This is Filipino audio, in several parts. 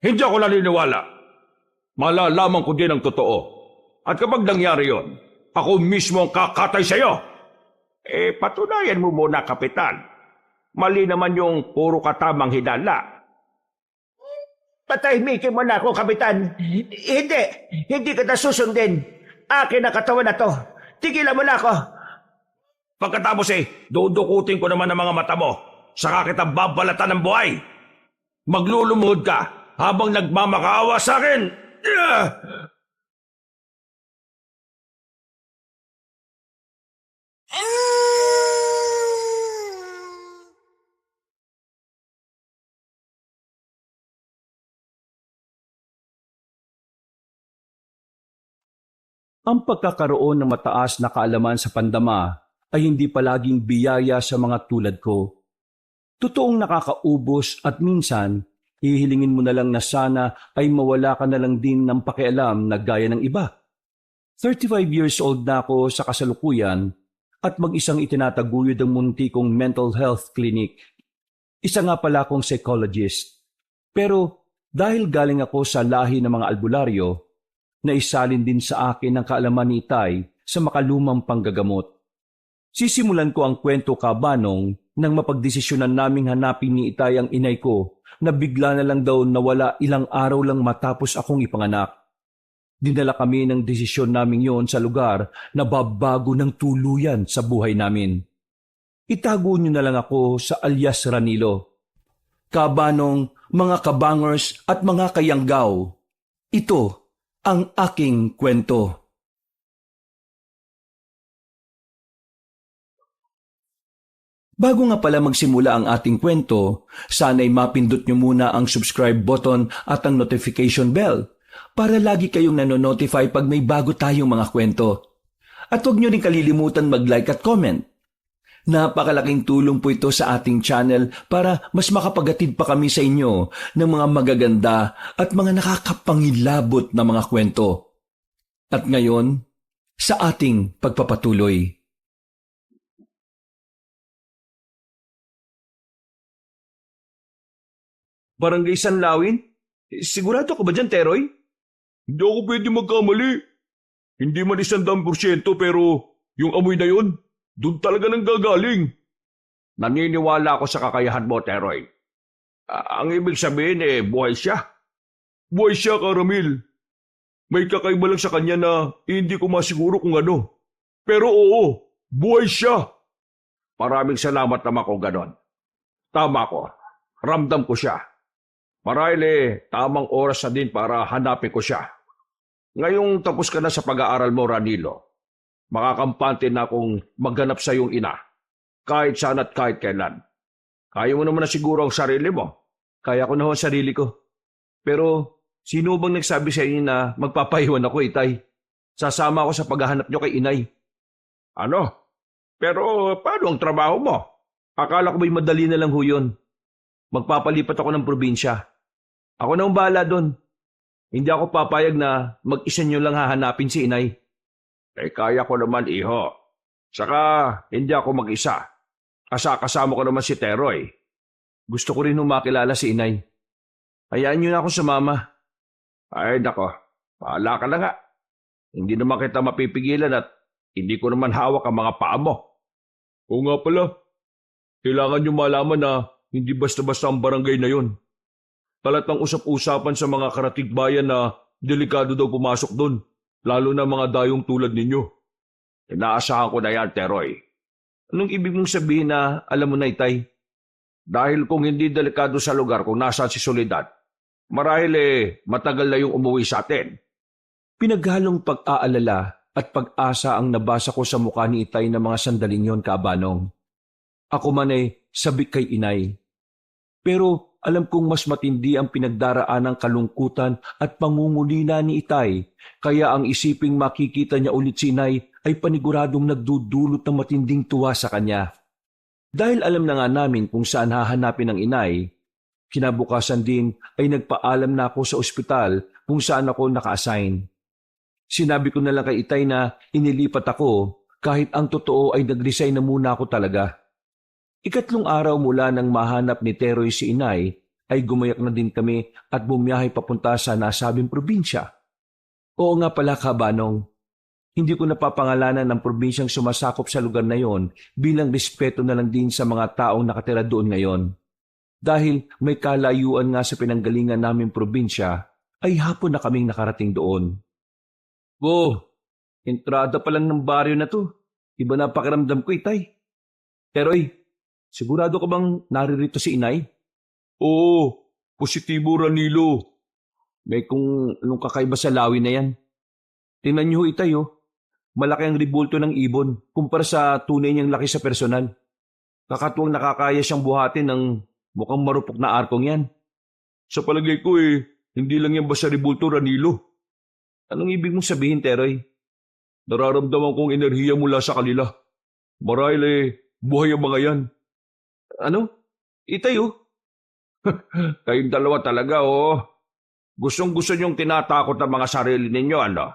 Hindi ako naniniwala. Malalaman ko din ang totoo. At kapag nangyari yon, ako mismo ang kakatay sa iyo. Patunayan mo muna, Kapitan. Mali naman yung puro katamang hinala. Patahimikin mo na ako, Kapitan. Hindi kita susundin. Akin ang katawan na to. Tigilan mo na ako. Pagkatapos dudukutin ko naman ang mga mata mo. Saka kita babalatan ng buhay. Maglulumuhod ka habang nagmamakaawa sa akin. Ang pagkakaroon ng mataas na kaalaman sa pandama ay hindi palaging biyaya sa mga tulad ko. Totoong nakakaubos at minsan, hihilingin mo na lang na sana ay mawala ka na lang din ng pakialam na gaya ng iba. 35 years old na ako sa kasalukuyan at mag-isang itinataguyod ang munti kong mental health clinic. Isa nga pala akong psychologist. Pero dahil galing ako sa lahi ng mga albularyo, naisalin din sa akin ang kaalaman ni Itay sa makalumang panggagamot. Sisimulan ko ang kwento, Kabanong, nang mapagdesisyonan naming hanapin ni Itay ang inay ko na bigla na lang daw nawala ilang araw lang matapos akong ipanganak. Dinala kami ng desisyon namin yon sa lugar na babago ng tuluyan sa buhay namin. Itago niyo na lang ako sa alias Ranilo. Kabanong, mga kabangers at mga kayanggaw, ito ang aking kwento. Bago nga pala magsimula ang ating kwento, sana'y mapindot nyo muna ang subscribe button at ang notification bell para lagi kayong nanonotify pag may bago tayong mga kwento. At huwag nyo rin kalilimutan mag-like at comment. Napakalaking tulong po ito sa ating channel para mas makapagatid pa kami sa inyo ng mga magaganda at mga nakakapangilabot na mga kwento. At ngayon, sa ating pagpapatuloy. Barangay Sanlawin? Sigurado ka ba dyan, Teroy? Hindi ako pwede magkamali. Hindi man 100% pero yung amoy na yun, doon talaga nang gagaling. Naniniwala ako sa kakayahan mo, Teroy. Ang ibig sabihin buhay siya. Buhay siya, Karamil. May kakaiba lang sa kanya na hindi ko masiguro kung ano. Pero oo, buhay siya. Maraming salamat naman kung ganon. Tama ko. Ramdam ko siya. Marahil tamang oras na din para hanapin ko siya. Ngayong tapos ka na sa pag-aaral mo, Ranilo, makakampante na akong maghanap sa iyong ina, kahit saan at kahit kailan. Kaya mo naman na siguro ang sarili mo. Kaya ko na ho ang sarili ko. Pero sino bang nagsabi sa inyo na magpapahiwan ako, Itay? Sasama ako sa paghahanap nyo kay inay. Ano? Pero paano ang trabaho mo? Akala ko ba'y madali na lang ho yun. Magpapalipat ako ng probinsya. Ako na ang bahala doon. Hindi ako papayag na mag-isa nyo lang hahanapin si inay. Kaya ko naman, iho. Saka hindi ako mag-isa. Kasama ko naman si Teroy. Gusto ko rin makilala si inay. Hayaan nyo na ako sa mama. Ay, nako. Pahala ka na nga. Hindi naman kita mapipigilan at hindi ko naman hawak ang mga paa mo. Oo nga pala. Kailangan nyo malaman na hindi basta-basta ang barangay na yon. Talatang usap-usapan sa mga karatig bayan na delikado daw pumasok doon, lalo na mga dayong tulad ninyo. Inaasahan ko na yan, Teroy. Anong ibig mong sabihin na alam mo na, Itay? Dahil kung hindi delikado sa lugar kung nasaan si Soledad, marahil matagal na yung umuwi sa atin. Pinaghalong pag-aalala at pag-asa ang nabasa ko sa mukha ni Itay na mga sandaling yon, Kabanong. Ako man sabik kay inay. Pero alam kong mas matindi ang pinagdaraan ng kalungkutan at pangungulina ni Itay, kaya ang isiping makikita niya ulit si inay ay paniguradong nagdudulot ng matinding tuwa sa kanya. Dahil alam na nga namin kung saan hahanapin ang inay, kinabukasan din ay nagpaalam na ako sa ospital kung saan ako naka-assign. Sinabi ko na lang kay Itay na inilipat ako kahit ang totoo ay nag-resign na muna ako talaga. 3 araw mula nang mahanap ni Teroy si inay ay gumayak na din kami at bumiyahe papunta sa nasabing probinsya. Oo nga pala, Kabanong, hindi ko napapangalanan ng probinsyang sumasakop sa lugar na yon bilang respeto na lang din sa mga taong nakatira doon ngayon. Dahil may kalayuan nga sa pinanggalingan naming probinsya, ay hapon na kaming nakarating doon. Wow, entrada pa lang ng baryo na to. Iba na pakiramdam ko, Itay. Teroy, sigurado ka bang naririto si Inay? Oo, positibo Ranilo. May kung anong kakaiba sa lawi na yan. Tingnan niyo, Itay, oh. Malaki ang ribulto ng ibon kumpara sa tunay niyang laki sa personal. Kakatuwang nakakaya siyang buhatin ng mukhang marupok na arkong yan. Sa palagay ko hindi lang yan basta ribulto Ranilo. Anong ibig mong sabihin, Teroy? Nararamdaman kong enerhiya mula sa kanila. Marahil buhay ang mga yan. Ano? Itay, oh. Kayong dalawa talaga, oh. Gustong-gusto niyong tinatakot ang mga sarili ninyo, ano?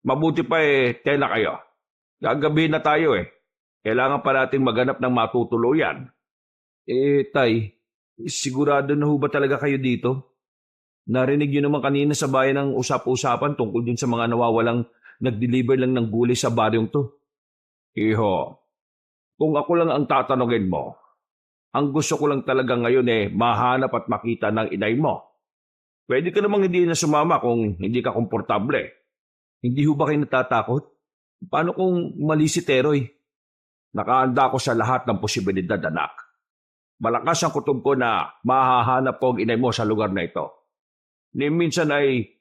Mabuti pa tela kayo. Gagabihin na tayo Kailangan pa nating maganap ng matutuluyan. Tay, sigurado na ho ba talaga kayo dito? Narinig niyo naman kanina sa bayan ng usap-usapan tungkol din sa mga nawawalang nag-deliver lang ng gulay sa baryong to. Iho, kung ako lang ang tatanungin mo, ang gusto ko lang talaga ngayon mahanap at makita ng inay mo. Pwede ka namang hindi na sumama kung hindi ka komportable. Hindi ho ba kayo natatakot? Paano kung mali si Teroy? Nakahanda ko sa lahat ng posibilidad, anak. Malakas ang kutob ko na mahahanap po ang inay mo sa lugar na ito. Ni minsan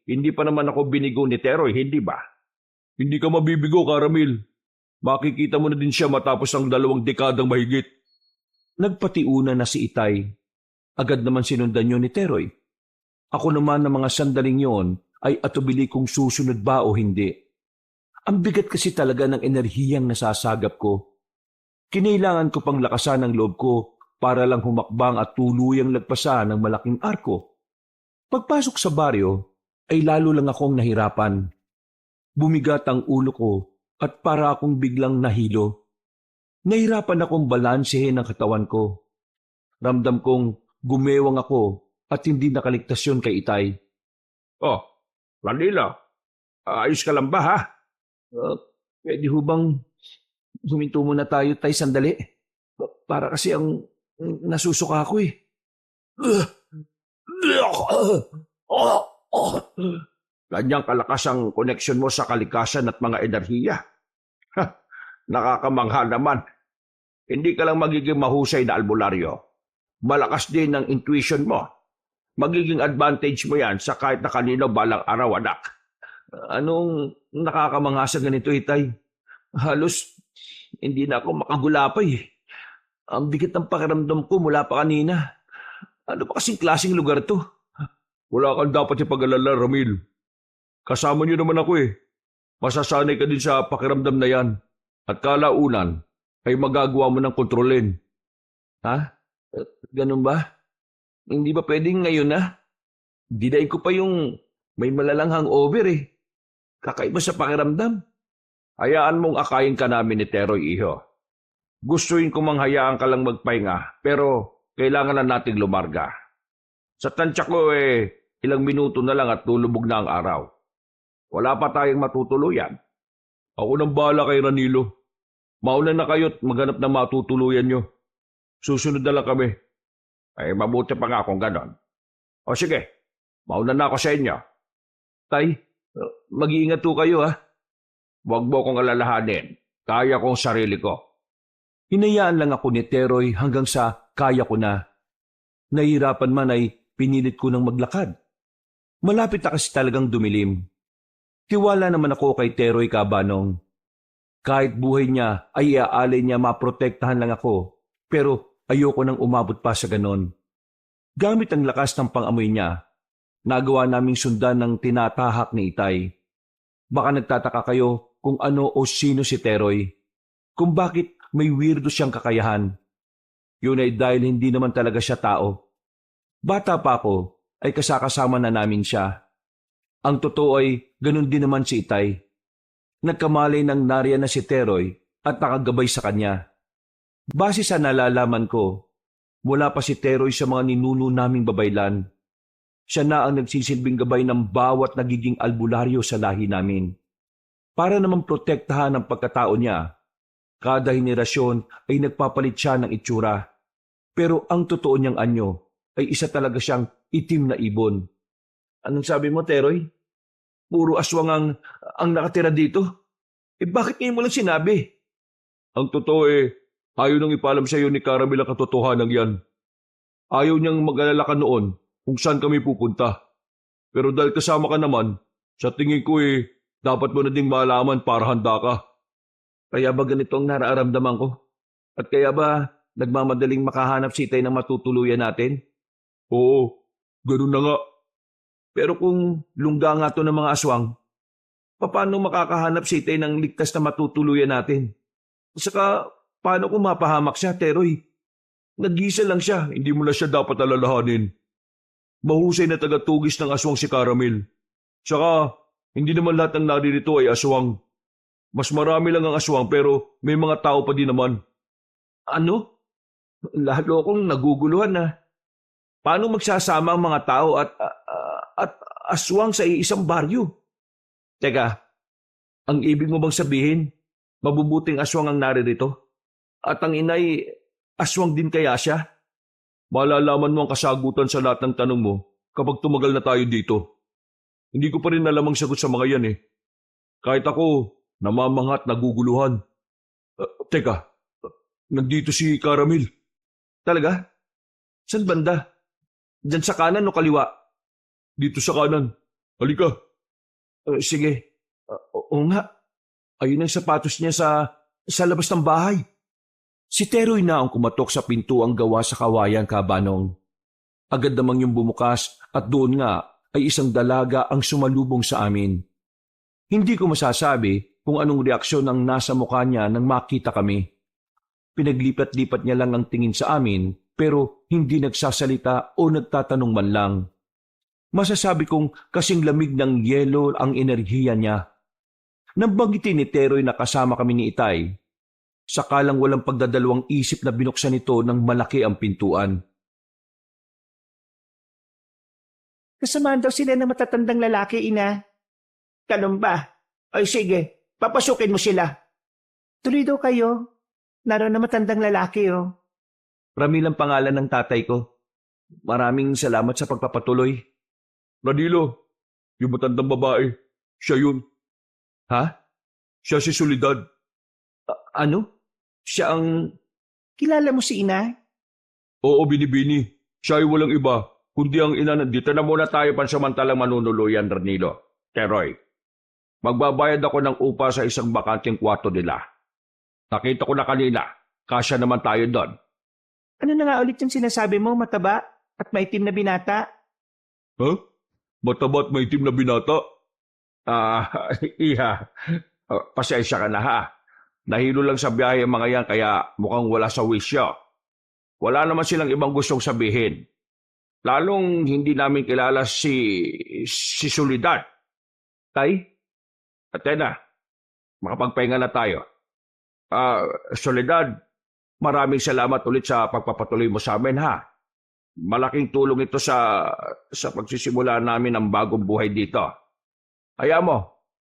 hindi pa naman ako binigo ni Teroy, hindi ba? Hindi ka mabibigo, Karamil. Makikita mo na din siya matapos ang 2 dekadang mahigit. Nagpatiuna na si Itay. Agad naman sinundan yun ni Teroy. Ako naman ng mga sandaling yon ay atubili kung susunod ba o hindi. Ang bigat kasi talaga ng enerhiyang nasasagap ko. Kinailangan ko pang lakasan ang loob ko para lang humakbang at tuluyang lagpasan ng malaking arko. Pagpasok sa baryo ay lalo lang akong nahirapan. Bumigat ang ulo ko at para akong biglang nahilo. Nahirapan akong balansehin ang katawan ko. Ramdam kong gumewang ako at hindi nakaligtas yun kay Itay. Oh, Ranilo, ayos ka lang ba, ha? Pwede ho bang huminto muna tayo, Tay, sandali? Para kasi ang nasusuka ako Ganyang kalakas ang koneksyon mo sa kalikasan at mga enerhiya. Nakakamangha naman. Hindi ka lang magiging mahusay na albularyo. Malakas din ang intuition mo. Magiging advantage mo yan sa kahit na kanino balang araw, anak. Anong nakakamangha sa ganito, Itay? Halos hindi na ako makagulapay. Ang bigat ng pakiramdam ko mula pa kanina. Ano ba kasing klaseng lugar to? Wala kang dapat ipag-alala, Ramil. Kasama niyo naman ako Masasanay ka din sa pakiramdam na yan. At kalaunan ay magagawa mo ng kontrolin. Ha? Ganun ba? Hindi ba pwedeng ngayon na? Diday ko pa yung may malalang hangover Kakaiba sa pakiramdam. Hayaan mong akayin ka namin ni Teroy, iho. Gustuin ko mang hayaan ka lang magpahinga, pero kailangan na nating lumarga. Sa tansya ko ilang minuto na lang at lulubog na ang araw. Wala pa tayong matutuluyan. Ako nang bahala kay Ranilo. Mauna na kayo't maghanap ng matutuluyan nyo. Susunod na lang kami. Ay mabuti pa nga kung ganon. O sige, mauna na ako sa inyo. Tay, mag-iingat po kayo Huwag mo kong alalahanin. Kaya kong sarili ko. Hinayaan lang ako ni Teroy hanggang sa kaya ko na. Nahihirapan man ay pinilit ko ng maglakad. Malapit na kasi talagang dumilim. Tiwala naman ako kay Teroy, Kabanong. Kahit buhay niya ay iaalay niya maprotektahan lang ako, pero ayoko nang umabot pa sa ganon. Gamit ang lakas ng pangamoy niya, nagawa naming sundan ng tinatahak ni Itay. Baka nagtataka kayo kung ano o sino si Teroy, kung bakit may weirdo siyang kakayahan. Yun ay dahil hindi naman talaga siya tao. Bata pa ako ay kasakasama na namin siya. Ang totoo ay ganun din naman si Itay. Nagkamalay ng nariyan na si Teroy at nakagabay sa kanya. Base sa nalalaman ko, Wala pa si Teroy sa mga ninuno naming babaylan. Siya na ang nagsisilbing gabay ng bawat nagiging albularyo sa lahi namin. Para naman protektahan ang pagkatao niya, kada henerasyon ay nagpapalit siya ng itsura. Pero ang totoo niyang anyo ay isa talaga siyang itim na ibon. Anong sabi mo, Teroy? Puro aswang ang nakatira dito? Bakit ngayon mo lang sinabi? Ang totoo ayaw nang ipalam sa iyo ni Caramel ang katotohanan yan. Ayaw niyang mag-alala ka noon kung saan kami pupunta. Pero dahil kasama ka naman, sa tingin ko dapat mo na ding malaman para handa ka. Kaya ba ganito ang nararamdaman ko? At kaya ba nagmamadaling makahanap si Itay ng matutuluyan natin? Oo, ganun na nga. Pero kung lungga nga to ng mga aswang, paano makakahanap si Itay ng ligtas na matutuluyan natin? Saka, paano kung mapahamak siya, Teroy? Nag-isa lang siya, hindi mo na siya dapat alalahanin. Mahusay na tagatugis ng aswang si Caramel. Saka, hindi naman lahat ng naririto ay aswang. Mas marami lang ang aswang pero may mga tao pa din naman. Ano? Lalo akong naguguluhan na. Paano magsasama ang mga tao at aswang sa isang baryo? Teka, ang ibig mo bang sabihin, mabubuting aswang ang naririto? At ang inay, aswang din kaya siya? Malalaman mo ang kasagutan sa lahat ng tanong mo kapag tumagal na tayo dito. Hindi ko pa rin alam ang sagot sa mga yan Kahit ako, namamangha at naguguluhan. Teka, nandito si Caramel. Talaga? Saan banda? Diyan sa kanan o kaliwa? Dito sa kanan. Halika. Sige. Oo nga. Ayun ang sapatos niya sa labas ng bahay. Si Teroy na ang kumatok sa pintuang gawa sa kawayan, Kabanong. Agad namang yung bumukas at doon nga ay isang dalaga ang sumalubong sa amin. Hindi ko masasabi kung anong reaksyon ang nasa mukha niya nang makita kami. Pinaglipat-lipat niya lang ang tingin sa amin pero hindi nagsasalita o nagtatanong man lang. Masasabi kong kasing lamig ng yelo ang enerhiya niya. Nang banggitin ni Teroy na kasama kami ni Itay, sakalang walang pagdadalawang isip na binuksan ito ng malaki ang pintuan. Kasamaan daw sila ng matatandang lalaki, ina. Ganun ba? Ay sige, papasukin mo sila. Tuloy daw kayo. Naroon na matandang lalaki, Ramil ang pangalan ng tatay ko. Maraming salamat sa pagpapatuloy. Ranilo, yung matandang babae, siya yun. Ha? Siya si Soledad. Ano? Siya ang... Kilala mo si ina? Oo, Binibini. Siya ay walang iba, kundi ang ina. Dito na muna tayo pansamantalang manunuluyan, Ranilo. Teroy, magbabayad ako ng upa sa isang bakanting kwarto nila. Nakita ko na kanina, kasya naman tayo doon. Ano na nga ulit yung sinasabi mo, mataba at maitim na binata? Huh? Mataba at maitim na binata? Iha, pasensya ka na ha. Nahilo lang sa biyahe ang mga yan kaya mukhang wala sa wisyo. Wala naman silang ibang gustong sabihin. Lalong hindi namin kilala si Soledad. Tay? Atena, makapagpahinga na tayo. Soledad, maraming salamat ulit sa pagpapatuloy mo sa amin ha. Malaking tulong ito sa pagsisimula namin ng bagong buhay dito. Hayaan mo,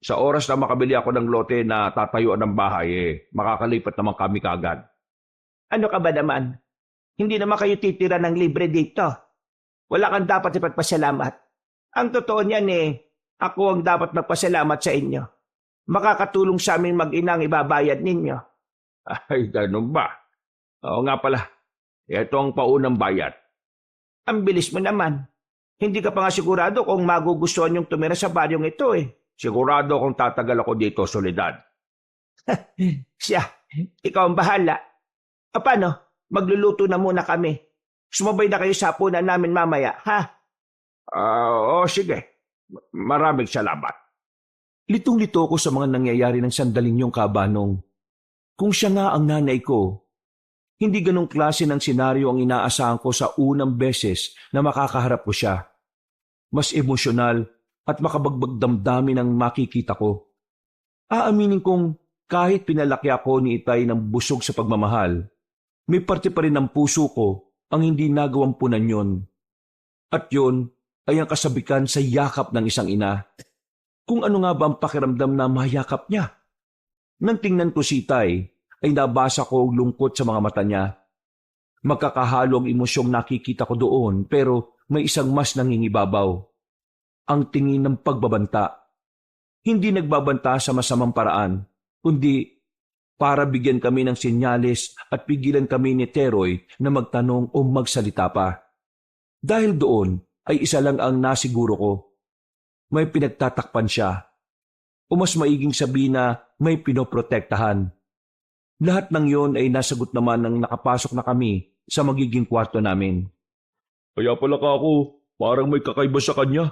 sa oras na makabili ako ng lote na tatayuan ng bahay, makakalipat naman kami kagad. Ano ka ba naman? Hindi naman kayo titira ng libre dito. Wala kang dapat ipagpasalamat. Ang totoo niyan ako ang dapat magpasalamat sa inyo. Makakatulong sa aming mag-inang ibabayad ninyo. Ay, ganun ba? Oo nga pala. Ito ang paunang bayad. Ang bilis mo naman. Hindi ka pa nga sigurado kung magugustuhan yung tumira sa baryong ito Sigurado kung tatagal ako dito, Soledad. Siya, ikaw ang bahala. Paano? Magluluto na muna kami. Sumabay na kayo sa hapunan namin mamaya, ha? Sige. Maraming salamat. Litong-lito ko sa mga nangyayari ng sandaling yung, Kabanong. Kung siya nga ang nanay ko, hindi ganong klase ng senaryo ang inaasahan ko sa unang beses na makakaharap ko siya. Mas emosyonal at makabagbag damdamin ang makikita ko. Aaminin kong kahit pinalaki ako ni Itay ng busog sa pagmamahal, may parte pa rin ng puso ko ang hindi nagawang punan yon. At yon ay ang kasabikan sa yakap ng isang ina. Kung ano nga ba ang pakiramdam na mayakap niya? Nang tingnan ko si Itay, ay nabasa ko ang lungkot sa mga mata niya. Magkakahalo ang emosyong nakikita ko doon, pero may isang mas nangingibabaw. Ang tingin ng pagbabanta. Hindi nagbabanta sa masamang paraan, kundi para bigyan kami ng senyales at pigilan kami ni Teroy na magtanong o magsalita pa. Dahil doon ay isa lang ang nasiguro ko. May pinagtatakpan siya. O mas maiging sabihin na may pinoprotektahan. Lahat ng yon ay nasagot naman nang nakapasok na kami sa magiging kwarto namin. Kaya pala ka ako, parang may kakaiba sa kanya.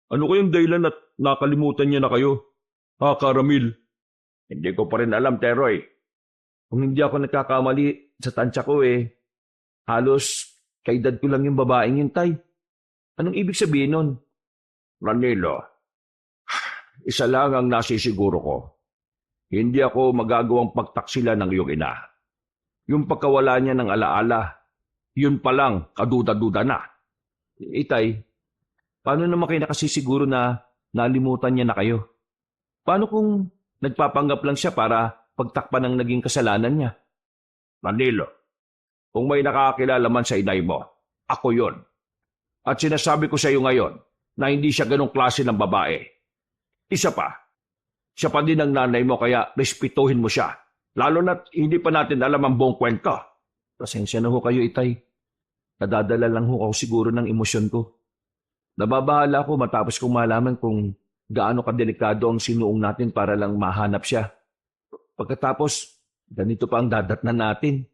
Ano kayang dahilan at nakalimutan niya na kayo? Ha, Karamil? Hindi ko pa rin alam, Teroy. Kung hindi ako nagkakamali sa tansya ko halos kaedad ko lang yung babaeng yun, Tay. Anong ibig sabihin nun? Ranilo, isa lang ang nasisiguro ko. Hindi ako magagawang pagtaksila ng iyong ina. Yung pagkawala niya ng alaala, yun pa lang kaduda-duda na. Itay, paano naman kayo nakasisiguro na nalimutan niya na kayo? Paano kung nagpapanggap lang siya para pagtakpan ng naging kasalanan niya? Ranilo, kung may nakakilala man sa inay mo, ako yon. At sinasabi ko sa iyo ngayon na hindi siya ganong klase ng babae. Isa pa, siya pa din ang nanay mo kaya respetuhin mo siya. Lalo na't hindi pa natin alam ang buong kwento. Pasensya na ho kayo, Itay. Nadadala lang ho ako siguro ng emosyon ko. Nababahala ako matapos kong malaman kung gaano kadelikado ang sinuong natin para lang mahanap siya. Pagkatapos, ganito pa ang dadatnan natin.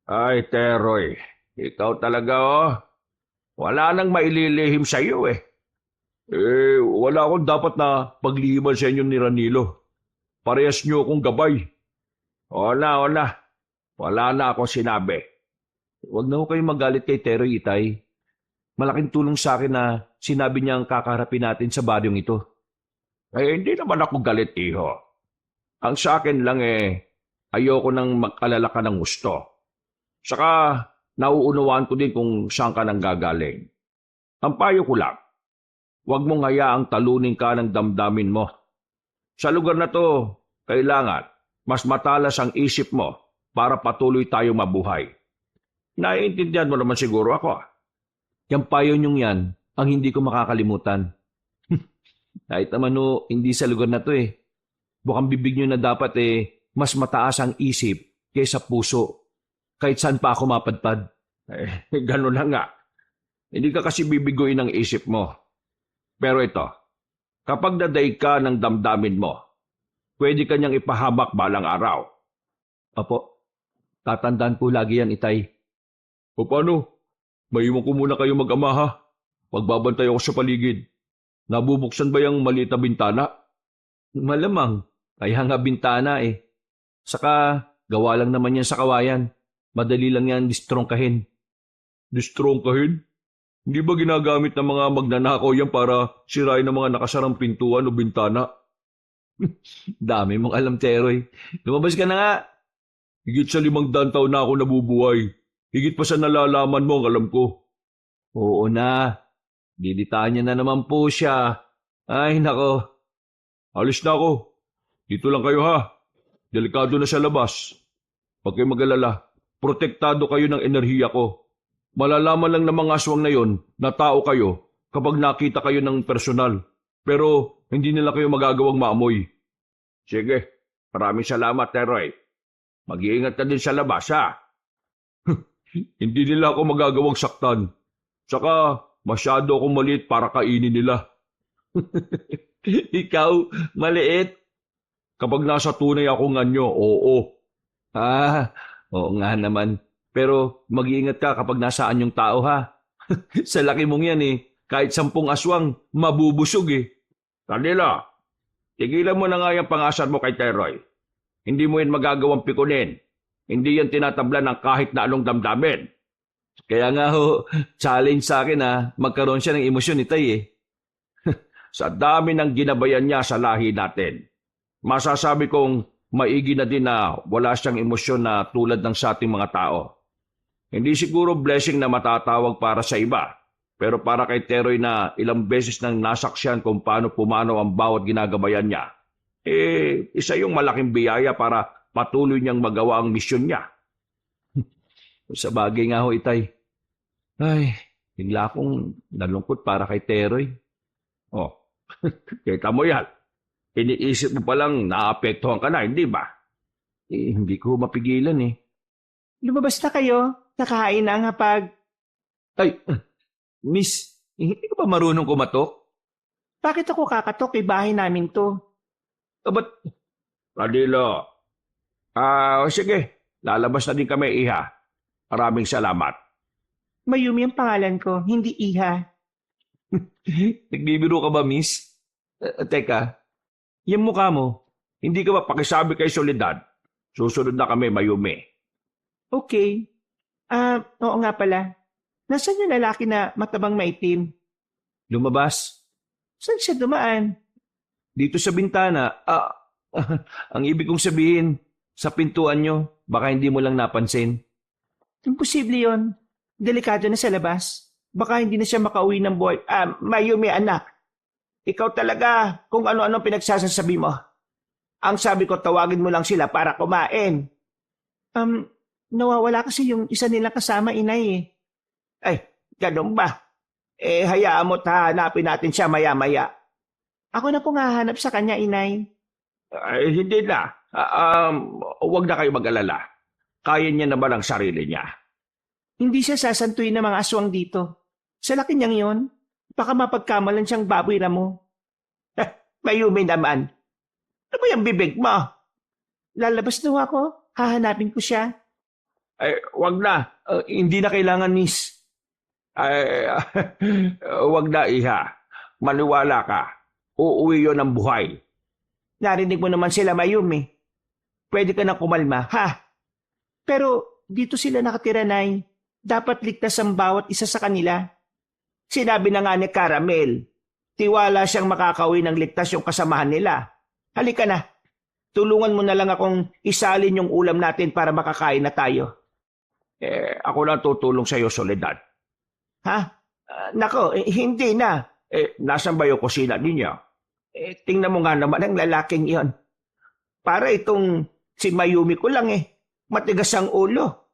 Ay, Teroy, ikaw talaga Wala nang maililihim sa iyo wala akong dapat na paglihiman sa inyo ni Ranilo. Parehas niyo akong gabay. O na. Wala na akong sinabi. Huwag na ho kayong magalit kay Teroy, Itay. Malaking tulong sa akin na sinabi niya ang kakaharapin natin sa baryong ito. Hindi naman ako galit, iho. Ang sa akin lang ayoko nang mag-alala ka ng gusto. Saka, nauunawaan ko din kung saan ka nang gagaling. Ang payo ko lang, huwag mong hayaang talunin ka ng damdamin mo. Sa lugar na to, kailangan mas matalas ang isip mo para patuloy tayong mabuhay. Naiintindihan mo naman siguro ako. Yang payo niyong yan ang hindi ko makakalimutan. Kahit naman hindi sa lugar na to Bukang bibig niyo na dapat mas mataas ang isip kaysa puso. Kahit saan pa ako mapadpad. Gano'n na nga. Hindi ka kasi bibiguin ang isip mo. Pero ito, kapag nadaig ka ng damdamin mo, pwede ka niyang ipahamak balang araw. Apo, tatandaan po lagi yan, Itay. O paano? Maiwan ko muna kayo mag-ama ha. Pagbabantay ako sa paligid. Nabubuksan ba yung maliit na bintana? Malamang, kaya nga bintana Saka, gawa lang naman yan sa kawayan. Madali lang yan distrongkahin. Distrongkahin? Hindi ba ginagamit ng mga magnanakaw yan para sirain ng mga nakasarang pintuan o bintana? Dami mong alam, Teroy. Lumabas ka na nga. Higit sa 500 taon na ako nabubuhay. Higit pa sa nalalaman mo ang alam ko. Oo na. Dilitaan niya na naman po siya. Ay, nako. Alis na ako. Dito lang kayo ha. Delikado na sa labas. Huwag kayo mag-alala. Protektado kayo ng enerhiya ko. Malalaman lang ng mga aswang na yon na tao kayo kapag nakita kayo ng personal. Pero hindi nila kayo magagawang maamoy. Sige, maraming salamat, Teroy. Mag-iingat ka din sa labas, ha? Hindi nila ako magagawang saktan. Saka, masyado akong maliit para kainin nila. Ikaw, maliit? Kapag nasa tunay akong anyo, oo. Oo nga naman. Pero mag-iingat ka kapag nasaan yung tao ha. Sa laki mong yan kahit 10 aswang, mabubusog Kanila, tigilan mo na nga yung pangasar mo kay Teroy. Hindi mo yan magagawang pikunin. Hindi yan tinatabla ng kahit na anong damdamin. Kaya nga challenge sa akin magkaroon siya ng emosyon Itay Sa dami ng ginabayan niya sa lahi natin, masasabi kong maigi na din na wala siyang emosyon na tulad ng sa ating mga tao. Hindi siguro blessing na matatawag para sa iba, pero para kay Teroy na ilang beses nang nasaksyan kung paano pumanaw ang bawat ginagabayan niya, isa yung malaking biyaya para patuloy niyang magawa ang misyon niya. Sa bagay nga ho, Itay. Ay, bigla akong nalungkot para kay Teroy. Oh, kita mo yan. Iniisip mo palang naapektuhan ka na, hindi ba? Hindi ko mapigilan eh. Lumabas na kayo. Nakahain na ang hapag. Ay, Miss, hindi ka ba marunong kumatok? Bakit ako kakatok? Bahay namin to. Ba't Radilo. Sige. Lalabas na din kami, Iha. Maraming salamat. Mayumi ang pangalan ko, hindi Iha. nagbibiro ka ba, Miss? Teka, yung mukha mo, Hindi ka ba pakisabi kay Soledad? Susunod na kami, Mayumi. Okay. Oo nga pala. Nasaan yung lalaki na matabang maitim? lumabas. Saan siya dumaan? Dito sa bintana, ang ibig kong sabihin, sa pintuan nyo, baka hindi mo lang napansin. Imposible yon. Delikado na sa labas. Baka hindi na siya makauwi ng buhay. Mayumi anak. Ikaw talaga kung ano-ano pinagsasasabi mo. Ang sabi ko, tawagin mo lang sila para kumain. Nawawala kasi yung isa nilang kasama, inay eh. Ay, ganun ba? Hayaan mo hanapin natin siya maya-maya. Ako na pong hahanap sa kanya, inay. Hindi na. Huwag na kayo mag-alala. Kaya niya naman ang sarili niya. Hindi siya sasantuin ng mga aswang dito. Sa laki niyang yon, baka mapagkamalan siyang baboy na mo. Mayumi naman. Ano ba yung bibig mo? Lalabas na ako. Hahanapin ko siya. Huwag na. Hindi na kailangan, Miss. Huwag na, Iha. Maniwala ka. Uuwi yon ng buhay. Narinig mo naman sila, Mayumi. Pwede ka na kumalma, ha? Pero dito sila nakatira, Nay. Dapat ligtas ang bawat isa sa kanila. Sinabi na nga ni Caramel, tiwala siyang makakauwi ng ligtas yung kasamahan nila. Halika na. Tulungan mo na lang akong isalin yung ulam natin para makakain na tayo. Ako lang tutulong sa iyo, Soledad. Ha? Nako, hindi na. Nasaan ba yung kusina ninyo? Tingnan mo nga naman ang lalaking iyon. Para itong si Mayumi ko lang matigas ang ulo.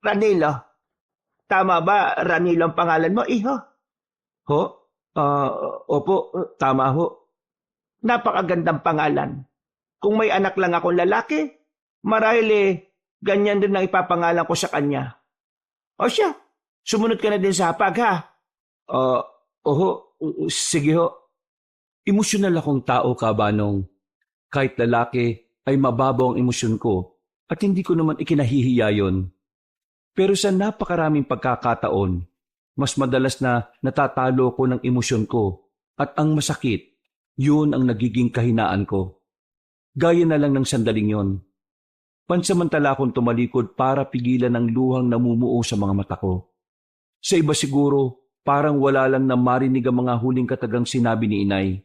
Ranilo. Tama ba Ranilo ang pangalan mo, iho? Ho? Opo, tama ho. Napakagandang pangalan. Kung may anak lang akong lalaki, marahil ganyan din ang ipapangalan ko sa kanya. O siya, sumunod ka na din sa hapag, ha? Oho, sige ho. Emosyonal akong tao, Kabanong. Kahit lalaki ay mababaw ang emosyon ko at hindi ko naman ikinahihiya yon. Pero sa napakaraming pagkakataon, mas madalas na natatalo ko ng emosyon ko at ang masakit, yun ang nagiging kahinaan ko. Gaya na lang ng sandaling yon. Pansamantala akong tumalikod para pigilan ang luhang namumuo sa mga mata ko. Sa iba siguro, parang wala lang na marinig ang mga huling katagang sinabi ni inay.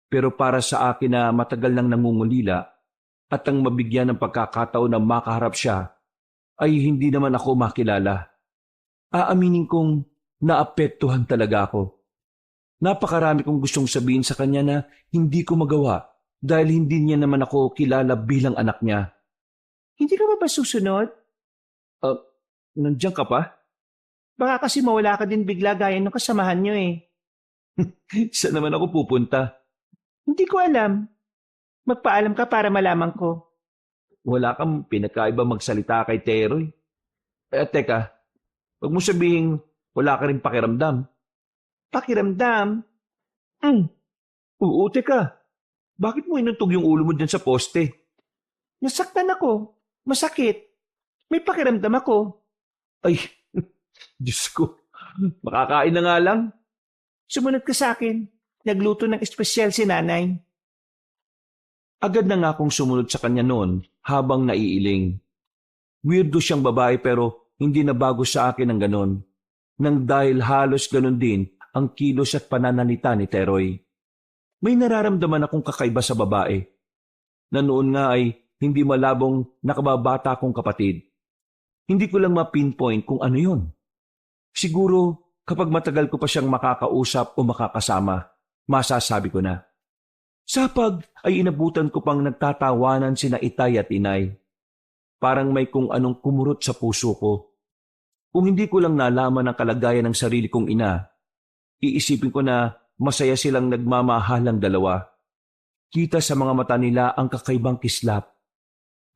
Pero para sa akin na matagal nang nangungulila at ang mabigyan ng pagkakataon na makaharap siya, ay hindi naman ako makilala. Aaminin kong naapektuhan talaga ako. Napakarami kong gustong sabihin sa kanya na hindi ko magawa dahil hindi niya naman ako kilala bilang anak niya. Hindi ka ba susunod? Nandiyan ka pa? Baka kasi mawala ka din bigla gaya ng kasamahan niyo Saan naman ako pupunta? Hindi ko alam. Magpaalam ka para malaman ko. Wala kang pinakaiba magsalita kay Teroy. Teka, huwag mo sabihin wala ka rin pakiramdam. Pakiramdam? Oo, teka. Bakit mo inuntog yung ulo mo dyan sa poste? Nasaktan ako. Masakit. May pakiramdam ako. Ay, Diyos ko. Makakain na nga lang. Sumunod ka sa akin. Nagluto ng espesyal si nanay. Agad na nga akong sumunod sa kanya noon habang naiiling. Weirdo siyang babae pero hindi na bago sa akin ang ganon. Nang dahil halos ganon din ang kilos at pananalita ni Teroy. May nararamdaman akong kakaiba sa babae. Na noon nga ay hindi malabong nakababata kong kapatid. Hindi ko lang ma-pinpoint kung ano yon. Siguro kapag matagal ko pa siyang makakausap o makakasama, masasabi ko na. Sapag ay inabutan ko pang nagtatawanan sina itay at inay. Parang may kung anong kumurot sa puso ko. Kung hindi ko lang nalaman ang kalagayan ng sarili kong ina, iisipin ko na masaya silang nagmamahalang dalawa. Kita sa mga mata nila ang kakaibang kislap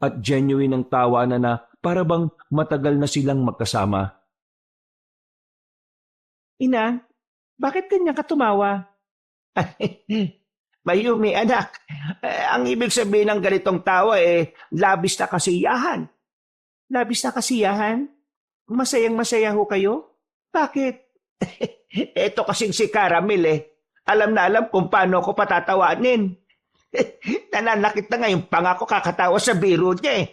at genuine ang tawanan na para bang matagal na silang magkasama. Ina, bakit ganyan ka tumawa? Mayumi, anak. Ang ibig sabihin ng ganitong tawa labis na kasiyahan. Labis na kasiyahan? Masayang-masaya ho kayo? Bakit? Eto kasing si Caramel Alam na alam kung paano ako patatawanin. Nananakit na ngayon panga ko kakatawa sa biro niya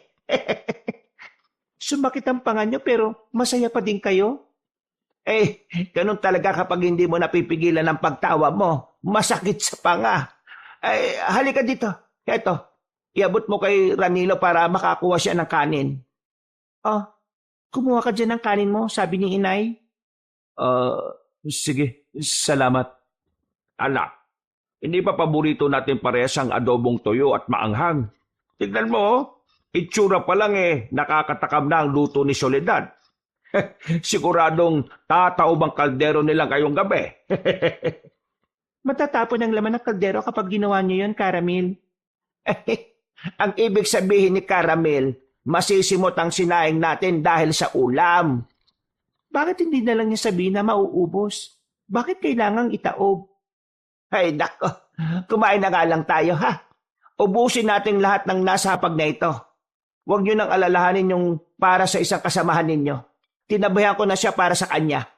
Sumakit ang panga niyo pero masaya pa din kayo? Ganun talaga kapag hindi mo napipigilan ang pagtawa mo. Masakit sa panga. Halika dito. Eto, iabot mo kay Ranilo para makakuha siya ng kanin. Oh, kumuha ka dyan ng kanin mo, sabi ni inay. Sige, salamat. Anak, hindi pa paborito natin parehas ang adobong toyo at maanghang. Tignan mo, itsura pa lang nakakatakam na ang luto ni Soledad. Siguradong tataob ang kaldero nilang ngayong gabi. Matatapon ang laman ng kaldero kapag ginawa niyo yun, Caramel. Ang ibig sabihin ni Caramel, masisimot ang sinaing natin dahil sa ulam. Bakit hindi na lang niya sabihin na mauubos? Bakit kailangang itaob? Ay, nako. Kumain na nga lang tayo, ha? Ubusin natin lahat ng nasa hapag na ito. Huwag niyo nang alalahanin yung para sa isang kasamahan ninyo. Tinabayan ko na siya para sa kanya.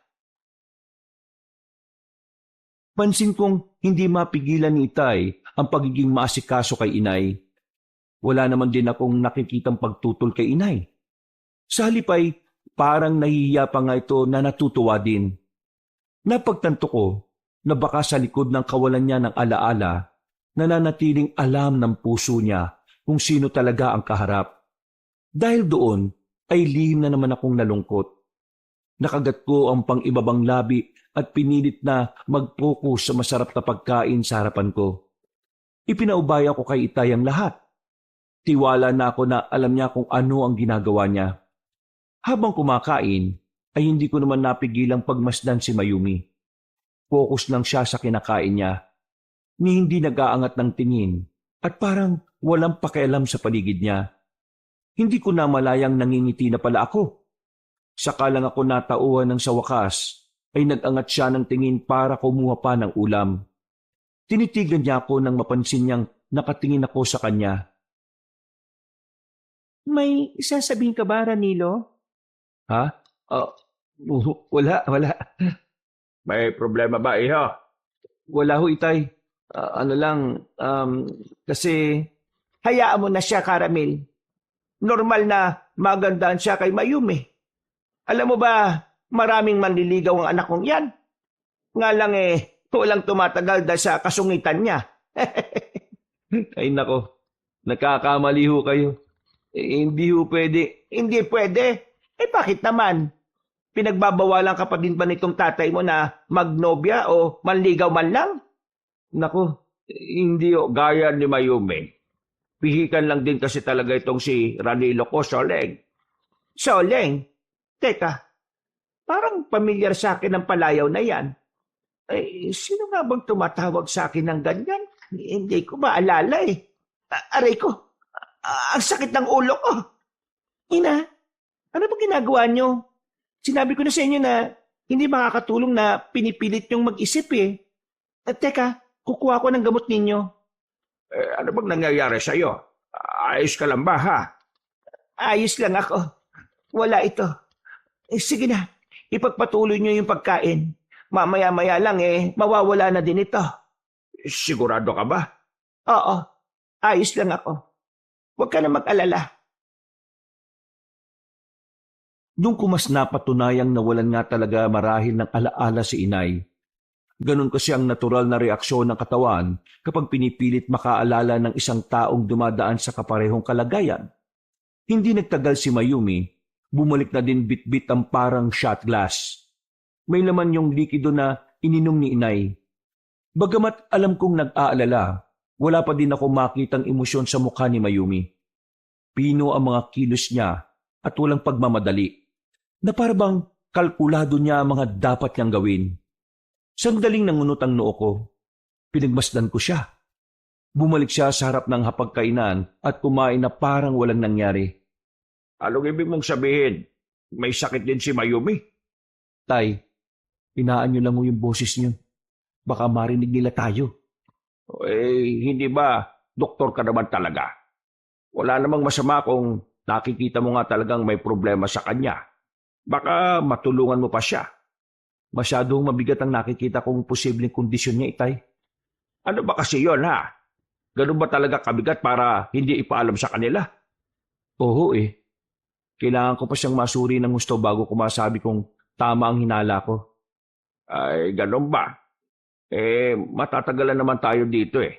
Pansin kong hindi mapigilan ni Itay ang pagiging maasikaso kay inay. Wala naman din akong nakikitang pagtutol kay inay. Sa halip ay parang nahihiya pa nga ito na natutuwa din. Napagtanto ko na baka sa likod ng kawalan niya ng alaala, nananatiling alam ng puso niya kung sino talaga ang kaharap. Dahil doon ay lihim na naman akong nalungkot. Nakagat ko ang pang-ibabang labi at pinilit na mag-focus sa masarap na pagkain sa harapan ko. Ipinaubaya ko kay Itay ang lahat. Tiwala na ako na alam niya kung ano ang ginagawa niya. Habang kumakain, ay hindi ko naman napigilang pagmasdan si Mayumi. Focus lang siya sa kinakain niya, ni hindi nag-aangat ng tingin at parang walang pakialam sa paligid niya. Hindi ko na malayang nangingiti na pala ako. Saka lang ako natauhan ng sa wakas ay nag-angat siya ng tingin para kumuha pa ng ulam. Tinitigan niya ako nang mapansin niyang nakatingin ako sa kanya. May isasabihin ka ba, Ranilo? Ha? Wala. May problema ba, iho? Wala ho, Itay. Kasi... Hayaan mo na siya, Caramel. Normal na magandaan siya kay Mayumi. Alam mo ba, maraming manliligaw ang anak kong yan. Nga lang walang tumatagal dahil sa kasungitan niya. Ay nako, nagkakamali ho kayo. Hindi ho pwede. Hindi pwede. Bakit naman? Pinagbabawalan ka pa din ba nitong tatay mo na magnobya o manligaw man lang? Nako, Hindi gaya ni Mayumi. Pihikan lang din kasi talaga itong si Ranilo ko, Soleng. Soleng? Teka, parang pamilyar sa akin ang palayaw na yan. Sino nga bang tumatawag sa akin ng ganyan? Hindi ko maalala Aray ko, ang sakit ng ulo ko. Ina, ano ba ginagawa nyo? Sinabi ko na sa inyo na hindi makakatulong na pinipilit nyong mag-isip Teka, kukuha ko ng gamot ninyo. Ano bang nangyayari sa'yo? Ayos ka lang ba, ha? Ayos lang ako. Wala ito. Sige na, ipagpatuloy nyo yung pagkain. Mamaya-maya lang mawawala na din ito. Sigurado ka ba? Oo, ayos lang ako. Huwag ka na mag-alala. nung ko mas napatunayang nawalan nga talaga marahil ng alaala si inay. Ganon kasi ang natural na reaksyon ng katawan kapag pinipilit makaalala ng isang taong dumadaan sa kaparehong kalagayan. Hindi nagtagal si Mayumi Bumalik na din bit-bit ang parang shot glass. May laman yung likido na ininom ni inay. Bagamat alam kong nag-aalala, wala pa din ako makitang emosyon sa mukha ni Mayumi. Pino ang mga kilos niya at walang pagmamadali, na parabang kalkulado niya ang mga dapat niyang gawin. Sandaling nangunot ang noo ko. Pinagmasdan ko siya. Bumalik siya sa harap ng hapagkainan at kumain na parang walang nangyari. Anong ibig mong sabihin? May sakit din si Mayumi? Tay, inaan niyo lang mo yung boses niyo. Baka marinig nila tayo. Hindi ba? Doktor ka naman talaga. Wala namang masama kung nakikita mo nga talagang may problema sa kanya. Baka matulungan mo pa siya. Masyadong mabigat ang nakikita kong posibleng kondisyon niya, itay. Ano ba kasi yon ha? Ganun ba talaga kabigat para hindi ipaalam sa kanila? Oo eh. Kailangan ko pa siyang masuri ng gusto bago ko masabi kung tama ang hinala ko. Ay, ganun ba? Matatagalan naman tayo dito eh.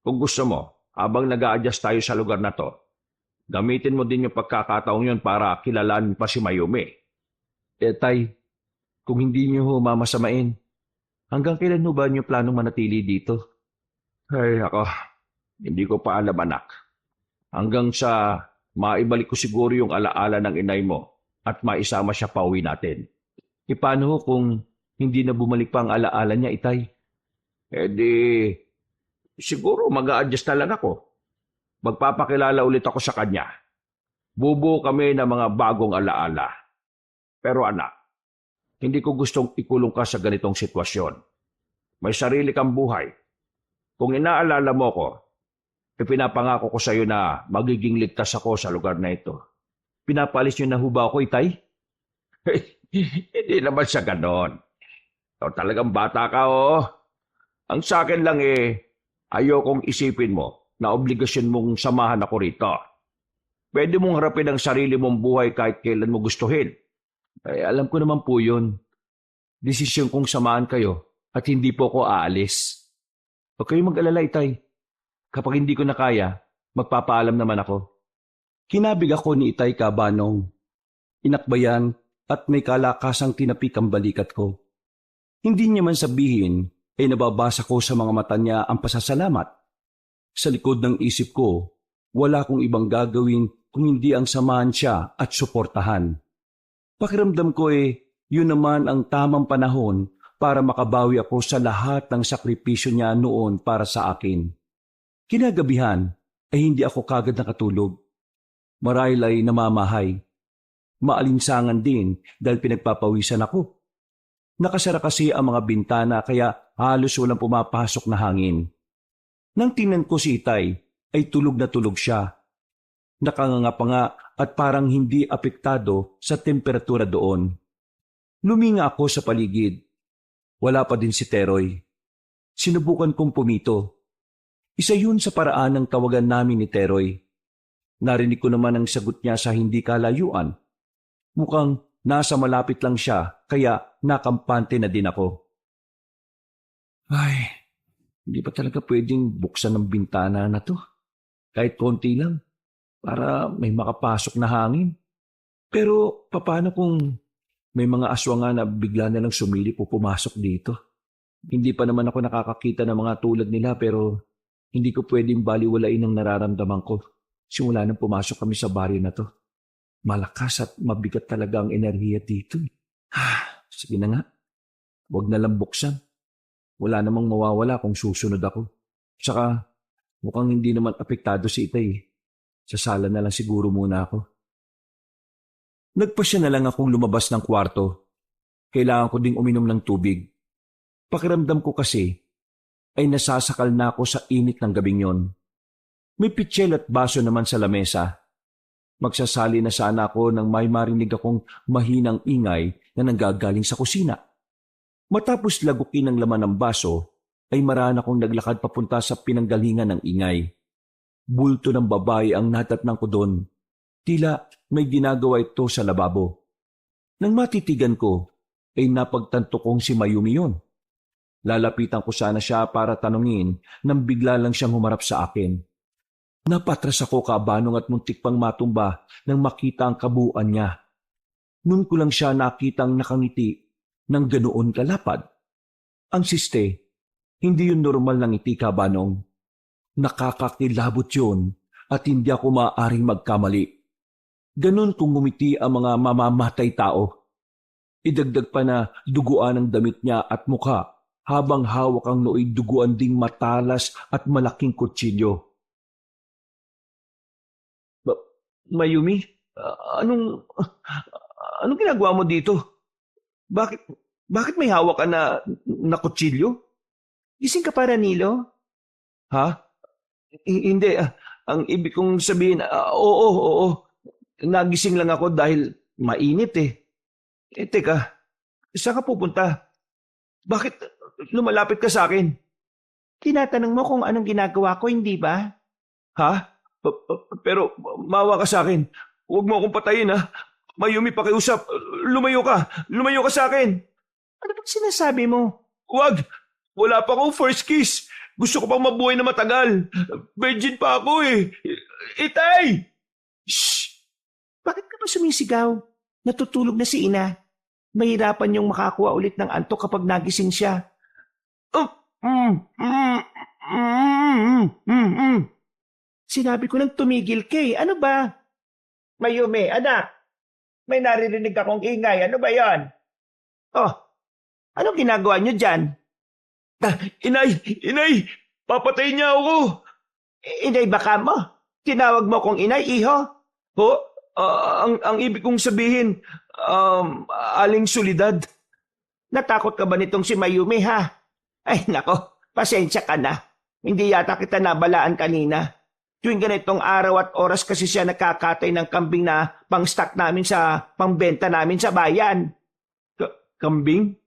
Kung gusto mo, habang nag-a-adjust tayo sa lugar na to, gamitin mo din yung pagkakataong yun para kilalanin pa si Mayumi. Tay, kung hindi niyo ho mamasamain, hanggang kailan ho ba niyo planong manatili dito? Ay, ako, hindi ko pa alam anak. Hanggang sa maibalik ko siguro yung alaala ng inay mo at maisama siya pa uwi natin. Paano ho kung hindi na bumalik pa ang alaala niya, itay? Siguro mag-a-adjust na lang ako. Magpapakilala ulit ako sa kanya. Bubuo kami ng mga bagong alaala. Pero anak, hindi ko gustong ikulong ka sa ganitong sitwasyon. May sarili kang buhay. Kung inaalala mo ko, ipinapangako ko sa iyo na magiging ligtas ako sa lugar na ito. Pinapalis niyo na ho ba ako, itay? Hindi naman sa ganon. Talagang bata ka, oh. Ang sa akin lang ayokong isipin mo na obligasyon mong samahan ako rito. Pwede mong harapin ang sarili mong buhay kahit kailan mo gustuhin. Alam ko naman po yun. Desisyon kong samahan kayo at hindi po ako aalis. Huwag kayong mag-alala, itay. Kapag hindi ko na kaya, magpapaalam naman ako. Kinabig ako ni Itay Kabanong. Inakbayan at may kalakasang tinapik ang balikat ko. Hindi niya man sabihin, nababasa ko sa mga mata niya ang pasasalamat. Sa likod ng isip ko, wala kong ibang gagawin kung hindi ang samahan siya at suportahan. Pakiramdam ko yun naman ang tamang panahon para makabawi ako sa lahat ng sakripisyo niya noon para sa akin. Kinagabihan hindi ako kagad nakatulog. Marahil ay namamahay. Maalinsangan din dahil pinagpapawisan ako. Nakasara kasi ang mga bintana kaya halos walang pumapasok na hangin. Nang tingnan ko si Itay ay tulog na tulog siya. Nakanganga pa nga at parang hindi apektado sa temperatura doon. Luminga ako sa paligid. Wala pa din si Teroy. Sinubukan kong pumito. Isa yun sa paraan ng tawagan namin ni Teroy. Narinig ko naman ang sagot niya sa hindi kalayuan. Mukhang nasa malapit lang siya kaya nakampante na din ako. Ay, hindi pa talaga pwedeng buksan ng bintana na to. Kahit konti lang para may makapasok na hangin. Pero paano kung may mga aswang na bigla na lang sumilip o pumasok dito? Hindi pa naman ako nakakakita ng mga tulad nila pero hindi ko pwedeng baliwalain ang nararamdaman ko simula nang pumasok kami sa baryo na to. Malakas at mabigat talaga ang enerhiya dito. Sige na nga, huwag na lang buksan. Wala namang mawawala kung susunod ako. Saka mukhang hindi naman apektado si Itay. Sa sala na lang siguro muna ako. Nagpasya na lang akong lumabas ng kwarto. Kailangan ko ding uminom ng tubig. Pakiramdam ko kasi ay nasasakal na ako sa init ng gabing yon. May pitsyel at baso naman sa lamesa. Magsasali na sana ako nang may marinig akong mahinang ingay na nanggagaling sa kusina. Matapos lagukin ang laman ng baso, ay marana akong naglakad papunta sa pinanggalingan ng ingay. Bulto ng babae ang natatnang ko doon. Tila may ginagawa ito sa lababo. Nang matitigan ko, ay napagtanto kong si Mayumi yun. Lalapitan ko sana siya para tanungin nang bigla lang siyang humarap sa akin. Napatras ako kabanong at muntik pang matumba nang makita ang kabuuan niya. Noon ko lang siya nakitang nakangiti ng ganoon kalapad. Ang siste, hindi yun normal ng ngiti, Kabanong. Nakakakilabot yun at hindi ako maaaring magkamali. Ganon kung ngumiti ang mga mamamatay tao. Idagdag pa na duguan ang damit niya at mukha habang hawak ang nooy duguan ding matalas at malaking kutsilyo. Mayumi, anong ginagawa mo dito? Bakit may hawak ka na kutsilyo? Gising ka pa, Ranilo? Ha? Hindi. Ang ibig kong sabihin, oo. Nagising lang ako dahil mainit eh. Teka, saan ka pupunta? Bakit lumalapit ka sa akin? Tinatanong mo kung anong ginagawa ko, hindi ba? Ha? Pero maawa ka sa akin. Huwag mo akong patayin ha. Mayumi, pakiusap. Lumayo ka. Lumayo ka sa akin. Ano bang sinasabi mo? Huwag. Wala pa akong first kiss. Gusto ko pang mabuhay na matagal. Virgin pa ako eh. Itay! Shh! Bakit ka ba sumisigaw? Natutulog na si ina. Mahirapan yung makakuha ulit ng antok kapag nagising siya. Sinabi ko lang tumigil ka eh. Ano ba? Mayumi, anak. May naririnig akong ingay. Ano ba yon? Oh, anong ginagawa niyo dyan? Inay! Papatayin niya ako! Inay baka mo? Tinawag mo kong inay, iho? Ho? Ang ibig kong sabihin, Aling Solidad. Natakot ka ba nitong si Mayumi, ha? Ay, nako, pasensya ka na. Hindi yata kita nabalaan kanina. Tuwing ganitong araw at oras kasi siya nakakatay ng kambing na pang-stock namin sa pangbenta namin sa bayan. Kambing?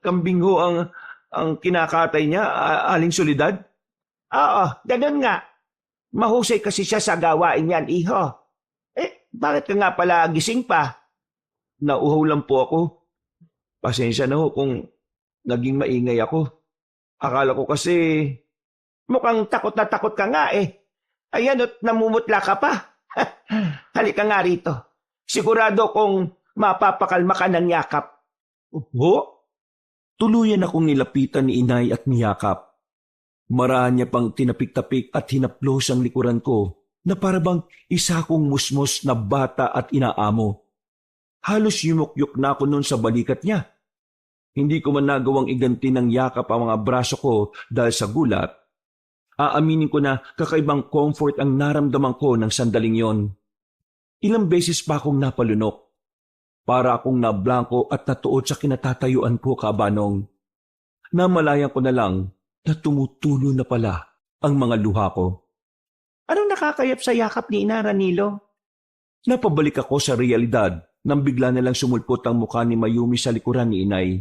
Kambing ho ang kinakatay niya, Aling Solidad? Oo, ganun nga. Mahusay kasi siya sa gawain yan, iho. Bakit ka nga pala gising pa? Nauhaw lang po ako. Pasensya na ho kung naging maingay ako. Akala ko kasi... Mukhang takot na takot ka nga eh. Ayan at namumutla ka pa. Halika nga rito. Sigurado kung mapapakalma ka ng yakap. Ho? Tuluyan akong nilapitan ni inay at niyakap. Maraan niya pang tinapik-tapik at hinaplos ang likuran ko na parabang isa kong musmos na bata at inaamo. Halos yumukyok na ako noon sa balikat niya. Hindi ko man nagawang iganti ng yakap ang mga braso ko dahil sa gulat. Aaminin ko na kakaibang comfort ang naramdaman ko ng sandaling yon. Ilang beses pa akong napalunok. Para akong nablangko at natuod sa kinatatayuan ko, Kabanong. Namalayan ko na lang na tumutulo na pala ang mga luha ko. Anong nakakayap sa yakap ni Ina, Ranilo? Napabalik ako sa realidad nang bigla na lang sumulpot ang mukha ni Mayumi sa likuran ni inay.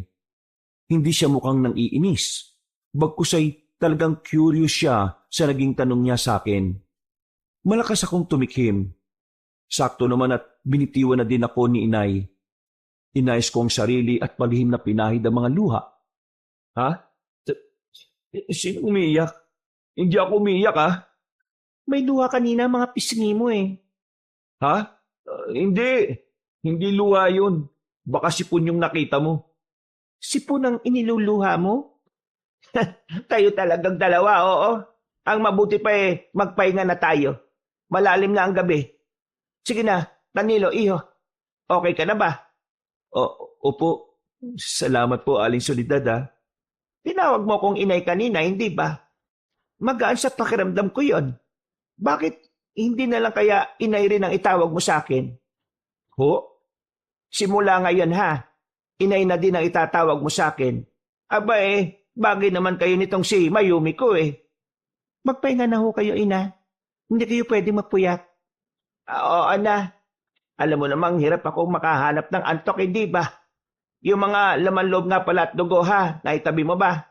Hindi siya mukhang nang iinis. Bagkus ay talagang curious siya sa naging tanong niya sa akin. Malakas akong tumikhim. Sakto naman at binitiwan na din ako ni inay. Inayos ko ang sarili at palihim na pinahid ang mga luha. Ha? Sino umiiyak? Hindi ako umiiyak ha? May luha kanina mga pisngi mo eh. Ha? Hindi. Hindi luha yun. Baka sipon yung nakita mo. Sipon ang iniluluha mo? Tayo talagang dalawa, oo. Ang mabuti pa eh, magpahinga na tayo. Malalim na ang gabi. Sige na, Danilo, iho. Okay ka na ba? Opo. Salamat po, Aling Solidad ha. Tinawag mo kong inay kanina, hindi ba? Magaan sa pakiramdam ko yon. Bakit hindi na lang kaya inay rin ang itawag mo sa akin? Ho? Simula ngayon ha, inay na din ang itatawag mo sa akin. Aba bagay naman kayo nitong si Mayumi ko eh. Magpahinga na ho kayo, ina. Hindi kayo pwede magpuyat. Oo, ana. Alam mo namang hirap ako makahanap ng antok, hindi ba? Yung mga laman loob nga pala at dugo ha, naitabi mo ba?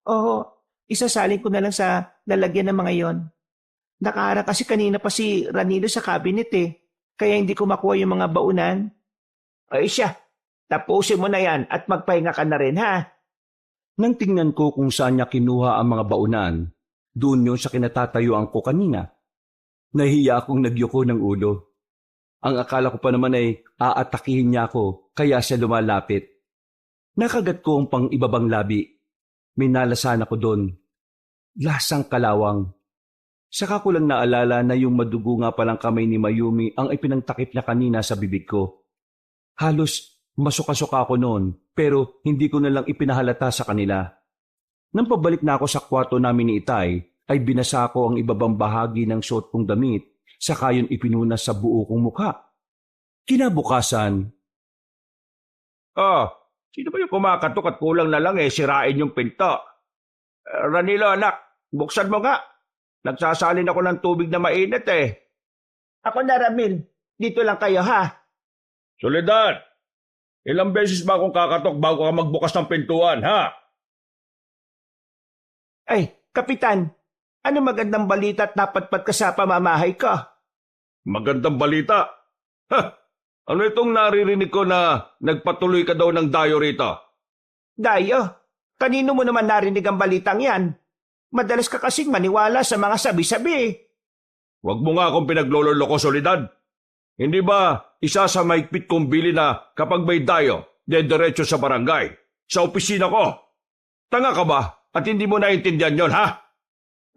Oo, isasalin ko na lang sa lalagyan ng mga yon. Nakaharap kasi kanina pa si Ranilo sa cabinet eh, kaya hindi ko makuha yung mga baunan. Ay siya, tapusin mo na yan at magpahinga ka na rin ha. Nang tingnan ko kung saan niya kinuha ang mga baunan, doon yun sa kinatatayuan ko kanina. Nahiya akong nagyuko ng ulo. Ang akala ko pa naman ay aatakihin niya ako, kaya siya lumalapit. Nakagat ko ang pang-ibabang labi. May nalasan ako doon. Lasang kalawang. Saka ko lang naalala na yung madugo nga palang kamay ni Mayumi ang ipinangtakip niya kanina sa bibig ko. Halos masuka-suka ako noon, pero hindi ko na lang ipinahalata sa kanila. Nang pabalik na ako sa kwarto namin ni Itay, ay binasa ko ang ibabang bahagi ng suot kong damit, saka yun ipinunas sa buo kong mukha. Kinabukasan, Sino ba yung kumakatok at kulang na lang sirain yung pinto? Ranilo anak, buksan mo nga. Nagsasalin ako ng tubig na mainit Ako na Ramil, dito lang kayo ha. Soledad, ilang beses ba akong kakatok bago ka magbukas ng pintuan, ha? Ay, Kapitan, ano magandang balita at napatpat ka sa pamamahay ko? Magandang balita. Ano itong naririnig ko na nagpatuloy ka daw ng dayo rito? Dayo, kanino mo naman narinig ang balitang yan? Madalas ka kasing maniwala sa mga sabi-sabi. Huwag mo nga akong pinaglololoko, Soledad. Hindi ba isa sa maigpit kong bili na kapag may dayo, diretso sa barangay, sa opisina ko? Tanga ka ba at hindi mo naintindihan yon, ha?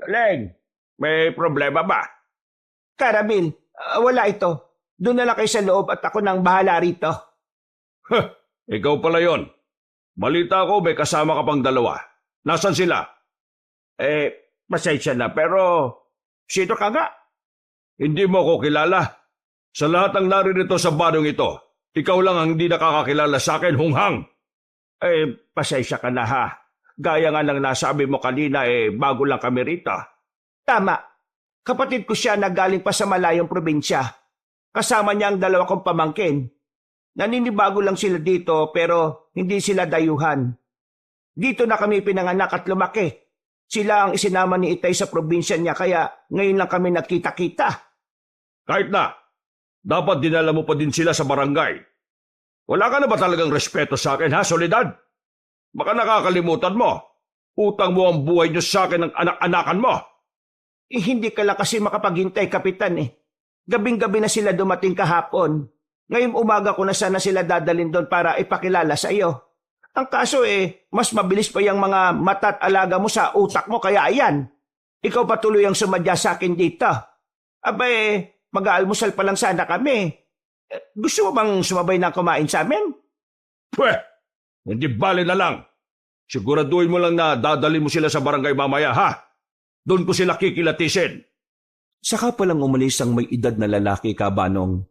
Leng, may problema ba? Karamil, wala ito. Doon na lang kayo sa loob at ako nang bahala rito. Ikaw pala yon. Balita ko may kasama ka pang dalawa. Nasaan sila? Pasensya na pero sino ka nga? Hindi mo ko kilala. Sa lahat ng naririto sa barong ito, ikaw lang ang hindi nakakakilala sa akin, Hunghang. Pasensya ka na ha. Gaya nga ng nasabi mo kanina bago lang kami rito. Tama. Kapatid ko siya na galing pa sa malayong probinsya. Kasama niya ang dalawa kong pamangkin. Naninibago lang sila dito pero hindi sila dayuhan. Dito na kami pinanganak at lumaki. Sila ang isinama ni Itay sa probinsya niya kaya ngayon lang kami nagkita-kita. Kahit na, dapat dinala mo pa din sila sa barangay. Wala ka na ba talagang respeto sa akin, ha, Soledad? Baka nakakalimutan mo. Utang mo ang buhay niyo sa akin ng anak-anakan mo. Hindi ka lang kasi makapaghintay, Kapitan Gabing-gabi na sila dumating kahapon. Ngayong umaga ko na sana sila dadalhin doon para ipakilala sa iyo. Ang kaso mas mabilis pa yung mga mata at alaga mo sa utak mo kaya ayan. Ikaw patuloy ang sumadya sa akin dito. Mag-aalmusal pa lang sana kami. Gusto mo bang sumabay na kumain sa amin? Pweh, hindi bale na lang. Siguraduhin mo lang na dadalhin mo sila sa barangay mamaya, ha? Doon ko sila kikilatisin. saka palang umalis ang may edad na lalaki, Kabanong.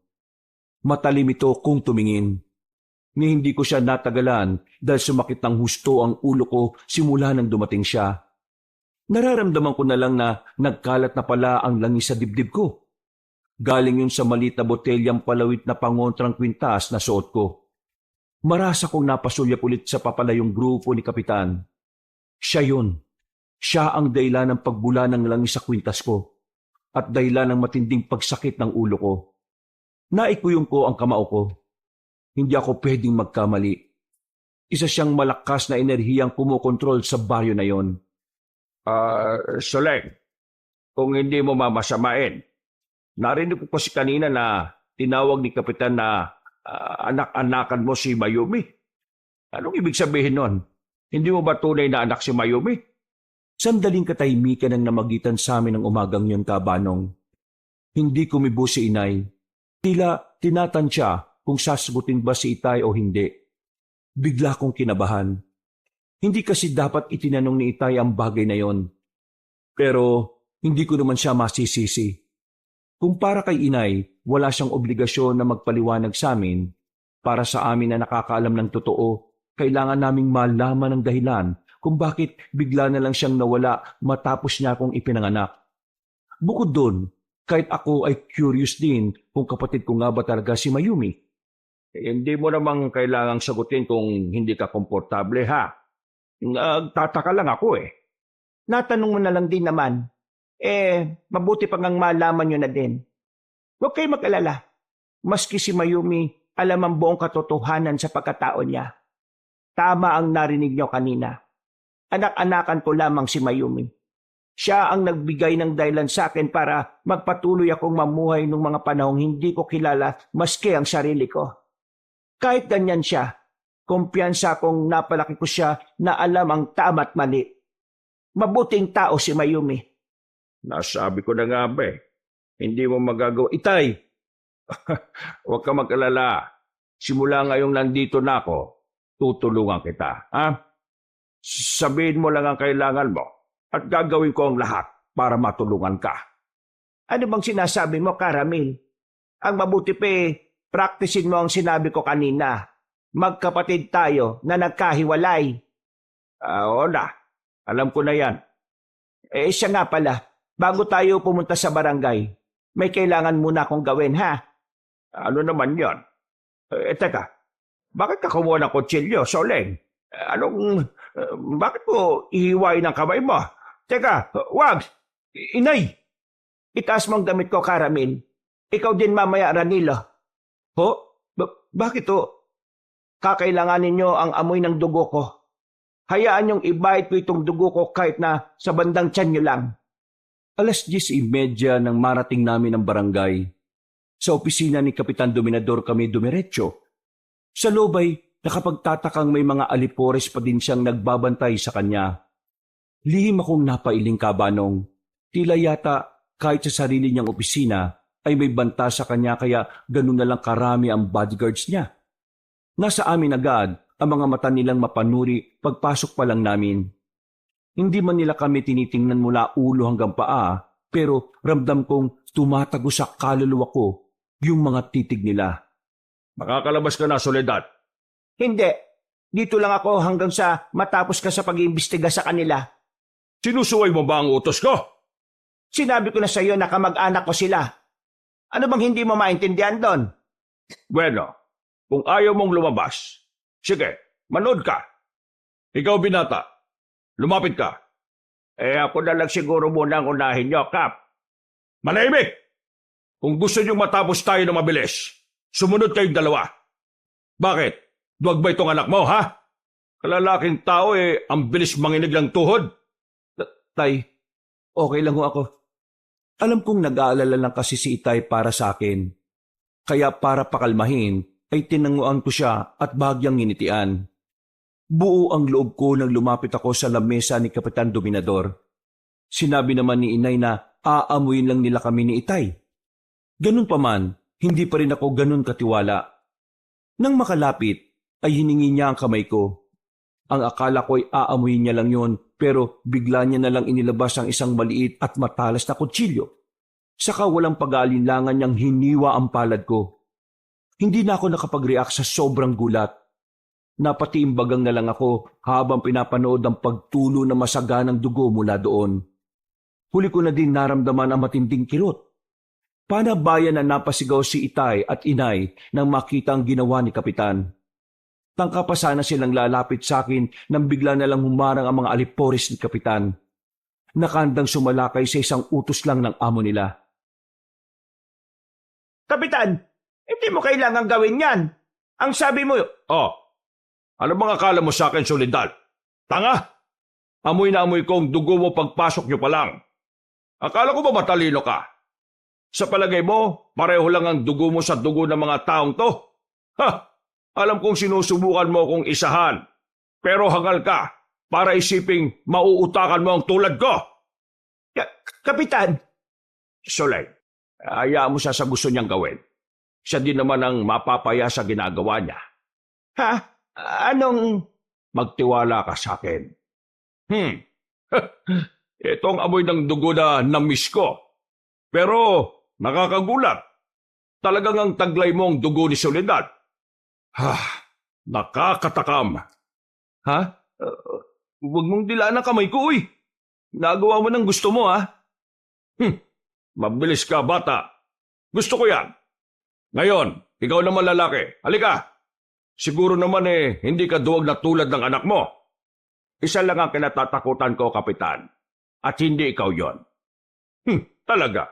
Matalim ito kung tumingin. Ni hindi ko siya natagalan dahil sumakit ng husto ang ulo ko simula nang dumating siya. Nararamdaman ko na lang na nagkalat na pala ang langis sa dibdib ko. Galing yun sa maliit na botelyang palawit na pangontrang kwintas na suot ko. Marasa kong napasulyap ulit sa papalayong grupo ni Kapitan. Siya yun. Siya ang dahilan ng pagbula ng langis sa kwintas ko at dahilan ng matinding pagsakit ng ulo ko. Naikuyong ko ang kamao ko. Hindi ako pwedeng magkamali. Isa siyang malakas na enerhiyang kumokontrol sa baryo na yon. Soleng, kung hindi mo mamasamain, narinig ko kasi kanina na tinawag ni Kapitan na anak-anakan mo si Mayumi. Anong ibig sabihin nun? Hindi mo ba tunay na anak si Mayumi? Sandaling katahimikan ang namagitan sa amin ng umagang yon, Kabanong. Hindi kumibo si Inay. Tila tinatansya kung sasagutin ba si Itay o hindi. Bigla kong kinabahan. Hindi kasi dapat itinanong ni Itay ang bagay na yon. Pero hindi ko naman siya masisisi. Kung para kay Inay, wala siyang obligasyon na magpaliwanag sa amin, para sa amin na nakakaalam ng totoo, kailangan naming malaman ng dahilan kung bakit bigla na lang siyang nawala matapos niya akong ipinanganak. Bukod doon, kahit ako ay curious din kung kapatid ko nga ba talaga si Mayumi. Hindi mo namang kailangang sagutin kung hindi ka komportable, ha? Nagtataka lang ako Natanong mo na lang din naman. Mabuti pang ang malaman nyo na din. Huwag kayo mag-alala. Maski si Mayumi, alam ang buong katotohanan sa pagkatao niya. Tama ang narinig nyo kanina. Anak-anakan ko lamang si Mayumi. Siya ang nagbigay ng dahilan sa akin para magpatuloy akong mamuhay nung mga panahong hindi ko kilala maski ang sarili ko. Kahit ganyan siya, kumpiyansa akong napalaki ko siya na alam ang tama at mali. Mabuting tao si Mayumi. Nasabi ko na nga ba eh. Hindi mo magagawa. Itay! Huwag ka mag-alala. Simula ngayong nandito na ako, tutulungan kita. Ha? Sabihin mo lang ang kailangan mo at gagawin ko ang lahat para matulungan ka. Ano bang sinasabi mo, Caramel? Ang mabuti pa practicein mo ang sinabi ko kanina. Magkapatid tayo na nagkahiwalay. Oo na. Alam ko na yan. Siya nga pala, bago tayo pumunta sa barangay, may kailangan muna akong gawin, ha? Ano naman yan? Teka, bakit ka kumuha ng kutsilyo, Soleng? Bakit mo ihiwain ang kamay mo? Teka, wag! Inay! Itaas mo ang damit ko, Caramel. Ikaw din mamaya, Ranilo. Ho? Bakit ho? Kakailanganin nyo ang amoy ng dugo ko. Hayaan nyong ibahid ko itong dugo ko kahit na sa bandang tiyan nyo lang. 10:30 nang marating namin ang barangay. Sa opisina ni Kapitan Dominador kami dumiretso. Sa loob ay nakapagtatakang may mga alipores pa din siyang nagbabantay sa kanya. Lihim akong napailing kabanong. Tila yata kahit sa sarili niyang opisina ay may banta sa kanya kaya ganun na lang karami ang bodyguards niya. Nasa amin agad ang mga mata nilang mapanuri pagpasok pa lang namin. Hindi man nila kami tinitingnan mula ulo hanggang paa, pero ramdam kong tumatago sa kaluluwa ko yung mga titig nila. Makakalabas ka na, Soledad. Hindi. Dito lang ako hanggang sa matapos ka sa pag-iimbestiga sa kanila. Sinusuway mo ba ang utos ko? Sinabi ko na sa iyo na kamag-anak ko sila. Ano bang hindi mo maintindihan doon? Bueno, kung ayaw mong lumabas, sige, manood ka. Ikaw, binata, lumapit ka. Ako na lang siguro muna ang unahin nyo, Kap. Manahimik! Kung gusto niyong matapos tayo na mabilis, sumunod kayong dalawa. Bakit? Duwag ba itong anak mo, ha? Kalalaking tao ang bilis manginig ng tuhod. Tay, okay lang ho ako. Alam kong nag-aalala lang kasi si Itay para sa akin. Kaya para pakalmahin, ay tinanguan ko siya at bahagyang nginitian. Buo ang loob ko nang lumapit ako sa lamesa ni Kapitan Dominador. Sinabi naman ni Inay na aamuin lang nila kami ni Itay. Ganun pa man, hindi pa rin ako ganun katiwala. Nang makalapit, ay hiningi niya ang kamay ko. Ang akala ko ay aamuin niya lang yun, pero bigla niya na lang inilabas ang isang maliit at matalas na kutsilyo. Saka walang pag-aalinlangan niyang hiniwa ang palad ko. Hindi na ako nakapag-react sa sobrang gulat. Napatiimbagang na lang ako habang pinapanood ang pagtulo na masaganang dugo mula doon. Huli ko na din naramdaman ang matinding kirot. Panabayan na napasigaw si Itay at Inay nang makita ang ginawa ni Kapitan. Tangka pa sana silang lalapit sa akin nang bigla na lang humarang ang mga alipores ni Kapitan. Nakandang sumalakay sa isang utos lang ng amo nila. Kapitan, hindi mo kailangang gawin yan. Ang sabi mo... Oh, ano bang akala mo sa akin, Soledad? Tanga! Amoy na amoy ko ang dugo mo pagpasok niyo pa lang. Akala ko ba matalino ka? Sa palagay mo, pareho lang ang dugo mo sa dugo ng mga taong to? Ha! Alam kong sinusubukan mo kong isahan, pero hangal ka para isiping mauutakan mo ang tulad ko. Kapitan! Solay, hayaan mo siya sa gusto niyang gawin. Siya din naman ang mapapaya sa ginagawa niya. Ha? Anong... Magtiwala ka sa akin. Ito ang amoy ng dugo na namiss ko. Pero nakakagulat. Talagang ang taglay mo ang dugo ni Soledad. Nakakatakam. Ha? Huwag mong dilaan ang kamay ko, uy. Nagawa mo ng gusto mo, ha? Mabilis ka, bata. Gusto ko yan. Ngayon, ikaw naman lalaki. Halika. Siguro naman hindi ka duwag na tulad ng anak mo. Isa lang ang kinatatakutan ko, Kapitan. At hindi ikaw yon. Talaga.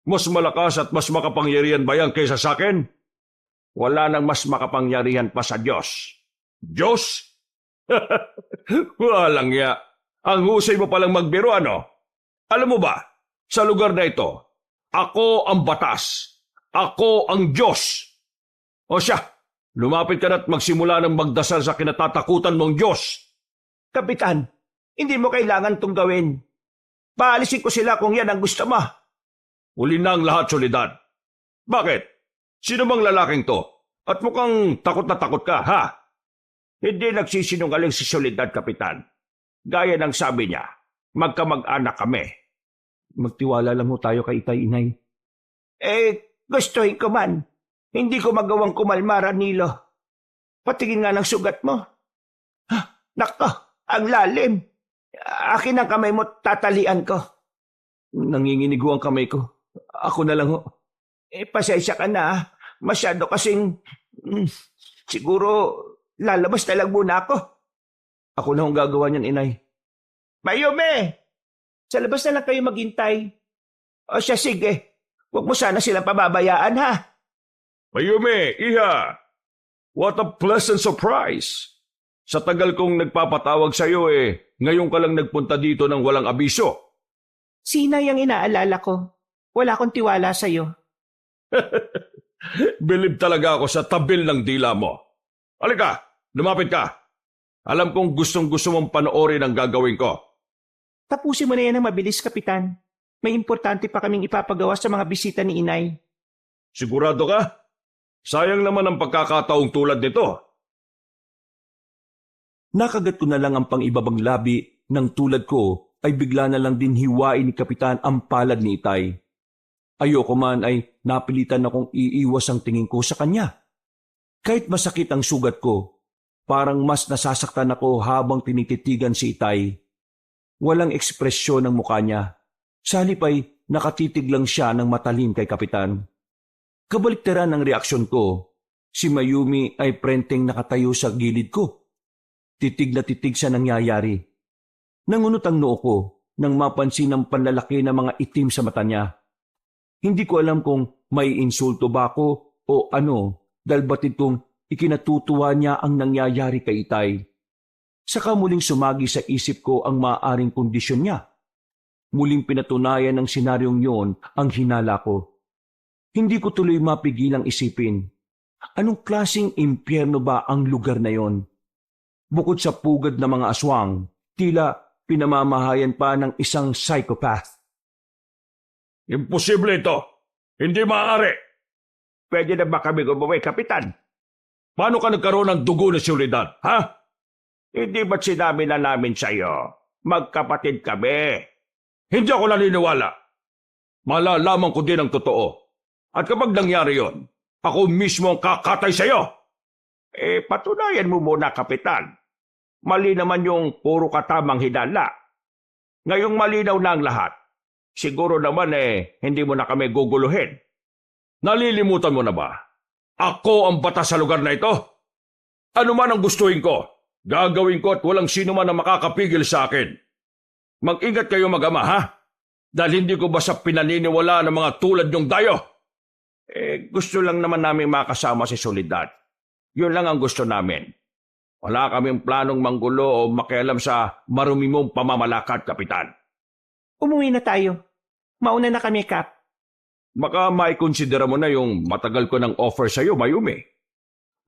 Mas malakas at mas makapangyarihan ba yan kaysa sa akin? Wala nang mas makapangyarihan pa sa Diyos. Diyos? Walang ya. Ang husay mo palang magbiro, ano? Alam mo ba, sa lugar na ito, ako ang batas. Ako ang Diyos. O siya, lumapit ka na't magsimula ng magdasal sa kinatatakutan mong Diyos. Kapitan, hindi mo kailangan tong gawin. Paalisin ko sila kung yan ang gusto mo. Uli na ang lahat, Soledad. Bakit? Sino bang lalaking to? At mukhang takot na takot ka, ha? Hindi nagsisinungaling si Soledad, Kapitan. Gaya ng sabi niya, magkamag-anak kami. Magtiwala lang ho tayo kay Itay, Inay. Gustuhin ko man. Hindi ko magawang kumalma, Nilo. Patingin nga ng sugat mo. Nako, ang lalim. Akin ang kamay mo, tatalian ko. Nanginginig ho ang kamay ko. Ako na lang ho. Pasensya ka na. Masyado kasing... siguro, lalabas na lang muna ako. Ako na hong gagawa niyan, Inay. Mayumi! Sa labas na lang kayo maghintay. O siya, sige. Huwag mo sana silang pababayaan, ha? Mayumi, Iha! What a pleasant surprise! Sa tagal kong nagpapatawag sa'yo ngayon ka lang nagpunta dito ng walang abiso. Sinay ang inaalala ko. Wala akong tiwala sa'yo. Bilib talaga ako sa tabil ng dila mo. Halika, lumapit ka. Alam kong gustong-gusto mong panoorin ang gagawin ko. Tapusin mo na yan ng mabilis, Kapitan. May importante pa kaming ipapagawa sa mga bisita ni Inay. Sigurado ka? Sayang naman ang pagkakataong tulad nito. Nakagat ko na lang ang pang-ibabang labi ng tulad ko ay bigla na lang din hiwain ni Kapitan ang palad ni Itay. Ayoko man ay napilitan akong iiwas ang tingin ko sa kanya. Kahit masakit ang sugat ko, parang mas nasasaktan ako habang tinititigan si Itay. Walang ekspresyon ng mukha niya. Sa halip ay nakatitig lang siya ng matalim kay Kapitan. Kabaliktaran ang reaksyon ko. Si Mayumi ay prenteng nakatayo sa gilid ko. Titig na titig sa nangyayari. Nangunot ang noo ko nang mapansin ang panlalaki ng mga itim sa mata niya. Hindi ko alam kung may insulto ba ako o ano dahil batid kong ikinatutuwa niya ang nangyayari kay Itay. Saka muling sumagi sa isip ko ang maaaring kondisyon niya. Muling pinatunayan ng senaryong yon ang hinala ko. Hindi ko tuloy mapigilang isipin. Anong klaseng impyerno ba ang lugar na yon? Bukod sa pugad na mga aswang, tila pinamamahayan pa ng isang psychopath. Imposible ito. Hindi maaari. Pwede na ba kami gumawa, Kapitan? Paano ka nagkaroon ng dugo na Soledad, ha? Hindi ba't sinabi na namin sa'yo? Magkapatid kami. Hindi ako naniniwala. Malalaman ko din ang totoo. At kapag nangyari yon, ako mismo ang kakatay sa'yo. Patunayan mo muna, Kapitan. Mali naman yung puro katamang hinala. Ngayong malinaw na ang lahat. Siguro naman hindi mo na kami guguluhin. Nalilimutan mo na ba? Ako ang batas sa lugar na ito. Ano man ang gustuhin ko, gagawin ko at walang sino man ang makakapigil sa akin. Mag-ingat kayo mag-ama, ha? Dahil hindi ko basta pinaniniwala ng mga tulad niyong dayo. Gusto lang naman namin makasama si Soledad. Yun lang ang gusto namin. Wala kaming planong manggulo o makialam sa marumi mong pamamalakad, Kapitan. Umuwi na tayo. Mauna na kami, Kap. Baka maikonsidera mo na yung matagal ko ng offer sa'yo, Mayumi.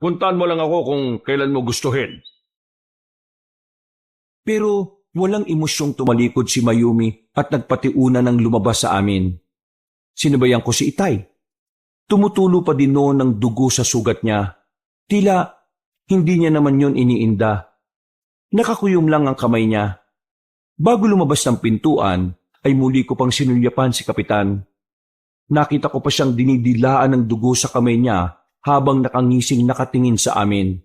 Puntahan mo lang ako kung kailan mo gustuhin. Pero walang emosyong tumalikod si Mayumi at nagpatiuna ng lumabas sa amin. Sinabayan ko si Itay. Tumutulo pa din noon ng dugo sa sugat niya. Tila hindi niya naman yun iniinda. Nakakuyom lang ang kamay niya. Bago lumabas ng pintuan, ay muli ko pang sinulyapan si Kapitan. Nakita ko pa siyang dinidilaan ng dugo sa kamay niya habang nakangising nakatingin sa amin.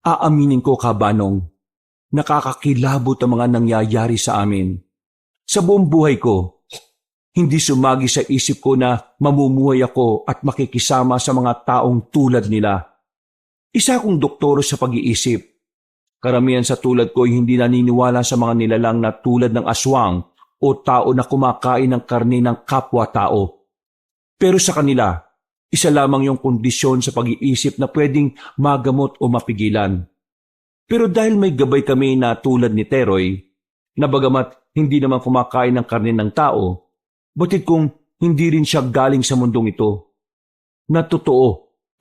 Aaminin ko, Kabanong, nakakakilabot ang mga nangyayari sa amin. Sa buong buhay ko, hindi sumagi sa isip ko na mamumuhay ako at makikisama sa mga taong tulad nila. Isa akong doktoro sa pag-iisip. Karamihan sa tulad ko ay hindi naniniwala sa mga nilalang na tulad ng aswang o tao na kumakain ng karne ng kapwa-tao. Pero sa kanila, isa lamang yung kondisyon sa pag-iisip na pwedeng magamot o mapigilan. Pero dahil may gabay kami na tulad ni Teroy, na bagamat hindi naman kumakain ng karne ng tao, batid kung hindi rin siya galing sa mundong ito, na totoo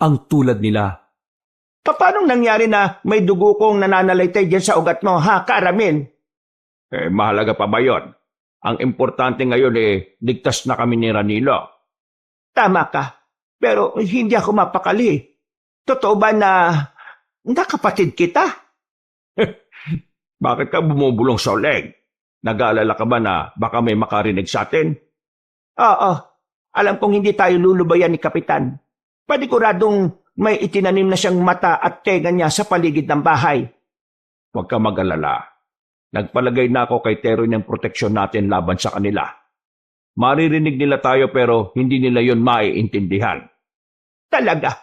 ang tulad nila. Paano nangyari na may dugo kong nananalaytay dyan sa ugat mo, ha, Karamin? Mahalaga pa ba yon? Ang importante ngayon ligtas na kami ni Ranilo. Tama ka, pero hindi ako mapakali. Totoo ba na nakapatid kita? Bakit ka bumubulong sa uleg? Nag-aalala ka ba na baka may makarinig sa atin? Oo, alam kong hindi tayo lulubayan ni Kapitan. Paniguradong may itinanim na siyang mata at tenga niya sa paligid ng bahay. Huwag ka mag-alala. Nagpalagay na ako kay Teroy ng proteksyon natin laban sa kanila. Maririnig nila tayo pero hindi nila yon maiintindihan. Talaga?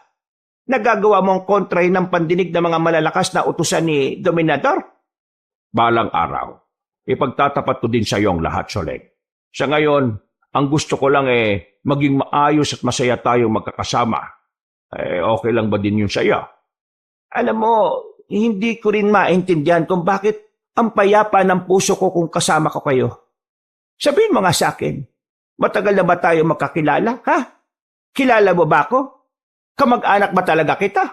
Nagagawa mong kontrahin ng pandinig ng mga malalakas na utusan ni Dominador? Balang araw, ipagtatapat ko din sa iyo ang lahat, Soleg. Sa ngayon, ang gusto ko lang maging maayos at masaya tayong magkakasama. Okay lang ba din yun sa iyo? Alam mo, hindi ko rin maintindihan kung bakit ang payapa ng puso ko kung kasama ko kayo. Sabihin mo nga sa akin, matagal na ba tayo magkakilala, ha? Kilala mo ba ako? Kamag-anak ba talaga kita?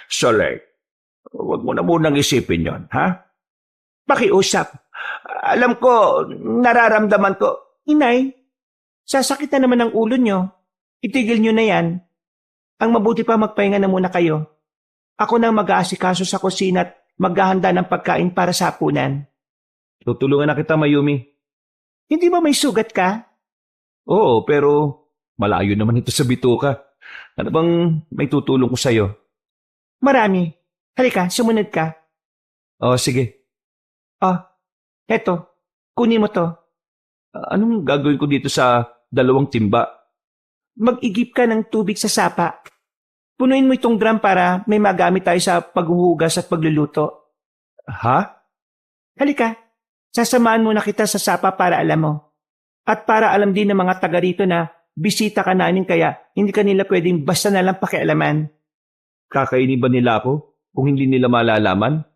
Soleg, huwag mo na munang isipin yon, ha? Pakiusap. Alam ko, nararamdaman ko. Inay, sasakit na naman ang ulo nyo. Itigil nyo na yan. Ang mabuti pa magpahinga na muna kayo. Ako nang mag-aasikaso sa kusina at maghahanda ng pagkain para sa hapunan. Tutulungan na kita, Mayumi. Hindi ba may sugat ka? Oo, pero malayo naman ito sa bituka. Ano bang may tutulong ko sa'yo? Marami. Halika, sumunod ka. Oh, sige. Eto, kunin mo to. Anong gagawin ko dito sa 2 timba? Mag-igip ka ng tubig sa sapa. Punuin mo itong drum para may magamit tayo sa paghuhugas at pagluluto. Ha? Halika, sasamahan muna kita sa sapa para alam mo. At para alam din ng mga taga rito na bisita ka namin kaya hindi ka nila pwedeng basta na lang pakialaman. Kakainin ba nila ako kung hindi nila malalaman?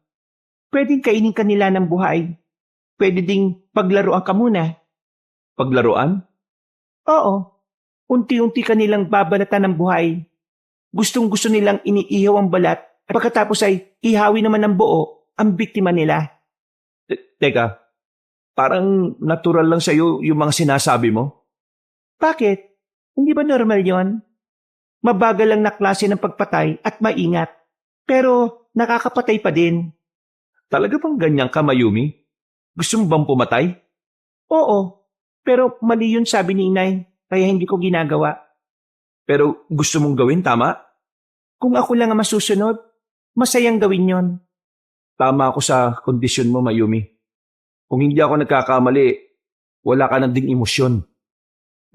Pwedeng kainin ka nila ng buhay. Pwede ding paglaruan ka muna. Paglaruan? Oo, unti-unti ka nilang babalatan ng buhay. Gustong-gusto nilang iniihaw ang balat at pagkatapos ay ihawi naman ng buo ang biktima nila. Teka, parang natural lang sa'yo yung mga sinasabi mo. Bakit? Hindi ba normal yon? Mabagal lang na klase ng pagpatay at maingat. Pero nakakapatay pa din. Talaga bang ganyan ka, Mayumi? Gusto mo bang pumatay? Oo, pero mali yun sabi ni Inay, kaya hindi ko ginagawa. Pero gusto mong gawin, tama? Kung ako lang ang masusunod, masayang gawin yon. Tama ako sa kondisyon mo, Mayumi. Kung hindi ako nagkakamali, wala ka nang ding emosyon.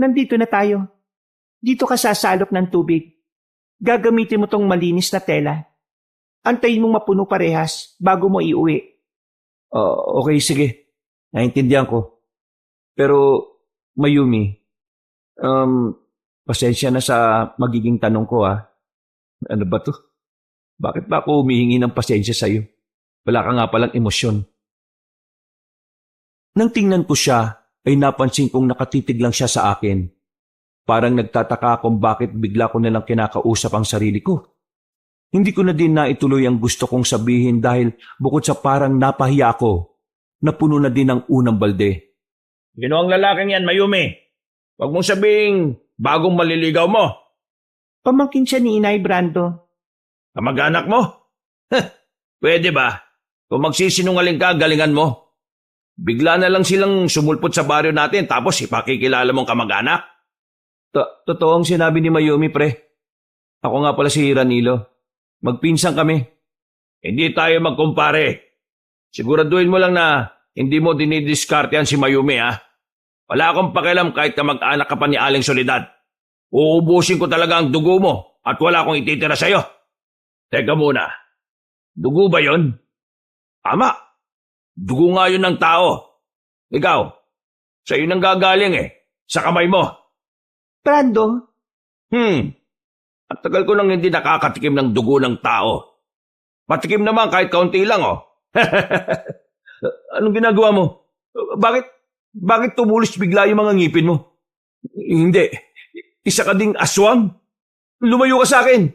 Nandito na tayo. Dito ka sasalok ng tubig. Gagamitin mo tong malinis na tela. Antayin mong mapuno parehas bago mo iuwi. Okay, sige. Naintindihan ko. Pero, Mayumi, pasensya na sa magiging tanong ko, ha. Ano ba to? Bakit ba ako humihingi ng pasensya sa'yo? Wala ka nga palang emosyon. Nang tingnan ko siya, ay napansin kong nakatitig lang siya sa akin. Parang nagtataka kung bakit bigla ko nalang kinakausap ang sarili ko. Hindi ko na din naituloy ang gusto kong sabihin dahil bukod sa parang napahiya ko, napuno na din ang unang balde. Sino ang lalaking yan, Mayumi? Huwag mong sabing bagong maliligaw mo. Pamangkin siya ni Inay Brando. Kamag-anak mo? Pwede ba? Kung magsisinungaling ka, galingan mo. Bigla na lang silang sumulpot sa baryo natin tapos ipakikilala mong kamag-anak. Totoo ang sinabi ni Mayumi, pre. Ako nga pala si Ranilo. Magpinsan kami. Hindi tayo magkumpare. Siguraduhin mo lang na hindi mo dinidiskartehan si Mayumi, ha? Wala akong pakialam kahit kamag-anak ka pa ni Aling Soledad. Uubusin ko talaga ang dugo mo at wala akong ititira sa'yo. Teka muna. Dugo ba yon? Tama. Dugo nga yun ng tao. Ikaw, sa'yo nang gagaling sa kamay mo. Brando, Ang tagal ko nang hindi nakakatikim ng dugo ng tao. Patikim naman kahit kaunti lang, oh. Anong ginagawa mo? Bakit tumulos bigla yung mga ngipin mo? Hindi. Isa ka ding aswang. Lumayo ka sa akin.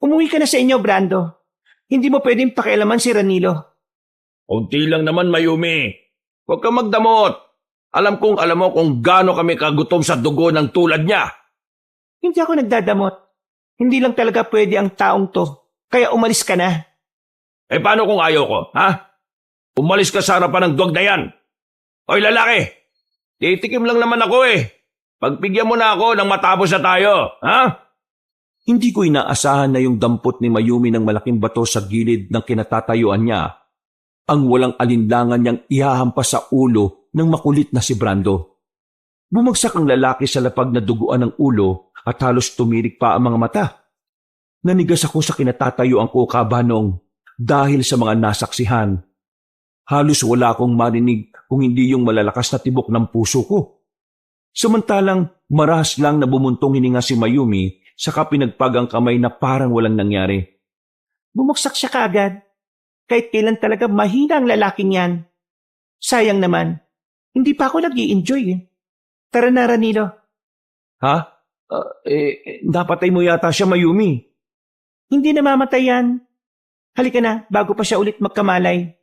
Umuwi ka na sa inyo, Brando. Hindi mo pwedeng pakialaman si Ranilo. Kunti lang naman, Mayumi. Huwag kang magdamot. Alam mo kung gaano kami kagutom sa dugo ng tulad niya. Hindi ako nagdadamot. Hindi lang talaga pwede ang taong to. Kaya umalis ka na. Eh paano kung ayaw ko, ha? Umalis ka sa harapan ng duwag na yan. Hoy lalaki, titikim lang naman ako eh. Pagbigyan mo na ako nang matapos na tayo, ha? Hindi ko inaasahan na yung dampot ni Mayumi ng malaking bato sa gilid ng kinatatayuan niya ang walang alinlangan niyang ihahampas sa ulo ng makulit na si Brando. Bumagsak ang lalaki sa lapag na duguan ng ulo at halos tumirik pa ang mga mata. Nanigas ako sa kinatatayuan ko, Kabanong, dahil sa mga nasaksihan. Halos wala akong marinig kung hindi yung malalakas na tibok ng puso ko. Samantalang marahas lang na bumuntong hininga si Mayumi saka pinagpag ang kamay na parang walang nangyari. Bumagsak siya kaagad. Kahit kailan talaga mahina ang lalaking yan. Sayang naman. Hindi pa ako nag-i-enjoy eh. Tara na, Ranilo. Ha? Napatay mo yata siya, Mayumi. Hindi namamatay yan. Halika na, bago pa siya ulit magkamalay.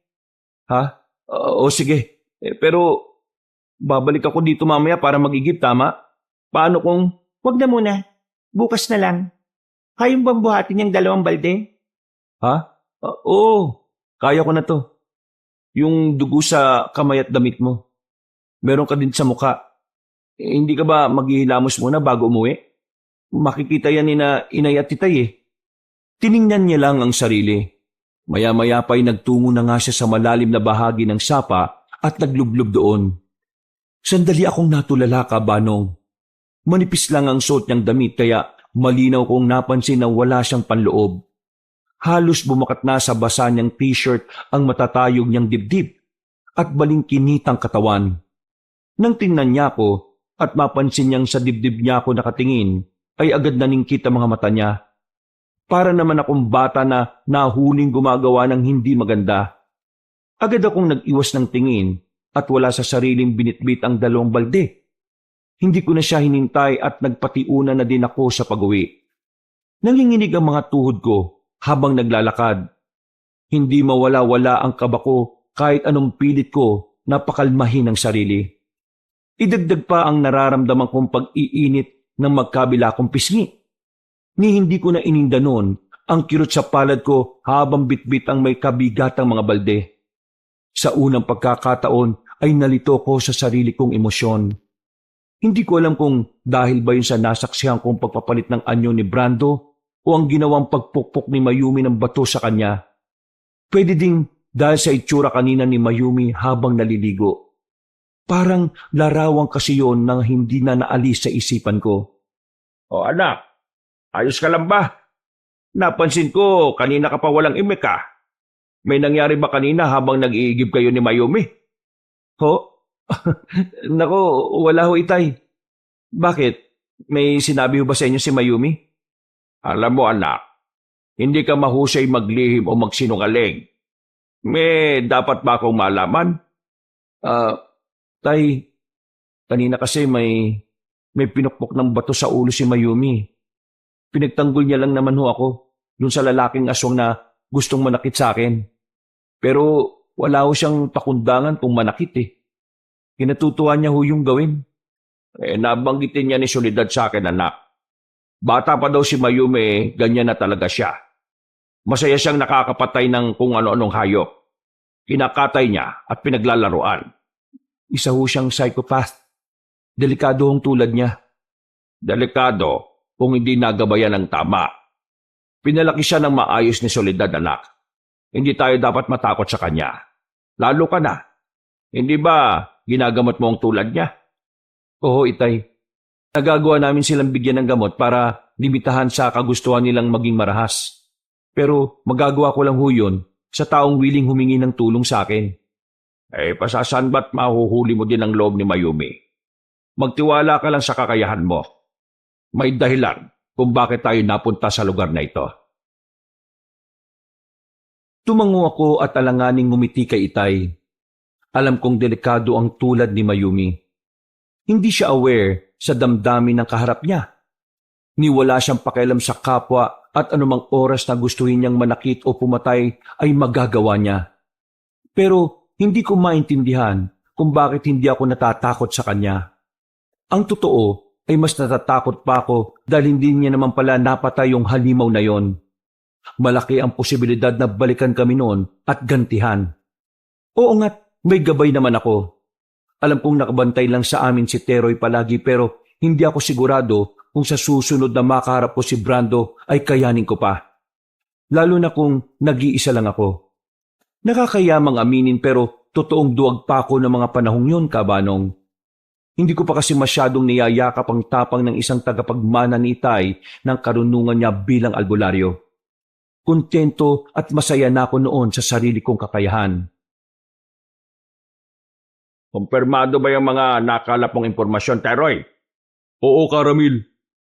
Ha? O sige. Pero babalik ako dito mamaya para mag-igib, tama? Paano kung... Huwag na muna. Bukas na lang. Kayong bang buhatin yung 2 balde? Ha? Oo. Kaya ko na to. Yung dugo sa kamay at damit mo. Meron ka din sa muka. Hindi ka ba maghihilamos muna bago umuwi? Makikita yan ni na inay at titay eh. Tiningnan niya lang ang sarili. Maya-maya pa'y nagtungo na nga siya sa malalim na bahagi ng sapa at naglublob doon. Sandali akong natulala, Kabanong. Manipis lang ang suot niyang damit kaya malinaw kong napansin na wala siyang panloob. Halos bumakat na sa basa niyang t-shirt ang matatayog niyang dibdib at balingkinitang katawan. Nang tingnan niya ako at mapansin niyang sa dibdib niya ako nakatingin, ay agad naningkit ang mga mata niya. Para naman akong bata na nahuling gumagawa ng hindi maganda. Agad akong nag-iwas ng tingin at wala sa sariling binitbit ang 2 balde. Hindi ko na siya hinintay at nagpatiuna na din ako sa pag-uwi. Nanginginig ang mga tuhod ko habang naglalakad. Hindi mawala-wala ang kaba ko kahit anong pilit ko na pakalmahin ang sarili. Idagdag pa ang nararamdaman kong pag-iinit ng magkabila kong pisngi. Ni hindi ko na ininda noon ang kirot sa palad ko habang bitbit ang may kabigatang mga balde. Sa unang pagkakataon ay nalito ko sa sarili kong emosyon. Hindi ko alam kung dahil ba yun sa nasaksihan kong pagpapalit ng anyo ni Brando o ang ginawang pagpukpok ni Mayumi ng bato sa kanya. Pwede ding dahil sa itsura kanina ni Mayumi habang naliligo. Parang larawan kasi yon nang hindi na naalis sa isipan ko. O anak, ayos ka lang ba? Napansin ko kanina ka pa walang imik ah. May nangyari ba kanina habang nag-iigib kayo ni Mayumi? Ho? Nako, wala ho, Itay. Bakit? May sinabi ho ba sa inyo si Mayumi? Alam mo anak, hindi ka mahusay maglihim o magsinungaling. May dapat ba akong malaman? Tay, kanina kasi may pinukpok ng bato sa ulo si Mayumi. Pinagtanggol niya lang naman ho ako dun sa lalaking aswang na gustong manakit sa akin. Pero wala ho siyang pakundangan kung manakit eh. Kinatutuwa niya ho yung gawin. Nabanggitin niya ni Soledad sa akin anak. Bata pa daw si Mayumi, ganyan na talaga siya. Masaya siyang nakakapatay ng kung ano-anong hayop. Kinakatay niya at pinaglalaruan. Isa ho siyang psychopath. Delikado hong tulad niya. Delikado kung hindi nagabayan ng tama. Pinalaki siya ng maayos ni Soledad anak. Hindi tayo dapat matakot sa kanya. Lalo ka na. Hindi ba ginagamot mo ang tulad niya? Oo, Itay. Nagagawa namin silang bigyan ng gamot para limitahan sa kagustuhan nilang maging marahas. Pero magagawa ko lang ho yun sa taong willing humingi ng tulong sa akin. Pasasan ba't mahuhuli mo din ang loob ni Mayumi? Magtiwala ka lang sa kakayahan mo. May dahilan kung bakit tayo napunta sa lugar na ito. Tumango ako at alanganing ngumiti kay Itay. Alam kong delikado ang tulad ni Mayumi. Hindi siya aware sa damdamin ng kaharap niya. Niwala siyang pakialam sa kapwa at anumang oras na gustuhin niyang manakit o pumatay ay magagawa niya. Pero hindi ko maintindihan kung bakit hindi ako natatakot sa kanya. Ang totoo ay mas natatakot pa ako dahil hindi niya naman pala napatay yung halimaw na yon. Malaki ang posibilidad na balikan kami noon at gantihan. Oo nga't may gabay naman ako. Alam kong nakabantay lang sa amin si Teroy palagi pero hindi ako sigurado kung sa susunod na makaharap ko si Brando ay kayanin ko pa. Lalo na kung nag-iisa lang ako. Nakakayamang aminin pero totoong duwag pa ako ng mga panahong yun, Kabanong. Hindi ko pa kasi masyadong niyayakap ang tapang ng isang tagapagmana ni Itay ng karunungan niya bilang albularyo. Kontento at masaya na ako noon sa sarili kong kakayahan. Kumpirmado ba yung mga nakalap mong impormasyon, Teroy? Oo, Karamil.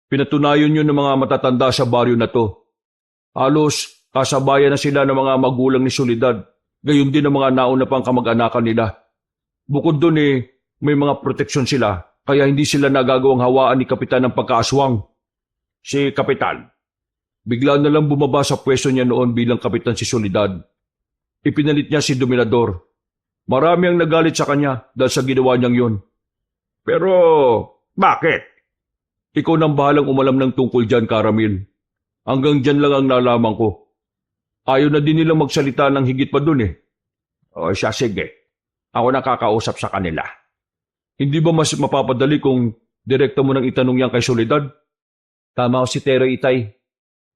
Pinatunayan yun ng mga matatanda sa baryo na to. Halos kasabayan na sila ng mga magulang ni Soledad. Gayon din ang mga nauna pang kamag-anakan nila. Bukod doon may mga proteksyon sila, kaya hindi sila nagagawang hawaan ni Kapitan ng pagkaaswang. Si Kapitan, bigla na lang bumaba sa pwesto niya noon bilang Kapitan si Soledad. Ipinalit niya si Dominador. Marami ang nagalit sa kanya dahil sa ginawa niyang yun. Pero, bakit? Ikaw nang bahalang umalam ng tungkol dyan, Karamil. Hanggang dyan lang ang nalaman ko. Ayaw na din nilang magsalita ng higit pa dun O siya, sige. Ako nakakausap sa kanila. Hindi ba mas mapapadali kung direkta mo nang itanong yan kay Soledad? Tama ko si Teroy, Itay.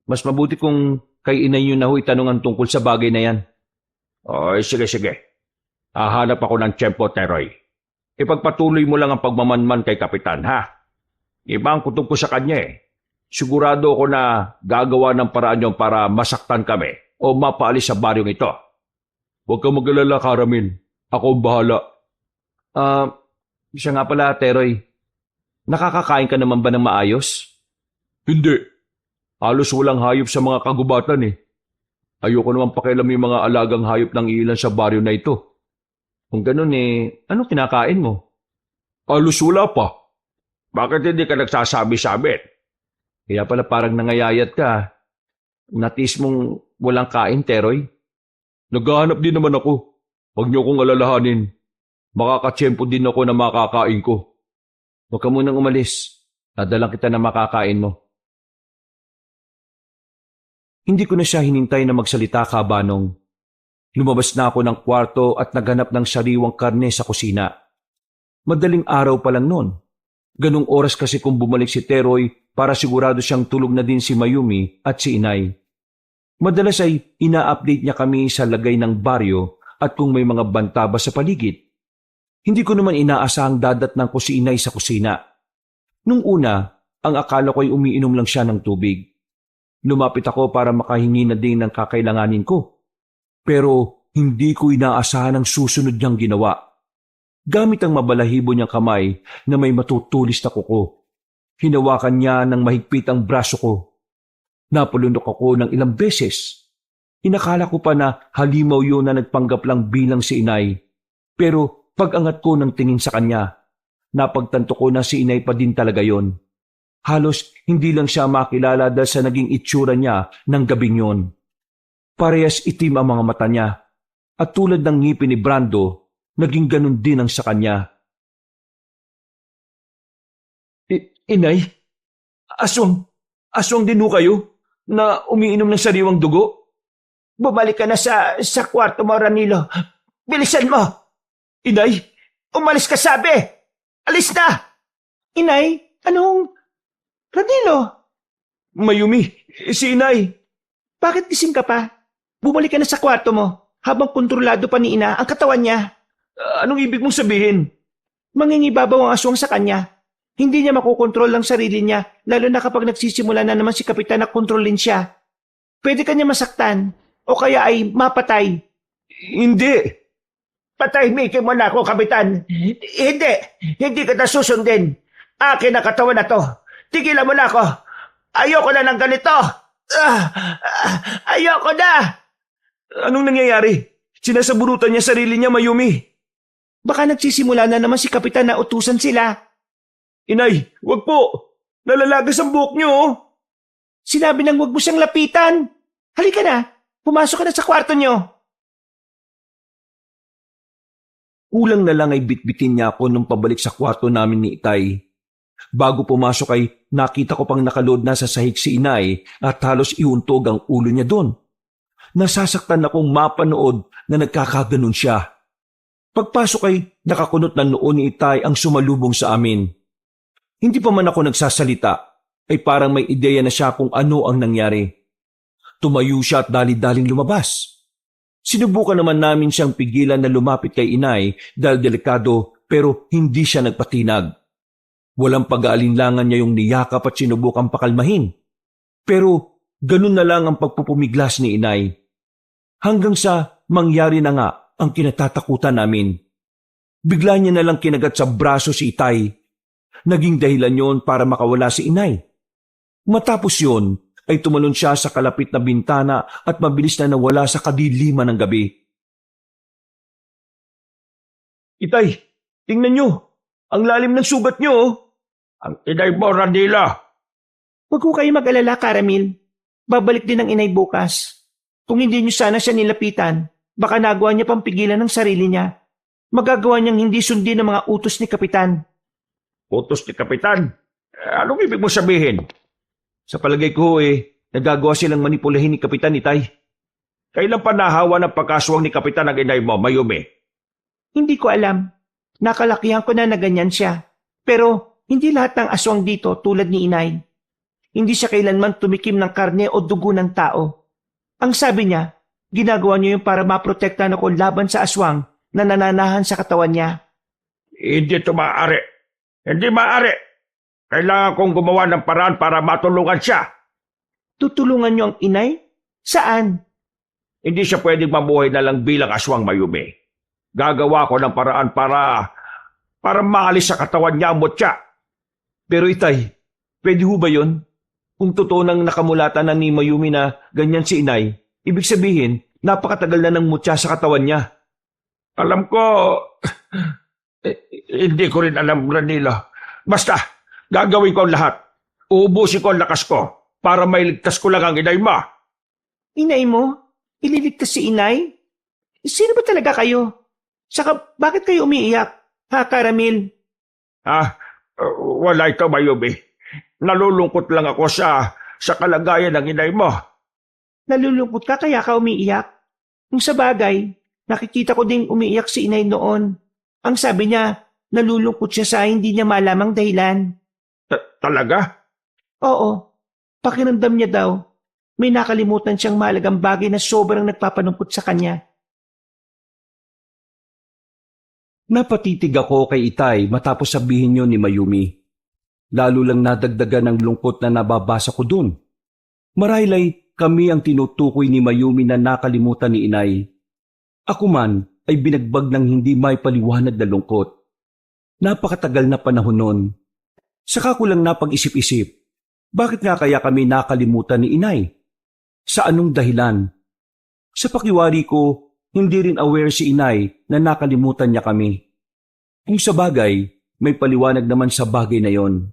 Mas mabuti kung kay inay niyo na ho itanong ang tungkol sa bagay na yan. Sige. Hahanap ako ng tiyempo, Teroy. Ipagpatuloy mo lang ang pagmamanman kay Kapitan, ha? Iba ang kutob ko sa kanya Sigurado ako na gagawa ng paraan niyo para masaktan kami o mapaalis sa baryong ito. Huwag kang mag-alala, Karamil. Ako ang bahala. Siya nga pala, Teroy. Nakakakain ka naman ba ng maayos? Hindi. Halos walang hayop sa mga kagubatan Ayoko naman pakialam yung mga alagang hayop ng ilan sa baryo na ito. Kung ganun anong kinakain mo? Halos wala pa. Bakit hindi ka nagsasabi-sabi? Kaya pala parang nangayayat ka. Natis mong walang kain, Teroy? Naghahanap din naman ako. Huwag niyo kong alalahanin. Makakatsyempo din ako na makakain ko. Huwag ka munang umalis. Dadalang kita na makakain mo. Hindi ko na siya hinintay na magsalita, Kabanong. Lumabas na ako ng kwarto at naghanap ng sariwang karne sa kusina. Madaling araw pa lang noon. Ganong oras kasi kung bumalik si Teroy para sigurado siyang tulog na din si Mayumi at si Inay. Madalas ay ina-update niya kami sa lagay ng baryo at kung may mga banta ba sa paligid. Hindi ko naman inaasahang dadatnan ko si Inay sa kusina. Nung una, ang akala ko ay umiinom lang siya ng tubig. Lumapit ako para makahingi na din ng kakailanganin ko. Pero hindi ko inaasahan ang susunod niyang ginawa. Gamit ang mabalahibo niyang kamay na may matutulis na kuko. Hinawakan niya ng mahigpit ang braso ko. Napulunok ako ng ilang beses. Inakala ko pa na halimaw yun na nagpanggap lang bilang si Inay. Pero pag-angat ko ng tingin sa kanya, napagtanto ko na si Inay pa din talaga yon. Halos hindi lang siya makilala dahil sa naging itsura niya ng gabing yon. Parehas itim ang mga mata niya at tulad ng ngipin ni Brando, naging ganun din ang sa kanya. Inay, aswang din ho kayo na umiinom ng sariwang dugo? Bumalik ka na sa kwarto mo, Ranilo. Bilisan mo! Inay, Umalis ka, sabi! Alis na! Inay, anong... Ranilo, Mayumi, si Inay. bakit gising ka pa? Bumalik ka na sa kwarto mo habang kontrolado pa ni Ina ang katawan niya. Anong ibig mong sabihin? Mangingibabaw ang aswang sa kanya. Hindi niya makokontrol ang sarili niya, lalo na kapag nagsisimula na naman si Kapitan na kontrolin siya. Pwede ka niya masaktan o kaya ay mapatay. Hindi. Patahimikin mo na ako, Kapitan. Hindi ka na susundin. Akin na katawan na to. Tigilan mo na ako. Ayoko na ng ganito. Ayoko na. Anong nangyayari? Sinasabunutan niya sarili niya, Mayumi. Baka nagsisimula na naman si Kapitan na utusan sila. Inay, wag po! Nalalagas ang buhok niyo, oh! Sinabi nang huwag mo siyang lapitan. Halika na, pumasok ka na sa kwarto niyo. Kulang na lang ay bitbitin niya ako nung pabalik sa kwarto namin ni Itay. Bago pumasok ay nakita ko pang nakalood na sa sahig si Inay at halos iuntog ang ulo niya doon. Nasasaktan akong mapanood na nagkakaganon siya. Pagpasok ay nakakunot na noon ni Itay ang sumalubong sa amin. Hindi pa man ako nagsasalita ay parang may ideya na siya kung ano ang nangyari. Tumayo siya at dali-daling lumabas. Sinubukan naman namin siyang pigilan na lumapit kay Inay dahil delikado pero hindi siya nagpatinag. Walang pag-aalinlangan niya yung niyakap at sinubukang pakalmahin. Pero ganun na lang ang pagpupumiglas ni Inay. Hanggang sa mangyari na nga ang kinatatakutan namin. Bigla niya na lang kinagat sa braso si Itay. Naging dahilan yon para makawala si Inay. Matapos yon, ay tumalon siya sa kalapit na bintana at mabilis na nawala sa kadiliman ng gabi. Itay, tingnan niyo! Ang lalim ng sugat niyo, oh! Ang inay mo, Ranila! Huwag ko kayo mag-alala, Caramil. Babalik din ang Inay bukas. Kung hindi niyo sana siya nilapitan, baka nagawa niya pang pigilan ng sarili niya. Magagawa niyang hindi sundin ang mga utos ni Kapitan. Utos ni Kapitan? Anong ibig mo sabihin? Sa palagay ko nagagawa silang manipulahin ni Kapitan Itay. Kailan pa nahawa ng pagkaswang ni Kapitan ang inay mo, Mayumi? Hindi ko alam. Nakalakihan ko na ganyan siya. Pero hindi lahat ng aswang dito tulad ni Inay. Hindi siya kailanman tumikim ng karne o dugo ng tao. Ang sabi niya, ginagawa niya yung para maprotektahan ako laban sa aswang na nananahan sa katawan niya. Hindi ito maaari. Hindi maaari. Kailangan kong gumawa ng paraan para matulungan siya. Tutulungan niyo ang Inay? Saan? Hindi siya pwedeng mabuhay na lang bilang aswang, Mayumi. Gagawa ko ng paraan para maalis sa katawan niya ang mutya. Pero Itay, pwede ho ba yun? Kung totoo nang nakamulatan na ni Mayumi na ganyan si Inay, ibig sabihin, napakatagal na ng mutya sa katawan niya. Alam ko, hindi ko rin alam, Ranila. Basta, gagawin ko ang lahat. Uubusin ko ang lakas ko para mailigtas ko lang ang inay mo. Inay mo? Ililigtas si Inay? Sino ba talaga kayo? Saka bakit kayo umiiyak? Ha, Caramil? Wala ito, Mayumi. Nalulungkot lang ako sa kalagayan ng inay mo. Nalulungkot ka kaya ka umiiyak? Kung sa bagay, nakikita ko ding umiiyak si Inay noon. Ang sabi niya, nalulungkot siya sa hindi niya malamang dahilan. Talaga? Oo, pakiramdam niya daw. May nakalimutan siyang mahalagang bagay na sobrang nagpapanungkot sa kanya. Napatitig ako kay Itay matapos sabihin yun ni Mayumi. Lalo lang nadagdagan ng lungkot na nababasa ko dun. Marahil ay kami ang tinutukoy ni Mayumi na nakalimutan ni Inay. Ako man ay binagbag ng hindi may paliwanag na lungkot. Napakatagal na panahon nun. Saka ko lang napag-isip-isip, bakit nga kaya kami nakalimutan ni Inay? Sa anong dahilan? Sa pakiwari ko, hindi rin aware si Inay na nakalimutan niya kami. Kung sa bagay, may paliwanag naman sa bagay na yon.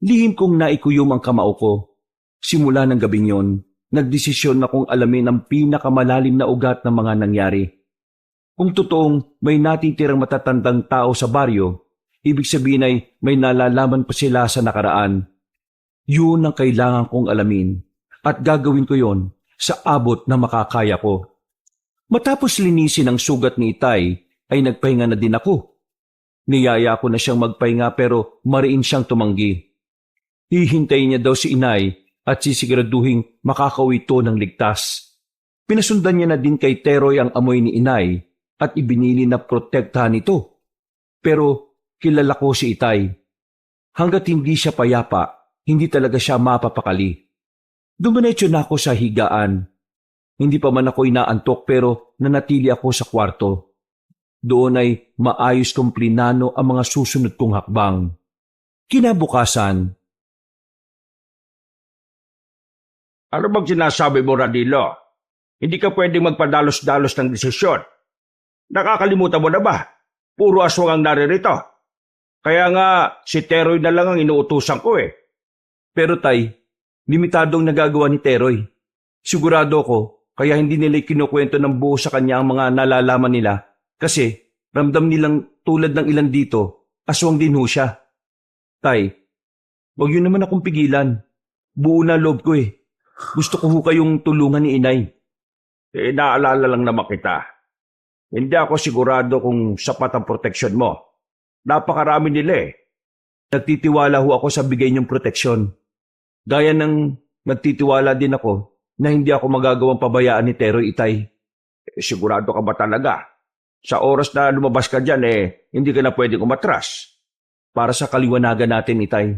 Lihim kong naikuyom ang kamao ko. Simula ng gabing yon, nagdesisyon na kong alamin ang pinakamalalim na ugat ng mga nangyari. Kung totoong may natitirang matatandang tao sa baryo, ibig sabihin ay may nalalaman pa sila sa nakaraan. Yun ang kailangan kong alamin at gagawin ko yon sa abot na makakaya ko. Matapos linisin ang sugat ni Itay, ay nagpahinga na din ako. Niyaya ko na siyang magpahinga pero mariin siyang tumanggi. Hihintayin niya daw si Inay at sisiguraduhing makakauwi ito ng ligtas. Pinasundan niya na din kay Teroy ang amoy ni Inay at ibinili na protektahan ito. Pero kilala ko si Itay. Hanggat hindi siya payapa, hindi talaga siya mapapakali. Dumiretso na ako sa higaan. Hindi pa man ako inaantok pero nanatili ako sa kwarto. Doon ay maayos kong plinano ang mga susunod kong hakbang. Kinabukasan. Ano bang sinasabi mo, Radilo? Hindi ka pwedeng magpadalos-dalos ng desisyon. Nakakalimutan mo na ba? Puro aswang ang naririto. Kaya nga si Teroy na lang ang inuutusan ko eh. Pero tay, limitadong nagagawa ni Teroy. Sigurado ko, kaya hindi nila kinukwento ng buo sa kanya ang mga nalalaman nila kasi ramdam nilang tulad ng ilan dito, aswang din ho siya. Tay, wag yun naman akong pigilan. Buo na loob ko eh. Gusto ko ho kayong tulungan ni inay. Naalala lang naman kita. Hindi ako sigurado kung sapat ang proteksyon mo. Napakarami nila eh. Nagtitiwala ho ako sa bigay niyong proteksyon. Gaya ng nagtitiwala din ako na hindi ako magagawang pabayaan ni Teroy Itay. Sigurado ka ba talaga? Sa oras na lumabas ka dyan hindi ka na pwedeng umatras. Para sa kaliwanagan natin, Itay.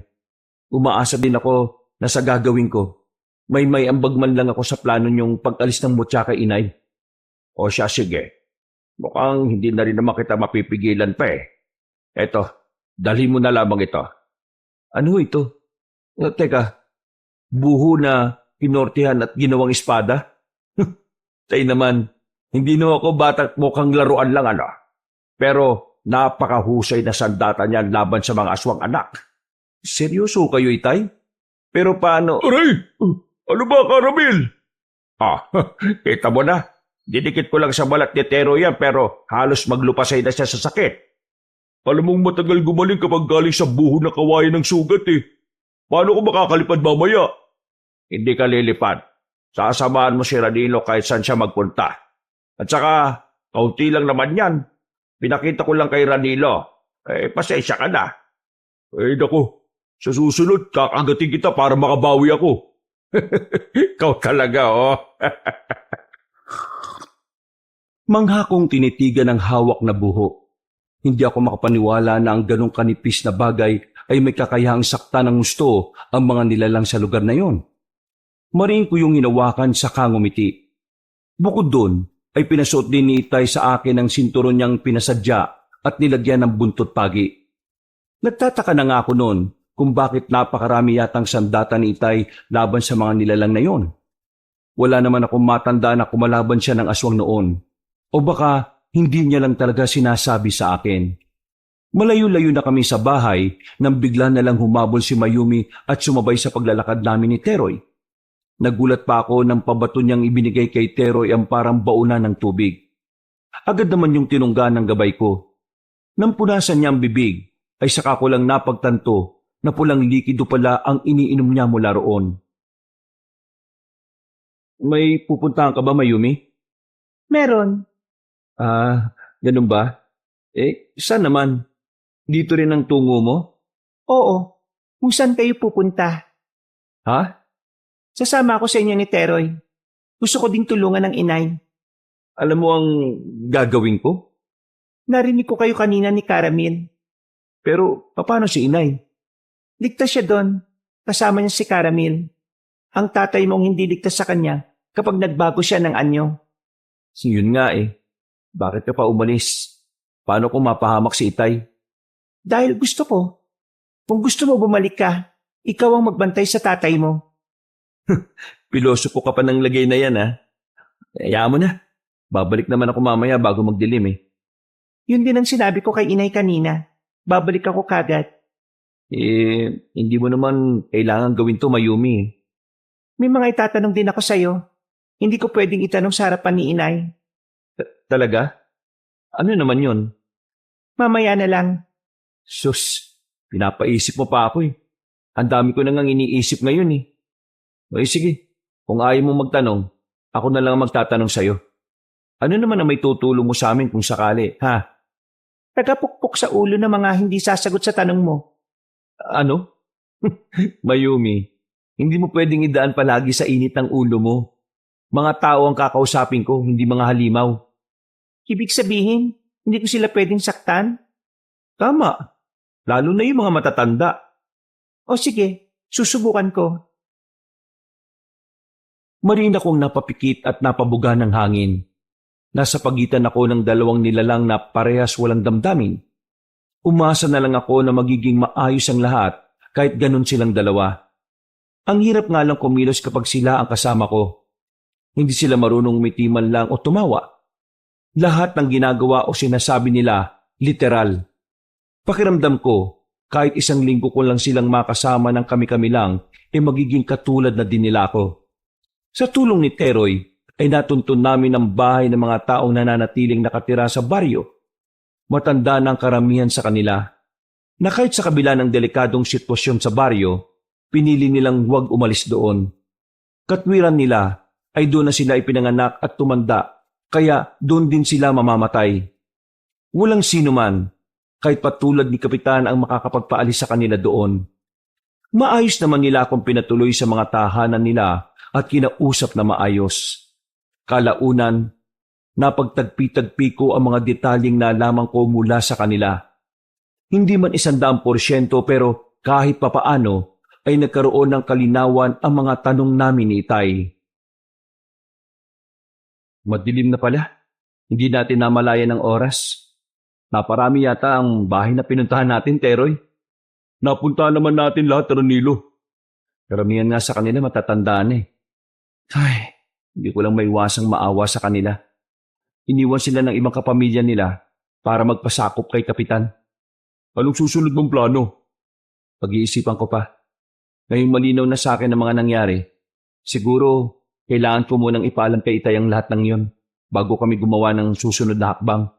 Umaasa din ako na sa gagawin ko, may ambag man lang ako sa plano niyong pag-alis ng mutya kay inay. O siya, sige. Mukhang hindi na rin naman kita mapipigilan pa eh. Eto, dalhin mo na lamang ito. Ano ito? Teka, buho na kinortihan at ginawang espada? Tay naman, hindi na ako bata't mukhang laruan lang Pero napakahusay na sandata niyan laban sa mga aswang anak. Seryoso kayo, Itay? Pero paano? Aray! Ano ba, Caramel? Kita mo na. Didikit ko lang sa balat ni Tero yan pero halos maglupasay na siya sa sakit. Alam mong matagal gumaling kapag galing sa buho na kawayan ng sugat eh. Paano ko makakalipad mamaya? Hindi ka lilipad. Sasamahan mo si Ranilo kahit saan siya magpunta. At saka, kaunti lang naman yan. Pinakita ko lang kay Ranilo. Pasensya ka na. Naku, sa susunod, kakagatin kita para makabawi ako. Ikaw talaga, Mangha kong tinitigan ng hawak na buho. Hindi ako makapaniwala na ang ganong kanipis na bagay ay may kakayahang sakta ng gusto ang mga nilalang sa lugar na yon. Mariin ko yung hinawakan sa kangumiti. Bukod doon, ay pinasuot din ni Itay sa akin ang sinturon niyang pinasadya at nilagyan ng buntot pagi. Nagtataka na nga ako noon kung bakit napakarami yatang sandata ni Itay laban sa mga nilalang na yon. Wala naman akong matanda na kumalaban siya ng aswang noon. O baka hindi niya lang talaga sinasabi sa akin. Malayo-layo na kami sa bahay nang bigla na lang humabol si Mayumi at sumabay sa paglalakad namin ni Teroy. Nagulat pa ako nang pabato niyang ibinigay kay Teroy ang parang baunan ng tubig. Agad naman yung tinungga ng gabay ko. Nang punasan niya ang bibig, ay saka ko lang napagtanto na pulang likido pala ang iniinom niya mula roon. May pupuntahan ka ba, Mayumi? Meron. Ganun ba? Saan naman? Dito rin ang tungo mo? Oo. Kung saan kayo pupunta? Ha? Sasama ako sa inyo ni Teroy. Gusto ko ding tulungan ng inay. Alam mo ang gagawin ko? Narinig ko kayo kanina ni Caramel. Pero paano si inay? Ligtas siya doon. Kasama niya si Caramel. Ang tatay mong hindi ligtas sa kanya kapag nagbago siya ng anyo. Yun nga eh. Bakit ka pa umalis? Paano kung mapahamak si Itay? Dahil gusto ko. Kung gusto mo bumalik ka, ikaw ang magbantay sa tatay mo. Pilosopo ka pa ng lagay na yan, ha? Hayaan mo na. Babalik naman ako mamaya bago magdilim eh. Yun din ang sinabi ko kay inay kanina. Babalik ako kagad. Hindi mo naman kailangan gawin to, Mayumi eh. May mga itatanong din ako sa'yo. Hindi ko pwedeng itanong sa harapan ni inay. Talaga? Ano naman yun? Mamaya na lang. Sus, pinapaisip mo pa ako eh. Ang dami ko nang iniisip ngayon eh. Sige, kung ayaw mo magtanong, ako na lang magtatanong sa'yo. Ano naman ang may tutulong mo sa amin kung sakali, ha? Tagapukpok sa ulo ng mga hindi sasagot sa tanong mo. Ano? Mayumi, hindi mo pwedeng idaan palagi sa init ng ulo mo. Mga tao ang kakausapin ko, hindi mga halimaw. Ibig sabihin, hindi ko sila pwedeng saktan? Tama. Lalo na yung mga matatanda. O sige, susubukan ko. Marina kong napapikit at napabuga ng hangin. Nasa pagitan ako ng dalawang nilalang na parehas walang damdamin. Umasa na lang ako na magiging maayos ang lahat kahit ganun silang dalawa. Ang hirap nga lang kumilos kapag sila ang kasama ko. Hindi sila marunong umiti man lang o tumawa. Lahat ng ginagawa o sinasabi nila, Literal. Pakiramdam ko, kahit isang linggo ko lang silang makasama ng kami-kami lang, magiging katulad na din nila ako. Sa tulong ni Teroy, ay natuntun namin ang bahay ng mga taong nananatiling nakatira sa baryo. Matanda ng karamihan sa kanila, na kahit sa kabila ng delikadong sitwasyon sa baryo, pinili nilang huwag umalis doon. Katwiran nila ay doon na sila ipinanganak at tumanda, kaya doon din sila mamamatay. Walang sino man, kahit patulad ni Kapitan ang makakapagpaalis sa kanila doon. Maayos naman nila akong pinatuloy sa mga tahanan nila at kinausap na maayos. Kalaunan, napagtagpi-tagpi ko ang mga detalyeng nalaman ko mula sa kanila. Hindi man 100% pero kahit papaano ay nagkaroon ng kalinawan ang mga tanong namin ni Itay. Madilim na pala. Hindi natin namalayan ng oras. Naparami yata ang bahay na pinuntahan natin, Teroy. Napunta naman natin lahat, Ranilo. Karamihan nga sa kanila matatandaan eh. Ay, hindi ko lang maiwasang maawa sa kanila. Iniwan sila ng ibang kapamilya nila para magpasakop kay Kapitan. Anong susunod mong plano? Pag-iisipan ko pa. Ngayong malinaw na sa akin ang mga nangyari, siguro kailangan ko munang ipaalam kay Itay ang lahat ng yon bago kami gumawa ng susunod na hakbang.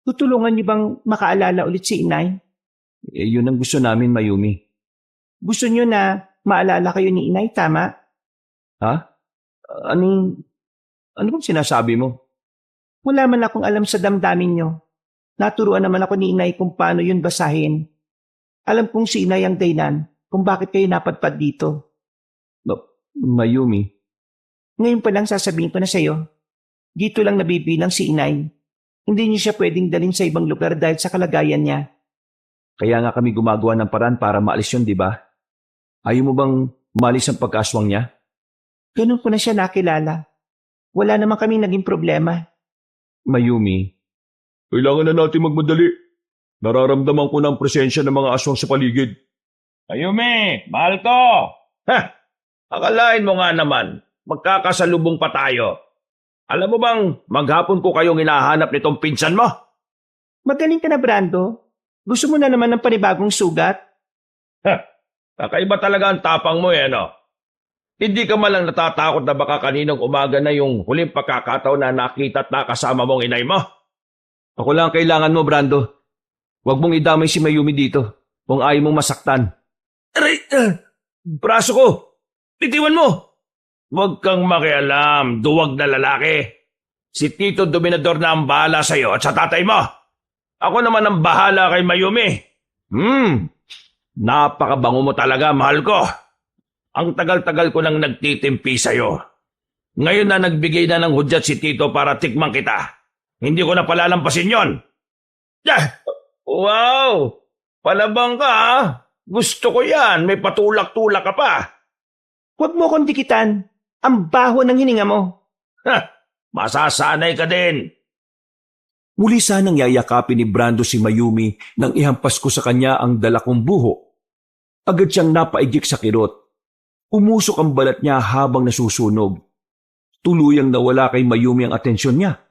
Tutulungan niyo bang makaalala ulit si Inay? Yun ang gusto namin, Mayumi. Gusto niyo na maalala kayo ni Inay, tama? Ha? Ano bang sinasabi mo? Wala man akong alam sa damdamin niyo. Naturuan naman ako ni Inay kung paano yun basahin. Alam kong si Inay ang dahilan kung bakit kayo napadpad dito. Mayumi. Ngayon pa lang sasabihin ko na sa'yo, dito lang nabibilang si Inay. Hindi niyo siya pwedeng dalhin sa ibang lugar dahil sa kalagayan niya. Kaya nga kami gumagawa ng paraan para maalis yun, di ba? Ayaw mo bang maalis ang pagkaswang niya? Ganun ko na siya nakilala. Wala naman kaming naging problema. Mayumi. Kailangan na natin magmadali. Nararamdaman ko ng presensya ng mga aswang sa paligid. Mayumi, mahal ko! Akalain mo nga naman, magkakasalubong pa tayo. Alam mo bang maghapon ko kayong hinahanap nitong pinsan mo? Magaling ka na, Brando. Gusto mo na naman ng panibagong sugat? Kakaiba talaga ang tapang mo no? Hindi ka malang natatakot na baka kaninong umaga na yung huling pagkakataon na nakita at nakasama mong inay mo? Ako lang ang kailangan mo, Brando. Huwag mong idamay si Mayumi dito kung ayaw mong masaktan. Aray! Braso ko! Bitiwan mo! Huwag kang makialam, duwag na lalaki. Si Tito Dominador na ang bahala sa'yo at sa tatay mo. Ako naman ang bahala kay Mayumi. Napakabango mo talaga, mahal ko. Ang tagal-tagal ko nang nagtitimpi sa'yo. Ngayon na nagbigay na ng hudyat si Tito para tikman kita. Hindi ko na palalampasin yon. Wow! Palabang ka ha? Gusto ko yan. May patulak-tulak ka pa. Huwag mo kong dikitan. Ang baho ng hininga mo. Masasanay ka din. Muli sanang yayakapin ni Brando si Mayumi nang ihampas ko sa kanya ang dala kong buho. Agad siyang napaigik sa kirot. Umusok ang balat niya habang nasusunog. Tuluyang nawala kay Mayumi ang atensyon niya.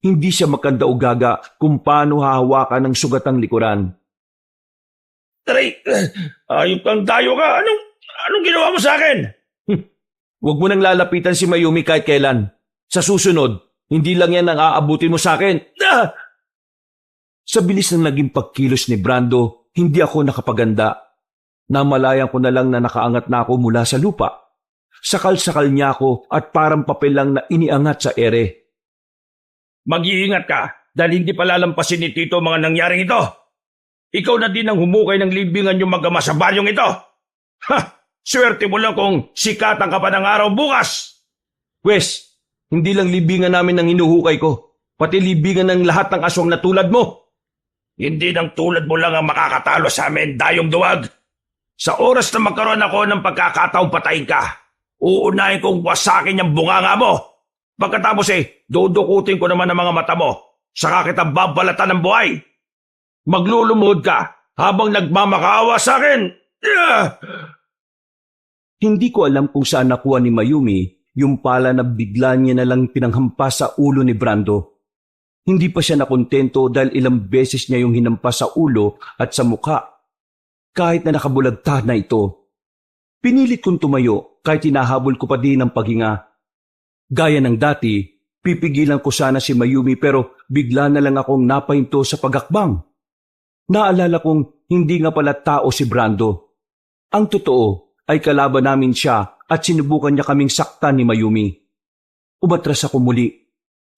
Hindi siya makanda-ugaga kung paano hahawakan ng sugatang likuran. Taray! Ayop kang dayo ka! Anong ginawa mo sa akin? Huwag mo nang lalapitan si Mayumi kahit kailan. Sa susunod, hindi lang yan ang aabutin mo sa akin. Sa bilis ng naging pagkilos ni Brando, hindi ako nakapaganda. Namalayan ko na lang na nakaangat na ako mula sa lupa. Sakal-sakal niya ako at parang papel lang na iniangat sa ere. Mag-iingat ka dahil hindi palalampasin ni Tito mga nangyaring ito. Ikaw na din ang humukay ng libingan yung mag-ama sa baryong ito. Swerte mo lang kung sikatan ka pa ng araw bukas. Wes, hindi lang libingan namin ang hinuhukay ko, pati libingan ng lahat ng aswang na tulad mo. Hindi ng tulad mo lang ang makakatalo sa amin, dayong duwag. Sa oras na magkaroon ako ng pagkakataong patayin ka, uunahin kong wasakin yung bunganga mo. Pagkatapos dudukutin ko naman ang mga mata mo, saka kita babalatan ng buhay. Maglulumuhod ka habang nagmamakaawa sa akin. Hindi ko alam kung saan nakuha ni Mayumi yung pala na bigla niya na lang pinanghampas sa ulo ni Brando. Hindi pa siya nakontento dahil ilang beses niya yung hinampas sa ulo at sa mukha. Kahit na nakabulagta na ito. Pinilit kong tumayo kahit hinahabol ko pa din ang paghinga. Gaya ng dati, pipigilan ko sana si Mayumi pero bigla na lang akong napahinto sa pagakbang. Naalala kong hindi nga pala tao si Brando. Ang totoo ay kalaban namin siya at sinubukan niya kaming saktan ni Mayumi. Umatras ako muli.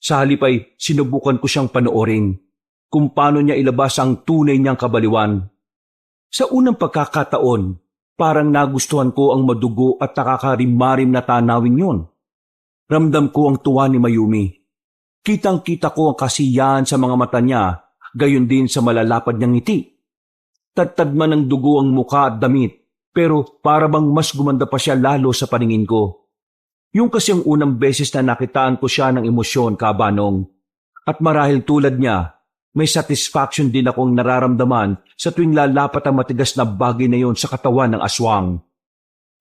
Sa halip ay sinubukan ko siyang panoorin kung paano niya ilabas ang tunay niyang kabaliwan. Sa unang pagkakataon, parang nagustuhan ko ang madugo at nakakarimarim na tanawin yon. Ramdam ko ang tuwa ni Mayumi. Kitang-kita ko ang kasiyahan sa mga mata niya, gayon din sa malalapad niyang ngiti. Tadtad man ng dugo ang muka at damit, pero para bang mas gumanda pa siya lalo sa paningin ko. Yung kasi ang unang beses na nakitaan ko siya ng emosyon, kabanong. At marahil tulad niya, may satisfaction din akong nararamdaman sa tuwing lalapat ang matigas na bagay na yon sa katawan ng aswang.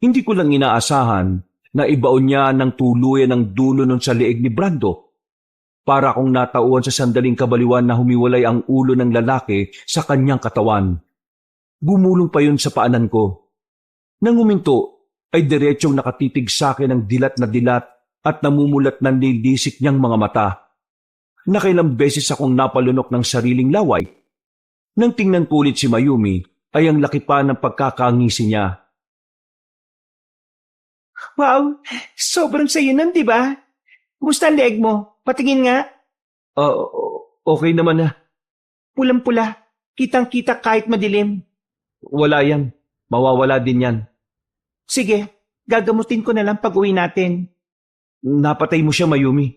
Hindi ko lang inaasahan na ibaon niya ng tuluyan ang dulo nun sa leeg ni Brando. Para akong natauhan sa sandaling kabaliwan na humiwalay ang ulo ng lalaki sa kanyang katawan. Bumulong pa yun sa paanan ko. Nang huminto, ay diretsyong nakatitig sa akin ang dilat na dilat at namumulat na nilisik niyang mga mata. Nakailang beses akong napalunok ng sariling laway. Nang tingnan ko ulit si Mayumi, ay ang laki pa ng pagkakangisi niya. Wow, sobrang sayo nun, di ba? Kumusta ang leeg mo? Patingin nga. Okay naman na. Pulang-pula. Kitang-kita kahit madilim. Wala yan. Mawawala din yan. Sige, gagamutin ko na lang pag-uwi natin. Napatay mo siya, Mayumi.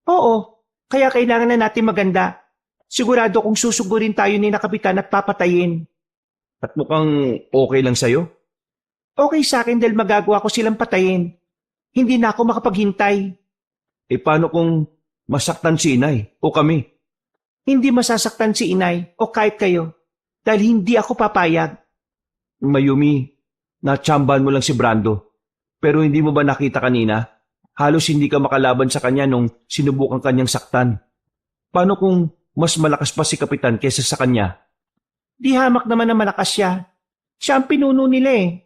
Oo, kaya kailangan na natin maganda. Sigurado kong susugurin tayo ni na kapitan at papatayin. At mukhang okay lang sa'yo? Okay sa akin dahil magagawa ko silang patayin. Hindi na ako makapaghintay. Paano kung masaktan si inay o kami? Hindi masasaktan si inay o kahit kayo dahil hindi ako papayag. Mayumi, natsambahan mo lang si Brando. Pero hindi mo ba nakita kanina? Halos hindi ka makalaban sa kanya nung sinubukan kanyang saktan. Paano kung mas malakas pa si Kapitan kaysa sa kanya? Di hamak naman na malakas siya. Siya ang pinuno nila eh.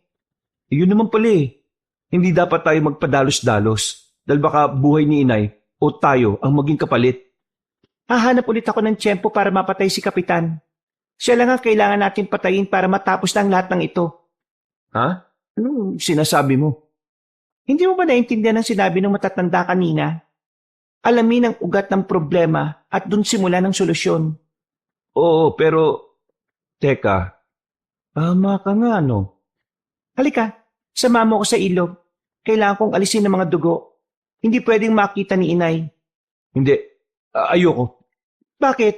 Yun naman pala eh. Hindi dapat tayo magpadalos-dalos dahil baka buhay ni inay o tayo ang maging kapalit. Hahanap ulit ako ng tiyempo para mapatay si Kapitan. Siya lang ang kailangan natin patayin para matapos na ang lahat ng ito. Ha? Anong sinasabi mo? Hindi mo ba naintindihan ang sinabi ng matatanda kanina? Alamin ang ugat ng problema at dun simula ng solusyon. Oo, pero... Teka, tama ka nga no? Halika, sama mo ko sa ilog. Kailangan kong alisin ang mga dugo. Hindi pwedeng makita ni inay. Hindi, ayoko. Bakit?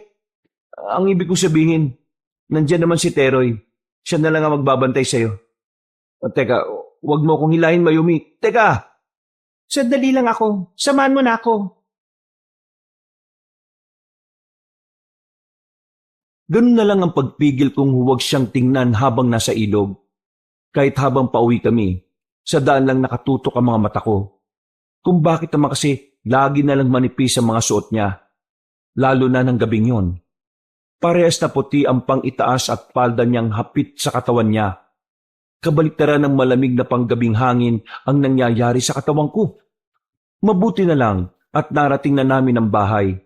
Ang ibig kong sabihin, nandyan naman si Teroy. Siya na lang ang magbabantay sa'yo. Teka, wag mo akong hilahin, Mayumi. Teka! Sandali lang ako. Samahan mo na ako. Ganun na lang ang pagpigil kong huwag siyang tingnan habang nasa ilog. Kahit habang pauwi kami, sa daan lang nakatutok ang mga mata ko. Kung bakit naman kasi lagi na lang manipis ang mga suot niya. Lalo na ng gabing yon. Parehas na puti ang pang-itaas at palda niyang hapit sa katawan niya. Kabaliktaran ng malamig na panggabing hangin ang nangyayari sa katawan ko. Mabuti na lang at narating na namin ang bahay.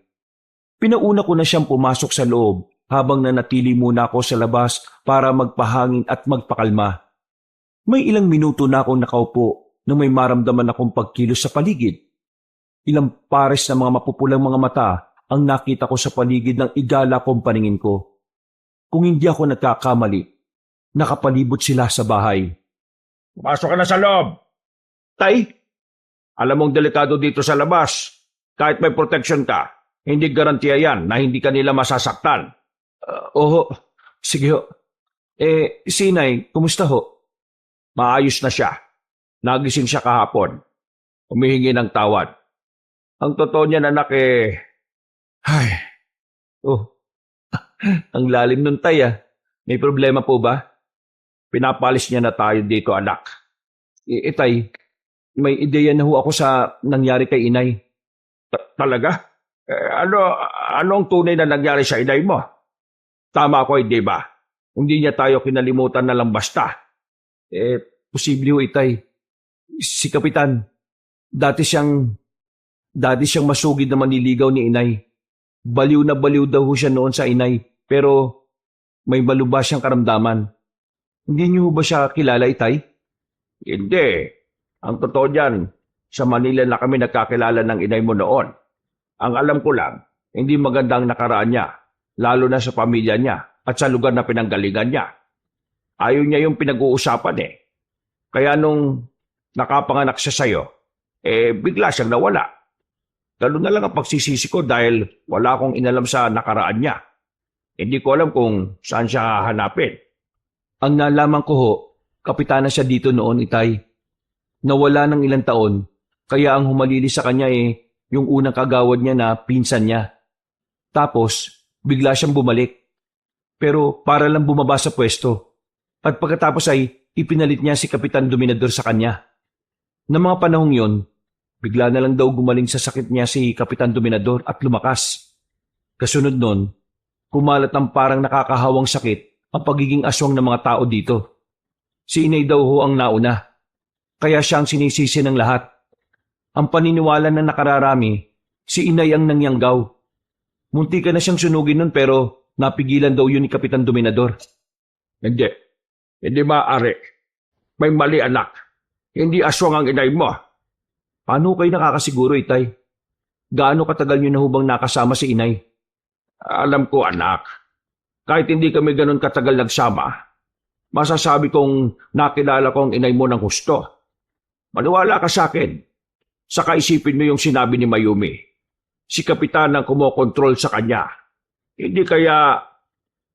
Pinauna ko na siyang pumasok sa loob habang nanatili muna ako sa labas para magpahangin at magpakalma. May ilang minuto na akong nakaupo na may maramdaman akong pagkilos sa paligid. Ilang pares na mga mapupulang mga mata ang nakita ko sa paligid ng igala kong paningin ko. Kung hindi ako nagkakamali, nakapalibot sila sa bahay. Pasok ka na sa loob. Tay, alam mong delikado dito sa labas. Kahit may protection ka, hindi garantiya yan na hindi ka nila masasaktan. Oo, sige ho. Sinay, kumusta ho? Maayos na siya. Nagising siya kahapon. Humihingi ng tawad. Ang totoo niya anak Ay, ang lalim nun tay ah. May problema po ba? pinapalis niya na tayo dito anak. Tay, may ideya na ho ako sa nangyari kay inay. Talaga? Anong tunay na nangyari sa inay mo? Tama ko, hindi ba? Hindi niya tayo kinalimutan na lang basta. Posible ho, Itay. Si Kapitan, dati siyang masugid na manliligaw ni Inay. Baliw na baliw daw ho siya noon sa Inay, pero may malubha siyang karamdaman. Hindi niyo ho ba siya kilala, Itay? Hindi. Ang totoo niyan, sa Manila na kami nagkakilala ng inay mo noon. Ang alam ko lang, hindi magandang nakaraan niya, lalo na sa pamilya niya at sa lugar na pinanggalingan niya. Ayaw niya yung pinag-uusapan eh. Kaya nung nakapanganak siya sa'yo, bigla siyang nawala. Lalo na lang ang pagsisisi ko dahil wala akong inalam sa nakaraan niya. Hindi ko alam kung saan siya hahanapin. Ang nalaman ko ho, kapitana siya dito noon, Itay. Nawala ng ilang taon, kaya ang humalili sa kanya yung unang kagawad niya na pinsan niya. Tapos, bigla siyang bumalik. Pero para lang bumaba sa pwesto. At pagkatapos ay ipinalit niya si Kapitan Dominador sa kanya. Na mga panahong yon, bigla na lang daw gumaling sa sakit niya si Kapitan Dominador at lumakas. Kasunod nun, kumalat ng parang nakakahawang sakit ang pagiging aswang ng mga tao dito. Si Inay daw ho ang nauna. Kaya siya ang sinisisi ng lahat. Ang paniniwala na nakararami, si Inay ang nangyanggaw. Munti ka na siyang sunugin nun pero napigilan daw yun ni Kapitan Dominador. Hindi. Hindi maaari. May mali anak. Hindi aswang ang inay mo. Paano kayo nakakasiguro, Itay? Gaano katagal niyo na hubang nakasama si Inay? Alam ko, anak. Kahit hindi kami ganun katagal nagsama, masasabi kong nakilala ko ang inay mo ng gusto. Maniwala ka sa akin. Saka isipin mo yung sinabi ni Mayumi. Si Kapitan ang kumokontrol sa kanya. Hindi kaya...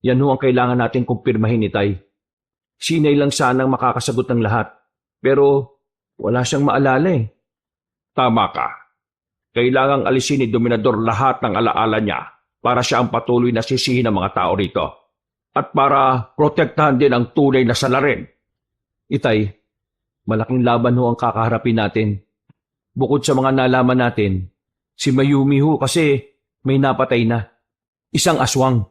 Yan ho ang kailangan natin kumpirmahin, Itay. Si Inay lang sanang makakasagot ng lahat. Pero wala siyang maalala eh. Tama ka. Kailangang alisin ni Dominador lahat ng alaala niya para siya ang patuloy na sisihin ng mga tao rito. At para protektahan din ang tunay na salarin. Itay, malaking laban ho ang kakaharapin natin. Bukod sa mga nalaman natin, si Mayumi ho kasi may napatay na. Isang aswang.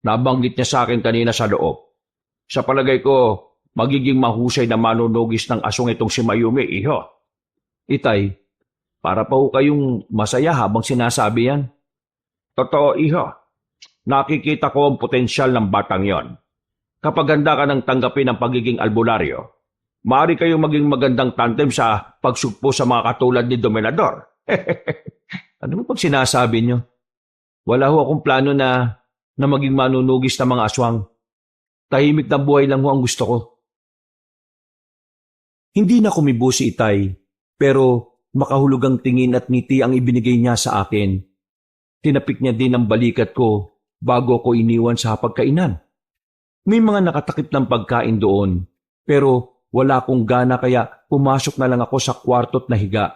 Nabanggit niya sa akin kanina sa loob. Sa palagay ko, magiging mahusay na manunugis ng aswang itong si Mayumi, iho. Itay, para pa ho kayong masaya habang sinasabi yan. Totoo, iho. Nakikita ko ang potensyal ng batang yon. Kapag handa ka ng tanggapin ang pagiging albularyo, maaari kayong maging magandang tandem sa pagsugpo sa mga katulad ni Dominador. Ano mo pag sinasabi niyo? Wala ho akong plano na maging manunugis ng mga aswang. Tahimik na buhay lang ho ang gusto ko. Hindi na kumibo si Itay, pero makahulugang tingin at ngiti ang ibinigay niya sa akin. Tinapik niya din ang balikat ko bago ko iniwan sa hapagkainan. May mga nakatakip ng pagkain doon, pero wala akong gana kaya pumasok na lang ako sa kwarto't nahiga.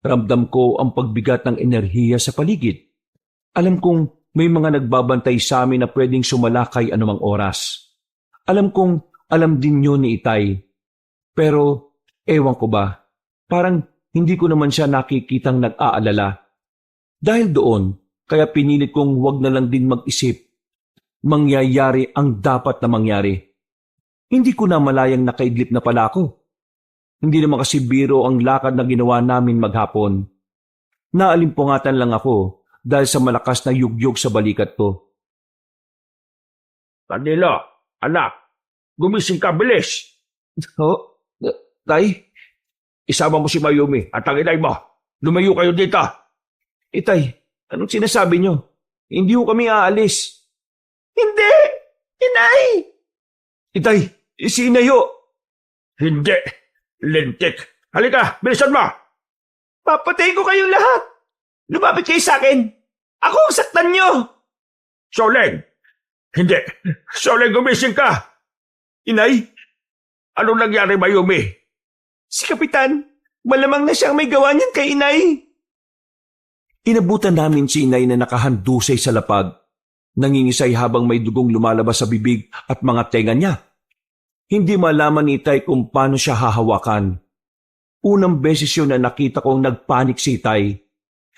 Ramdam ko ang pagbigat ng enerhiya sa paligid. Alam kong may mga nagbabantay sa amin na pwedeng sumalakay anumang oras. Alam kong alam din niyo ni Itay. Pero ewan ko ba, parang hindi ko naman siya nakikitang nag-aalala. Dahil doon, kaya pinilit kong wag na lang din mag-isip. Mangyayari ang dapat na mangyari. Hindi ko na malayang nakaidlip na pala ako. Hindi naman kasi biro ang lakad na ginawa namin maghapon. Naalimpungatan lang ako dahil sa malakas na yugyog sa balikat ko. Danilo, anak, gumising ka, bilis. Tay? Isama mo si Mayumi at ang inay mo. Lumayo kayo dito. Itay, anong sinasabi niyo? Hindi ho kami aalis. Hindi! Inay! Itay, si Inay ho. Hindi. Lintik. Halika, bilisan mo. Papatay ko kayong lahat! Lumapit kayo sa akin! Ako ang saktan niyo! Soleng! Hindi. Soleng, gumising ka. Inay? Anong nangyari, Mayumi? Si Kapitan, malamang na siyang may gawa niyan kay Inay. Inabutan namin si Inay na nakahandusay sa lapag. Nangingisay habang may dugong lumalabas sa bibig at mga tenga niya. Hindi malaman ni Itay kung paano siya hahawakan. Unang beses yun na nakita kong nagpanik si Itay.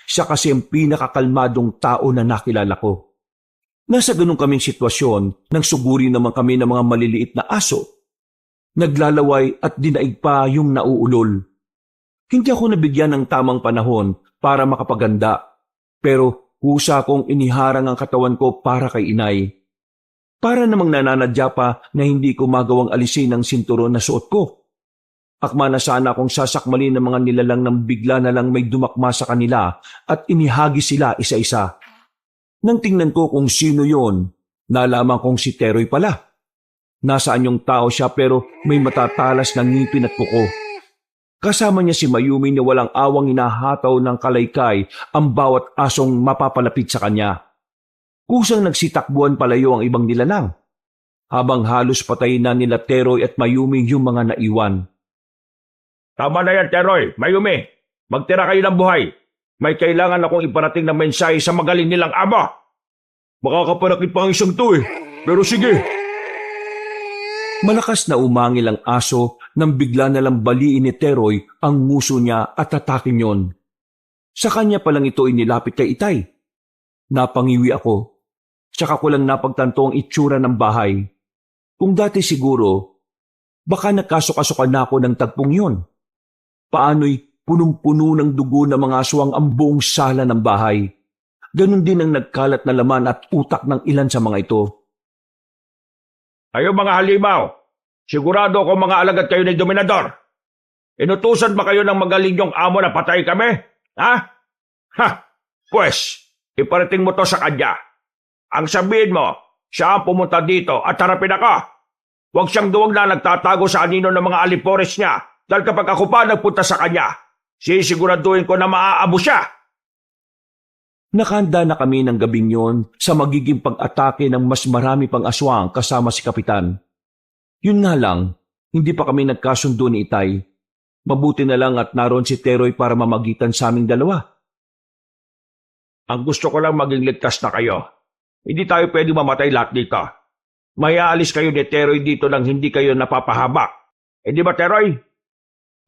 Siya kasi ang pinakakalmadong tao na nakilala ko. Nasa ganun kaming sitwasyon nang suguri naman kami ng mga maliliit na aso. Naglalaway at dinaig pa yung nauulol. Hindi ako nabigyan ng tamang panahon para makapaganda, pero husa kong iniharang ang katawan ko para kay inay. Para namang nananadya pa na hindi ko magawang alisin ang sinturon na suot ko. Akma na sana akong sasakmalin ng mga nilalang nang bigla na lang may dumakma sa kanila at inihagi sila isa-isa. Nang tingnan ko kung sino yon, nalaman kong si Teroy pala. Nasaan yung tao siya pero may matatalas na ngipin at kuko. Kasama niya si Mayumi na walang awang hinahataw ng kalaykay ang bawat asong mapapalapit sa kanya. Kusang nagsitakbuhan palayo ang ibang nilalang, habang halos patay na nila Teroy at Mayumi yung mga naiwan. Tama na yan, Teroy, Mayumi. Magtira kayo ng buhay. May kailangan akong iparating na mensahe sa magaling nilang ama. Makakapanakit pa ang isang to eh. Pero sige. Malakas na umangil ang aso nang bigla na lang baliin ni Teroy ang muso niya at atakin yon. Sa kanya palang ito inilapit kay Itay. Napangiwi ako. Tsaka ko lang napagtanto ang itsura ng bahay. Kung dati siguro, baka nakasok-asokan na ako ng tagpong yon. Paano'y punong-puno ng dugo ng mga aswang ang buong sala ng bahay. Ganon din ang nagkalat na laman at utak ng ilan sa mga ito. Kayo mga halimaw, sigurado ako mga alagad kayo ni Dominador. Inutusan ba kayo ng magaling yung amo na patay kami? Ha? Ha! Pues, iparating mo to sa kanya. Ang sabihin mo, siya ang pumunta dito at harapin ako. Huwag siyang duwag na nagtatago sa anino ng mga alipores niya dahil kapag ako pa nagpunta sa kanya, sisiguraduhin ko na maaabo siya. Nakahanda na kami ng gabing yon sa magiging pag-atake ng mas marami pang aswang kasama si Kapitan. Yun nga lang, hindi pa kami nagkasundo ni Itay. Mabuti na lang at naroon si Teroy para mamagitan sa aming dalawa. Ang gusto ko lang maging ligtas na kayo. Hindi tayo pwede mamatay lahat dito. May aalis kayo ni Teroy dito nang hindi kayo napapahaba. Di ba, Teroy?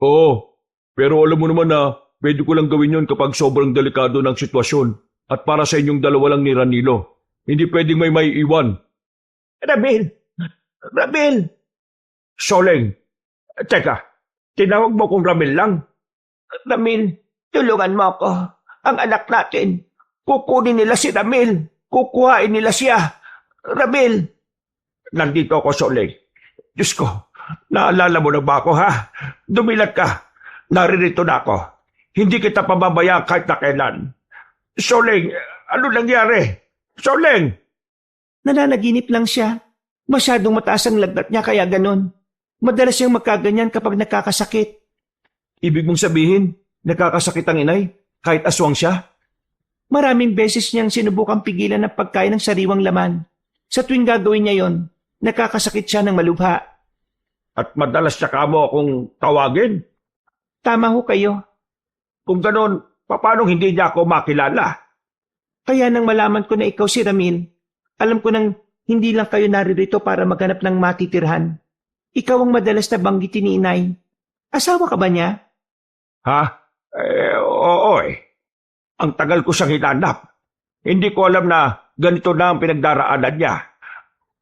Oo, pero alam mo naman na pwede ko lang gawin yon kapag sobrang delikado ng sitwasyon at para sa inyong dalawa lang ni Ranilo. Hindi pwedeng may iwan. Ramil! Ramil! Soleng! Teka, tinawag mo kong Ramil lang? Ramil, tulungan mo ako. Ang anak natin. Kukunin nila si Ramil. Kukuhain nila siya. Ramil! Nandito ako, Soleng. Diyos ko, naalala mo na ba ako, ha? Dumilat ka. Naririto na ako. Hindi kita pababayaan kahit na kailan. Soleng, ano nangyari? Soleng! Nananaginip lang siya. Masyadong mataas ang lagnat niya kaya ganon. Madalas siyang magkaganyan kapag nakakasakit. Ibig mong sabihin, nakakasakit ang inay kahit aswang siya? Maraming beses niyang sinubukang pigilan ng pagkain ng sariwang laman. Sa tuwing gagawin niya yon, nakakasakit siya ng malubha. At madalas siya kamo akong tawagin. Tama ho kayo. Kung ganon, paano hindi niya ako makilala? Kaya nang malaman ko na ikaw si Ramil, alam ko nang hindi lang kayo naririto para maghanap ng matitirhan. Ikaw ang madalas na banggitin ni Inay. Asawa ka ba niya? Ha? Oo eh. Ang tagal ko siyang hinanap. Hindi ko alam na ganito na ang pinagdaraanan niya.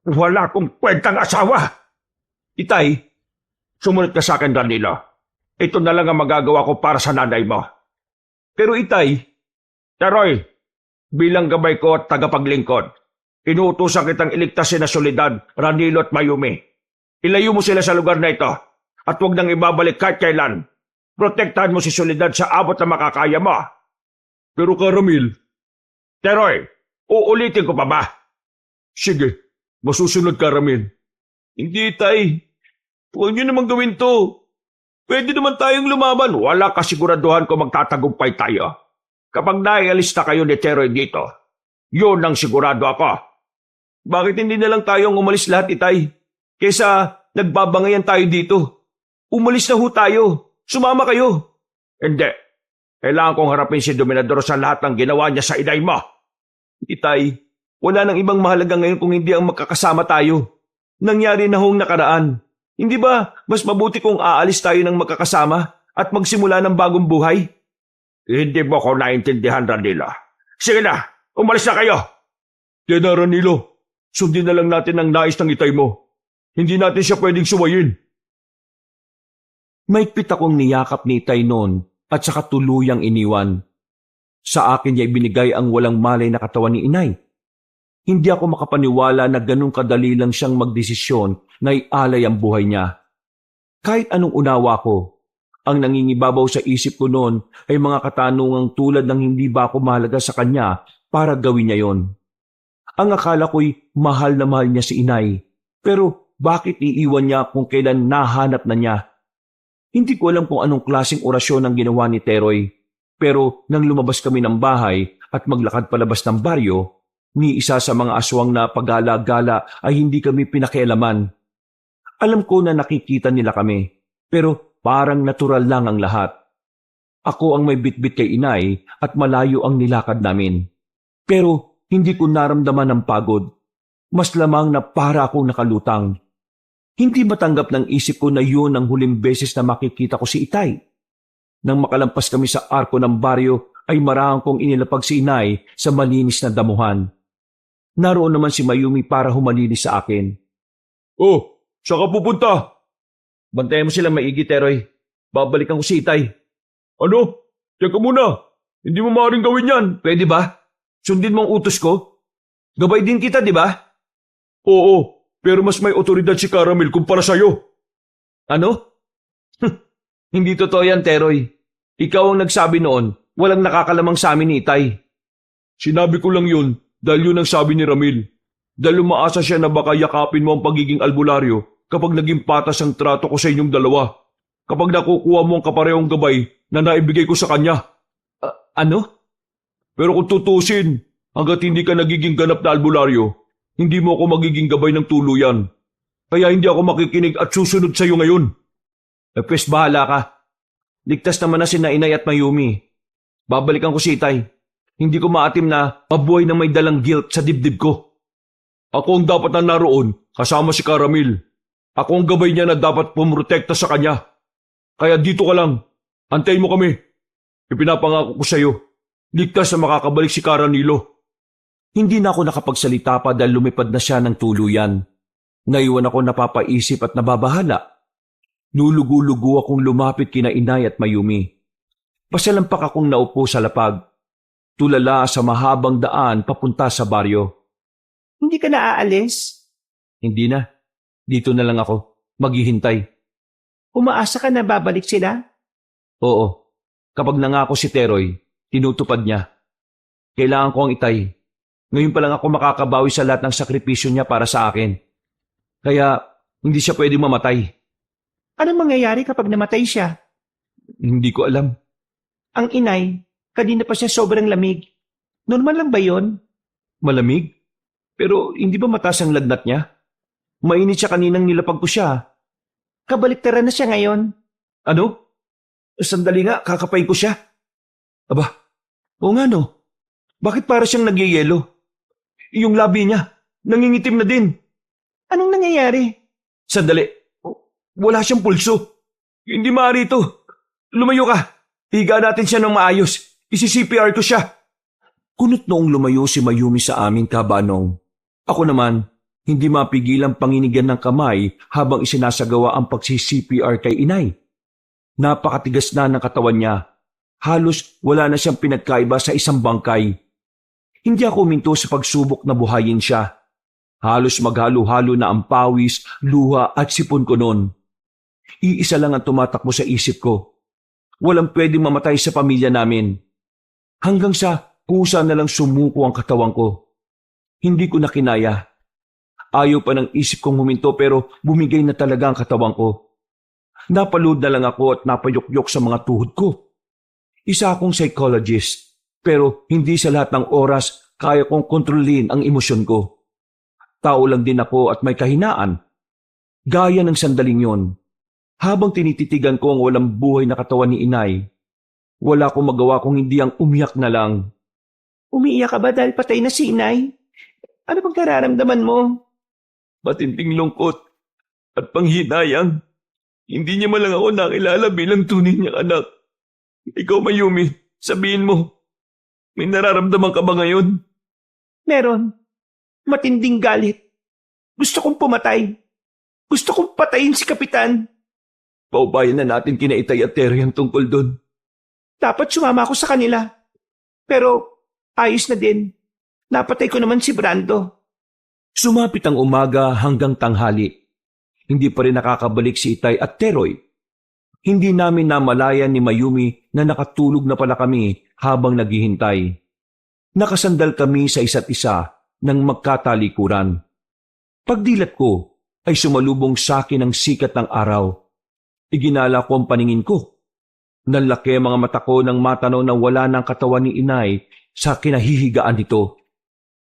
Wala akong kwentang asawa. Itay, Sumunod ka sa akin, Danilo. Ito na lang ang magagawa ko para sa nanay mo. pero Itay, Teroy, bilang gabay ko at tagapaglingkod, inuutosan kitang iligtas na Soledad, Ranilo at Mayumi. Ilayo mo sila sa lugar na ito at huwag nang ibabalik kahit kailan. Protektahan mo si Soledad sa abot na makakaya mo. pero Karamil, Teroy, uulitin ko pa ba? sige, masusunod Karamil. Hindi Itay, huwag niyo naman gawin to. Pwede naman tayong lumaban. Wala kasiguraduhan ko magtatagumpay tayo. Kapag naialis na kayo ni Teroy dito, yun ang sigurado ako. Bakit hindi na lang tayong umalis lahat, Itay? Kesa nagbabangayan tayo dito. Umalis na ho tayo. Sumama kayo. Hindi. Kailangan kong harapin si Dominador sa lahat ng ginawa niya sa inay mo. Itay, wala nang ibang mahalaga ngayon kung hindi ang magkakasama tayo. Nangyari na hong nakaraan. Hindi ba mas mabuti kung aalis tayo ng magkakasama at magsimula ng bagong buhay? Hindi mo ko naintindihan, Ranilo. Sige na, umalis na kayo. Yan na, Ranilo. Sundin na lang natin ang nais ng itay mo. Hindi natin siya pwedeng suwayin. Maigpit akong niyakap ni Itay noon at saka tuluyang iniwan. Sa akin niya ibinigay ang walang malay na katawan ni inay. Hindi ako makapaniwala na ganun kadali lang siyang magdesisyon na ialay ang buhay niya. Kahit anong unawa ko, ang nangingibabaw sa isip ko noon ay mga katanungang tulad ng hindi ba ako mahalaga sa kanya para gawin niya yon. Ang akala ko'y mahal na mahal niya si inay, pero bakit iiwan niya kung kailan nahanap na niya? Hindi ko alam kung anong klaseng orasyon ang ginawa ni Teroy, pero nang lumabas kami ng bahay at maglakad palabas ng baryo, ni isa sa mga aswang na pagala-gala ay hindi kami pinakialaman. Alam ko na nakikita nila kami, pero parang natural lang ang lahat. Ako ang may bitbit kay inay at malayo ang nilakad namin. Pero hindi ko naramdaman ang pagod. Mas lamang na para akong nakalutang. Hindi matanggap ng isip ko na yun ang huling beses na makikita ko si Itay. Nang makalampas kami sa arko ng baryo ay marahang kong inilapag si inay sa malinis na damuhan. Naroon naman si Mayumi para humalinis sa akin. Oh, saan ka pupunta? Bantayan mo sila maigi, Teroy. Babalikan ko si Itay. Ano? Teka muna. Hindi mo maaaring gawin yan. Pwede ba? Sundin mo ang utos ko? Gabay din kita, di ba? Oo, pero mas may otoridad si Caramel kumpara sa'yo. Ano? Hindi totoo yan, Teroy. Ikaw ang nagsabi noon, walang nakakalamang sa amin ni Itay. Sinabi ko lang yun dahil yun ang sabi ni Ramil. Dahil umaasa siya na baka yakapin mo ang pagiging albularyo kapag naging patas ang trato ko sa inyong dalawa. Kapag nakukuha mo ang kaparehong gabay na naibigay ko sa kanya. Ano? Pero kung tutusin, hanggat hindi ka nagiging ganap na albularyo, hindi mo ako magiging gabay ng tuluyan. Kaya hindi ako makikinig at susunod sa iyo ngayon. Pwes bahala ka. Ligtas naman na si Inay at Mayumi. Babalikan ko si Itay. Hindi ko maatim na mabuhay na may dalang guilt sa dibdib ko. Ako ang dapat na naroon kasama si Caramel. Ako ang gabay niya na dapat pumrotekta sa kanya. Kaya dito ka lang. Antayin mo kami. Ipinapangako ko sa iyo. Ligtas na makakabalik si Caranilo. Hindi na ako nakapagsalita pa dahil lumipad na siya ng tuluyan. Naiwan ako napapaisip at nababahala. Lulugo-lugo akong lumapit kina Inay at Mayumi. Pasalampak akong naupo sa lapag. Tulala sa mahabang daan papunta sa baryo. Hindi ka na aalis? Hindi na. Dito na lang ako. Maghihintay. Umaasa ka na babalik sila? Oo. Kapag nangako si Teroy, tinutupad niya. Kailangan ko ang Itay. Ngayon pa lang ako makakabawi sa lahat ng sakripisyo niya para sa akin. Kaya hindi siya pwedeng mamatay. Anong mangyayari kapag namatay siya? Hindi ko alam. Ang inay, kanina pa siya sobrang lamig. Normal lang ba yon? Malamig? Pero hindi ba mataas ang lagnat niya? Mainit siya kaninang nilapag ko siya. Kabaliktaran na siya ngayon. Ano? Sandali nga, kakapay ko siya. Aba, oo nga no. Bakit para siyang nagyayelo? Yung labi niya, nangingitim na din. Anong nangyayari? Sandali, wala siyang pulso. Hindi maaari ito. Lumayo ka. Higa natin siya ng maayos. Isi-CPR ko siya. Kunot noong lumayo si Mayumi sa amin, kabanong. Ako naman, hindi mapigilang panginigan ng kamay habang isinasagawa ang pagsi-CPR kay inay. Napakatigas na ng katawan niya. Halos wala na siyang pinagkaiba sa isang bangkay. Hindi ako huminto sa pagsubok na buhayin siya. Halos maghalo-halo na ang pawis, luha at sipon ko noon. Iisa lang ang tumatakbo sa isip ko. Walang pwedeng mamatay sa pamilya namin. Hanggang sa kusa na lang sumuko ang katawan ko. Hindi ko na kinaya. Ayaw pa ng isip kong huminto pero bumigay na talaga ang katawan ko. Napalood na lang ako at napayukyok sa mga tuhod ko. Isa akong psychologist, pero hindi sa lahat ng oras kaya kong kontrolin ang emosyon ko. Tao lang din ako at may kahinaan. Gaya ng sandaling yon. Habang tinititigan ko ang walang buhay na katawan ni inay, wala akong magawa kung hindi ang umiyak na lang. Umiiyak ka ba dahil patay na si inay? Ano bang kararamdaman mo? Matinding lungkot at panghinayang. Hindi niya man lang ako nakilala bilang tunay niyang anak. Ikaw, Mayumi, sabihin mo, may nararamdaman ka ba ngayon? Meron. Matinding galit. Gusto kong pumatay. Gusto kong patayin si Kapitan. Paubayan na natin kina Itay at Terry ang tungkol doon. Dapat sumama ako sa kanila. Pero ayos na din. Napatay ko naman si Brando. Sumapit ang umaga hanggang tanghali. Hindi pa rin nakakabalik si Itay at Teroy. Hindi namin namalayan ni Mayumi na nakatulog na pala kami habang naghihintay. Nakasandal kami sa isa't isa nang magkatalikuran. Pagdilat ko ay sumalubong sa akin ang sikat ng araw. Iginala ko ang paningin ko. Nalaki ang mga mata ko nang matanaw na wala ng katawan ni Inay sa kinahihigaan nito.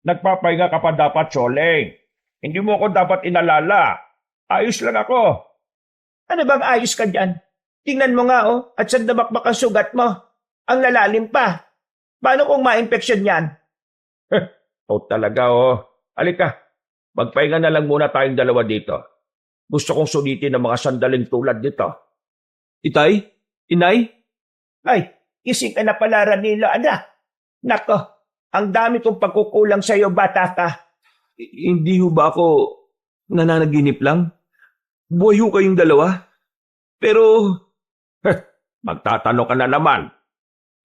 Nagpapahinga ka pa dapat, Choleng. Hindi mo ako dapat inalala. Ayos lang ako. Ano bang ayos ka dyan? Tingnan mo nga at sa dabakbak ang sugat mo. Ang lalalim pa. Paano kung ma-infection yan? Talaga Halika, magpahinga na lang muna tayong dalawa dito. Gusto kong sulitin ang mga sandaling tulad nito. Itay? Inay? Ay, kising ka na pala, Ranilo, anak. Nako, ang dami kong pagkukulang sa'yo, bata ka. Hindi ho ba ako nananaginip lang? Buhay ho kayong dalawa? Pero Magtatanong ka na naman.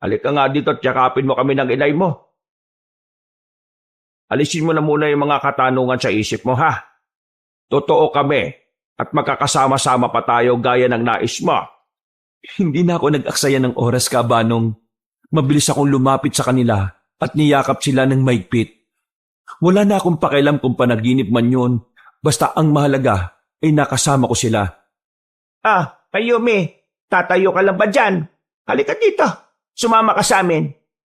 Halika nga dito at yakapin mo kami ng inay mo. Alisin mo na muna yung mga katanungan sa isip mo, ha? Totoo kami at magkakasama-sama pa tayo gaya ng nais mo. hindi na ako nag-aksaya ng oras, Kabanong. Mabilis akong lumapit sa kanila at niyakap sila ng maigpit. Wala na akong pakialam kung panaginip man yun. Basta ang mahalaga ay nakasama ko sila. Mayumi, tatayo ka lang ba dyan? Halika dito. Sumama ka sa amin.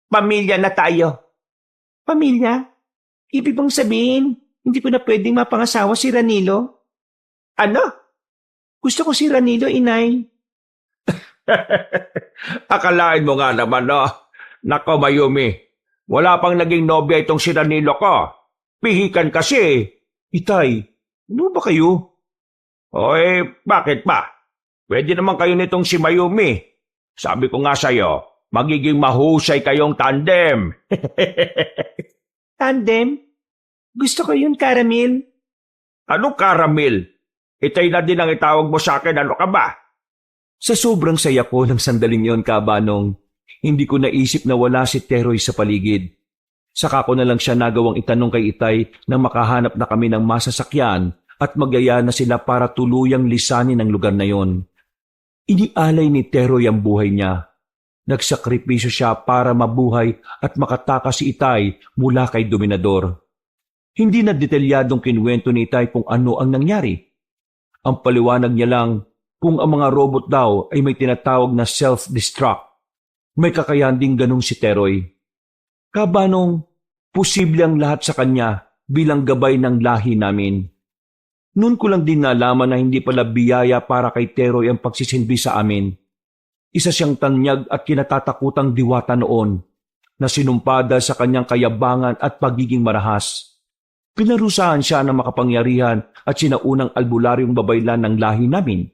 Pamilya na tayo. Pamilya? Ibig bang sabihin, hindi ko na pwedeng mapangasawa si Ranilo? Ano? Gusto ko si Ranilo, Inay. Akalain mo nga naman, no? Nako, Mayumi, wala pang naging nobya itong si Ranilo ko. Pihikan kasi. Itay, ano ba kayo? Bakit ba? Pwede naman kayo nitong si Mayumi. Sabi ko nga sa'yo, magiging mahusay kayong tandem. Tandem? Gusto ko yun, Caramel. Anong karamil? Itay na din ang itawag mo sa akin, ano ka ba? Sa sobrang saya ko ng sandaling yon, Kabanong, hindi ko naisip na wala si Teroy sa paligid. Saka ko na lang siya nagawang itanong kay Itay na makahanap na kami ng masasakyan at magyaya na sila para tuluyang lisanin ang lugar na yon. Inialay ni Teroy ang buhay niya. Nagsakripisyo siya para mabuhay at makatakas si Itay mula kay Dominador. Hindi na detalyadong kinuwento ni Itay kung ano ang nangyari. Ang paliwanag niya lang kung ang mga robot daw ay may tinatawag na self-destruct. May kakayahan ding ganong si Teroy. Kabanong, posible ang lahat sa kanya bilang gabay ng lahi namin. Noon ko lang din nalaman na hindi pala biyaya para kay Teroy ang pagsisilbi sa amin. Isa siyang tanyag at kinatatakutang diwata noon na sinumpada sa kanyang kayabangan at pagiging marahas. Pinarusahan siya ng makapangyarihan at sinaunang albularyong babaylan ng lahi namin.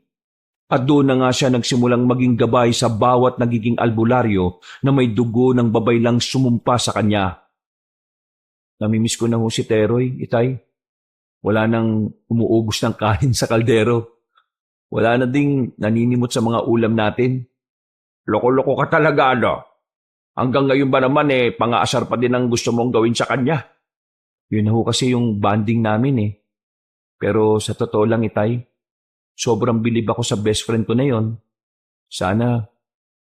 At doon na nga siya nagsimulang maging gabay sa bawat nagiging albularyo na may dugo ng babaylang sumumpa sa kanya. Namimiss ko na ho si Teroy, Itay. Wala nang umuubos ng kanin sa kaldero. Wala na ding naninimot sa mga ulam natin. Loko-loko ka talaga, ano? Hanggang ngayon ba naman pang-aasar pa din ang gusto mong gawin sa kanya? Yun na ho kasi yung bonding namin Pero sa totoo lang, Itay, sobrang bilib ako sa best friend ko na yon. Sana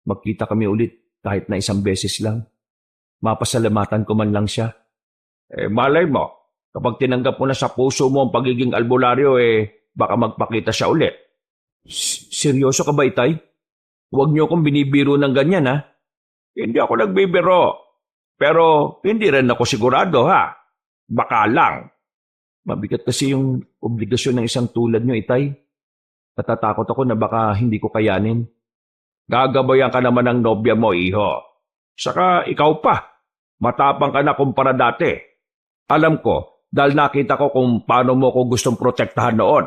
magkita kami ulit kahit na isang beses lang. Mapasalamatan ko man lang siya. Malay mo, kapag tinanggap mo na sa puso mo ang pagiging albularyo, baka magpakita siya ulit. Seryoso ka ba, Itay? Huwag niyo akong binibiro ng ganyan, ha? Hindi ako nagbibiro. Pero hindi rin ako sigurado, ha? Baka lang. Mabigat kasi yung obligasyon ng isang tulad niyo, Itay. Natatakot ako na baka hindi ko kayanin. Gagabayan ka naman ng nobya mo, iho. Saka ikaw pa. Matapang ka na kumpara dati. Alam ko, dahil nakita ko kung paano mo ko gustong protektahan noon.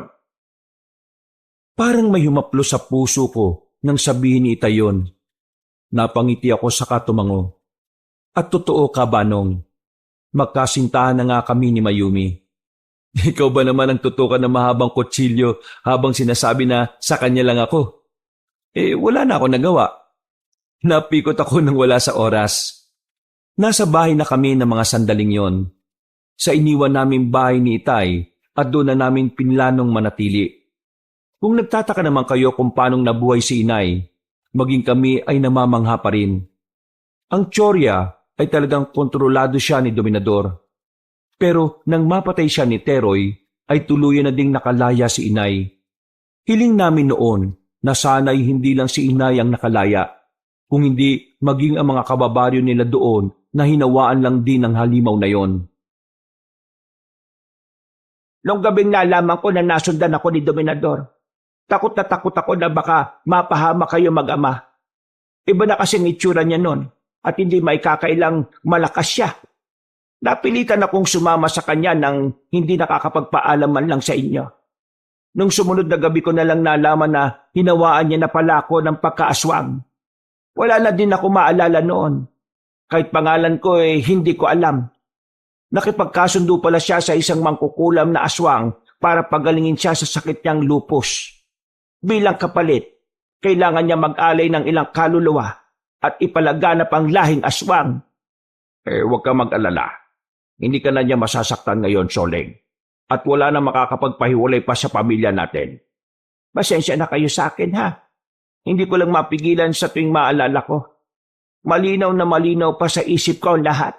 Parang may humaplo sa puso ko nang sabihin ni Itay yun. Napangiti ako sa katumango. At totoo ka, Banong. Magkasintahan na nga kami ni Mayumi. Ikaw ba naman ang tutukan ng mahabang kutsilyo habang sinasabi na sa kanya lang ako? Wala na ako nagawa. Napikot ako nang wala sa oras. Nasa bahay na kami ng mga sandaling yon. Sa iniwan naming bahay ni Itay at doon na namin pinlanong manatili. Kung nagtataka naman kayo kung paanong nabuhay si Inay, maging kami ay namamangha pa rin. Ang tsorya ay talagang kontrolado siya ni Dominador. Pero nang mapatay siya ni Teroy, ay tuluyan na ding nakalaya si Inay. Hiling namin noon na sana'y hindi lang si Inay ang nakalaya, kung hindi maging ang mga kababaryo nila doon na hinawaan lang din ng halimaw na yon. Nung gabing nalaman ko na nasundan ako ni Dominador, takot ako na baka mapahama kayo mag-ama. Iba na kasing itsura niya nun at hindi maikakailang malakas siya. Napilitan akong sumama sa kanya nang hindi nakakapagpaalam man lang sa inyo. Nung sumunod na gabi ko na lang nalaman na hinawaan niya na pala ako ng pagkaaswang. Wala na din ako maalala noon. Kahit pangalan ko hindi ko alam. Nakipagkasundo pala siya sa isang mangkukulam na aswang para pagalingin siya sa sakit niyang lupus. Bilang kapalit, kailangan niya mag-alay ng ilang kaluluwa at ipalaganap ang lahing aswang. Huwag ka mag-alala. Hindi ka na niya masasaktan ngayon, Soleng. At wala na makakapagpahiwalay pa sa pamilya natin. Pasensya na kayo sa akin, ha? Hindi ko lang mapigilan sa tuwing maalala ko. Malinaw na malinaw pa sa isip ko ang lahat.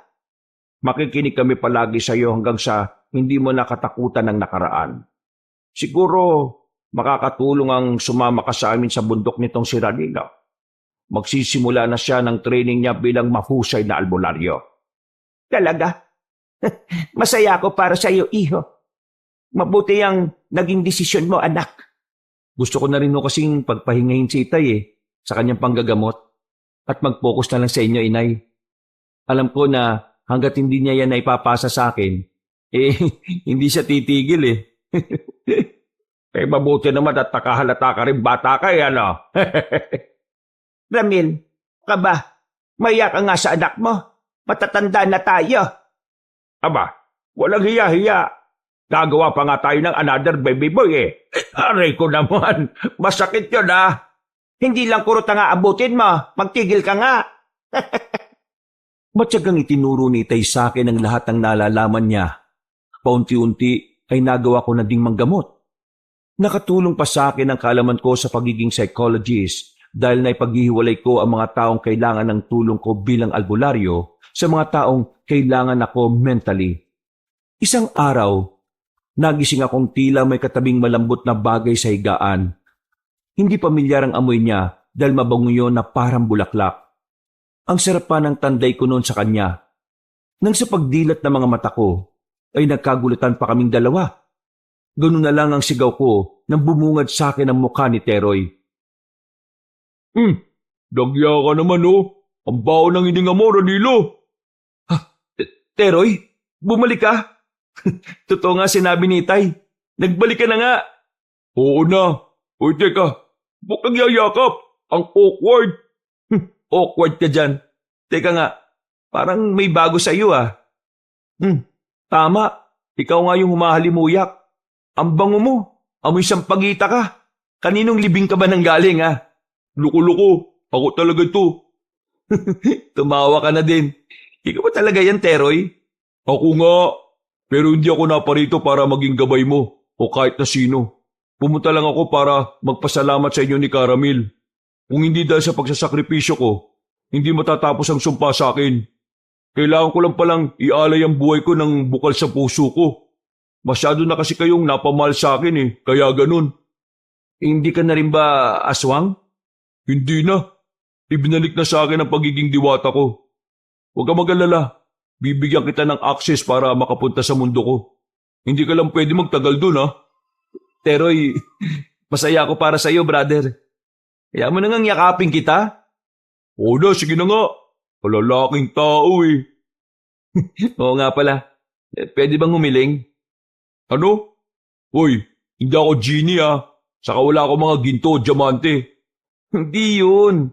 Makikinig kami palagi sa iyo hanggang sa hindi mo nakatakutan ng nakaraan. Siguro makakatulong ang sumama ka sa amin sa bundok nitong si Ranila. Magsisimula na siya ng training niya bilang mahusay na albularyo. Talaga? Masaya ako para sa iyo, iho. Mabuti ang naging desisyon mo, anak. Gusto ko na rin kasing pagpahingahin si Itay sa kanyang panggagamot at mag-focus na lang sa inyo, Inay. Alam ko na hanggat hindi niya yan naipapasa sa akin, hindi siya titigil Mabuti naman at nakahalata ka rin bata ka ano? Ramil, ka ba? Maya ka nga sa anak mo. Matatanda na tayo. Aba, walang hiya-hiya. Gagawa pa nga tayo ng another baby boy Aray ko naman, masakit yun Hindi lang kurot nga abutin mo. Magtigil ka nga. Matyagang itinuro ni Itay sa akin ang lahat ng nalalaman niya. Paunti-unti ay nagawa ko na ding manggamot. Nakatulong pa sa akin ang kaalaman ko sa pagiging psychologist dahil naipaghihiwalay ko ang mga taong kailangan ng tulong ko bilang albularyo sa mga taong kailangan ako mentally. Isang araw, nagising akong tila may katabing malambot na bagay sa higaan. Hindi pamilyar ang amoy niya dahil mabango yun na parang bulaklak. Ang sarap pa ng tanday ko noon sa kanya. Nang sa pagdilat ng mga mata ko, ay nagkagulatan pa kaming dalawa. Ganun na lang ang sigaw ko nang bumungad sa akin ang mukha ni Teroy. Dagya ka naman Ang baho ng hininga mo, Ranilo. Teroy, bumalik ka? Totoo nga sinabi ni Itay. Nagbalik ka na nga. Oo na. Uy, teka. Bukang yayakap. Ang awkward. Awkward ka dyan. Teka nga, parang may bago sa iyo Tama, ikaw nga yung humahalimuyak. Ang bango mo, amoy sampagita ka. Kaninong libing ka ba nang galing Luko-luko, ako talaga to. Tumawa ka na din. Ikaw ba talaga yan, Teroy? Ako nga. Pero hindi ako naparito para maging gabay mo o kahit na sino. Pumunta lang ako para magpasalamat sa inyo ni Caramil. Kung hindi dahil sa pagsasakripisyo ko, hindi matatapos ang sumpa sa akin. Kailangan ko lang palang ialay ang buhay ko ng bukal sa puso ko. Masyado na kasi kayong napamahal sa akin kaya ganun. Hindi ka na rin ba aswang? Hindi na. Ibinalik na sa akin ang pagiging diwata ko. Huwag ka mag-alala. Bibigyan kita ng access para makapunta sa mundo ko. Hindi ka lang pwede magtagal dun Teroy, masaya ako para sa iyo, brother. Kaya mo na ngang yakapin kita? Oo na, sige na nga. Malalaking tao Oo nga pala. Pwede bang humiling? Ano? Hoy, hindi ako genie Saka wala ako mga ginto o diamante. Hindi yun.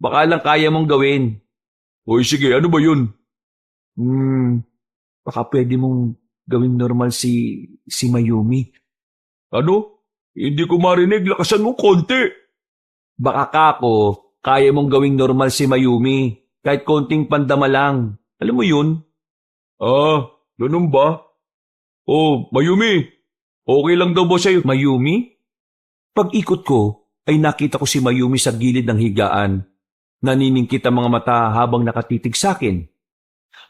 Baka lang kaya mong gawin. Hoy, sige, ano ba yun? Baka pwede mong gawing normal si Mayumi. Ano? Hindi ko marinig, lakasan mo konti. Baka kako, kaya mong gawing normal si Mayumi. Kahit konting pandama lang. Alam mo yun? Ah, ganun ba? Oh, Mayumi, okay lang daw ba sa'yo? Mayumi? Pag-ikot ko, ay nakita ko si Mayumi sa gilid ng higaan. Naniningkit ang mga mata habang nakatitig sa akin.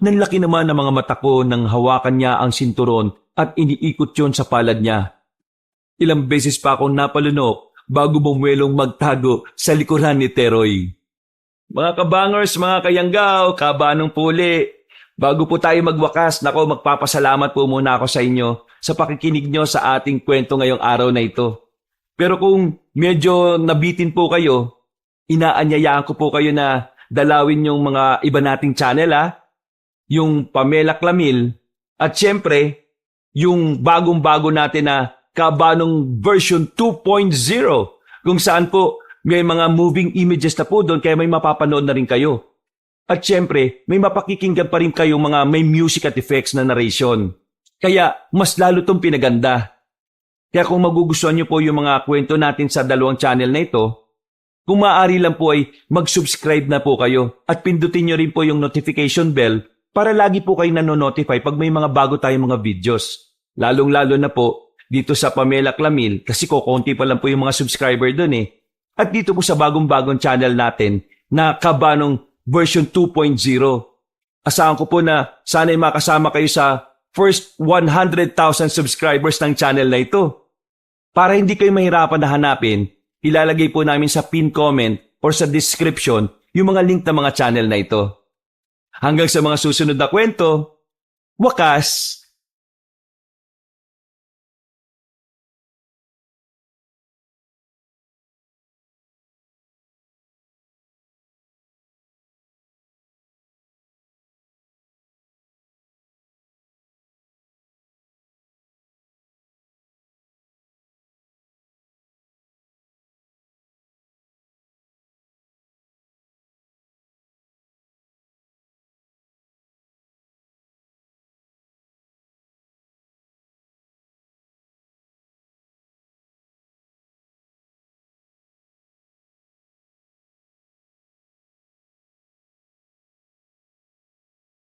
Nanlaki naman ang mga mata ko nang hawakan niya ang sinturon at iniikot yon sa palad niya. Ilang beses pa akong napalunok bago bumuelong magtago sa likuran ni Teroy. Mga kabangers, mga kayanggaw, kabanong puli. Bago po tayo magwakas, magpapasalamat po muna ako sa inyo sa pakikinig nyo sa ating kwento ngayong araw na ito. Pero kung medyo nabitin po kayo, inaanyayaan ko po kayo na dalawin yung mga iba nating channel yung Pamela Clamil at syempre yung bagong-bago natin na Kabanong version 2.0 kung saan po may mga moving images na po doon kaya may mapapanood na rin kayo. At syempre, may mapakikinggan pa rin kayo mga may music at effects na narration. Kaya mas lalo itong pinaganda. Kaya kung magugustuhan niyo po yung mga kwento natin sa dalawang channel na ito, kung maaari lang po ay mag-subscribe na po kayo at pindutin niyo rin po yung notification bell para lagi po kayo nanonotify pag may mga bago tayong mga videos. Lalong-lalo na po dito sa Pamela Clamil kasi konti pa lang po yung mga subscriber doon At dito po sa bagong-bagong channel natin na Kabanong version 2.0. Asahan ko po na sana'y makasama kayo sa first 100,000 subscribers ng channel na ito. Para hindi kayo mahirapan na hanapin, ilalagay po namin sa pin comment or sa description yung mga link ng mga channel na ito. Hanggang sa mga susunod na kwento, wakas!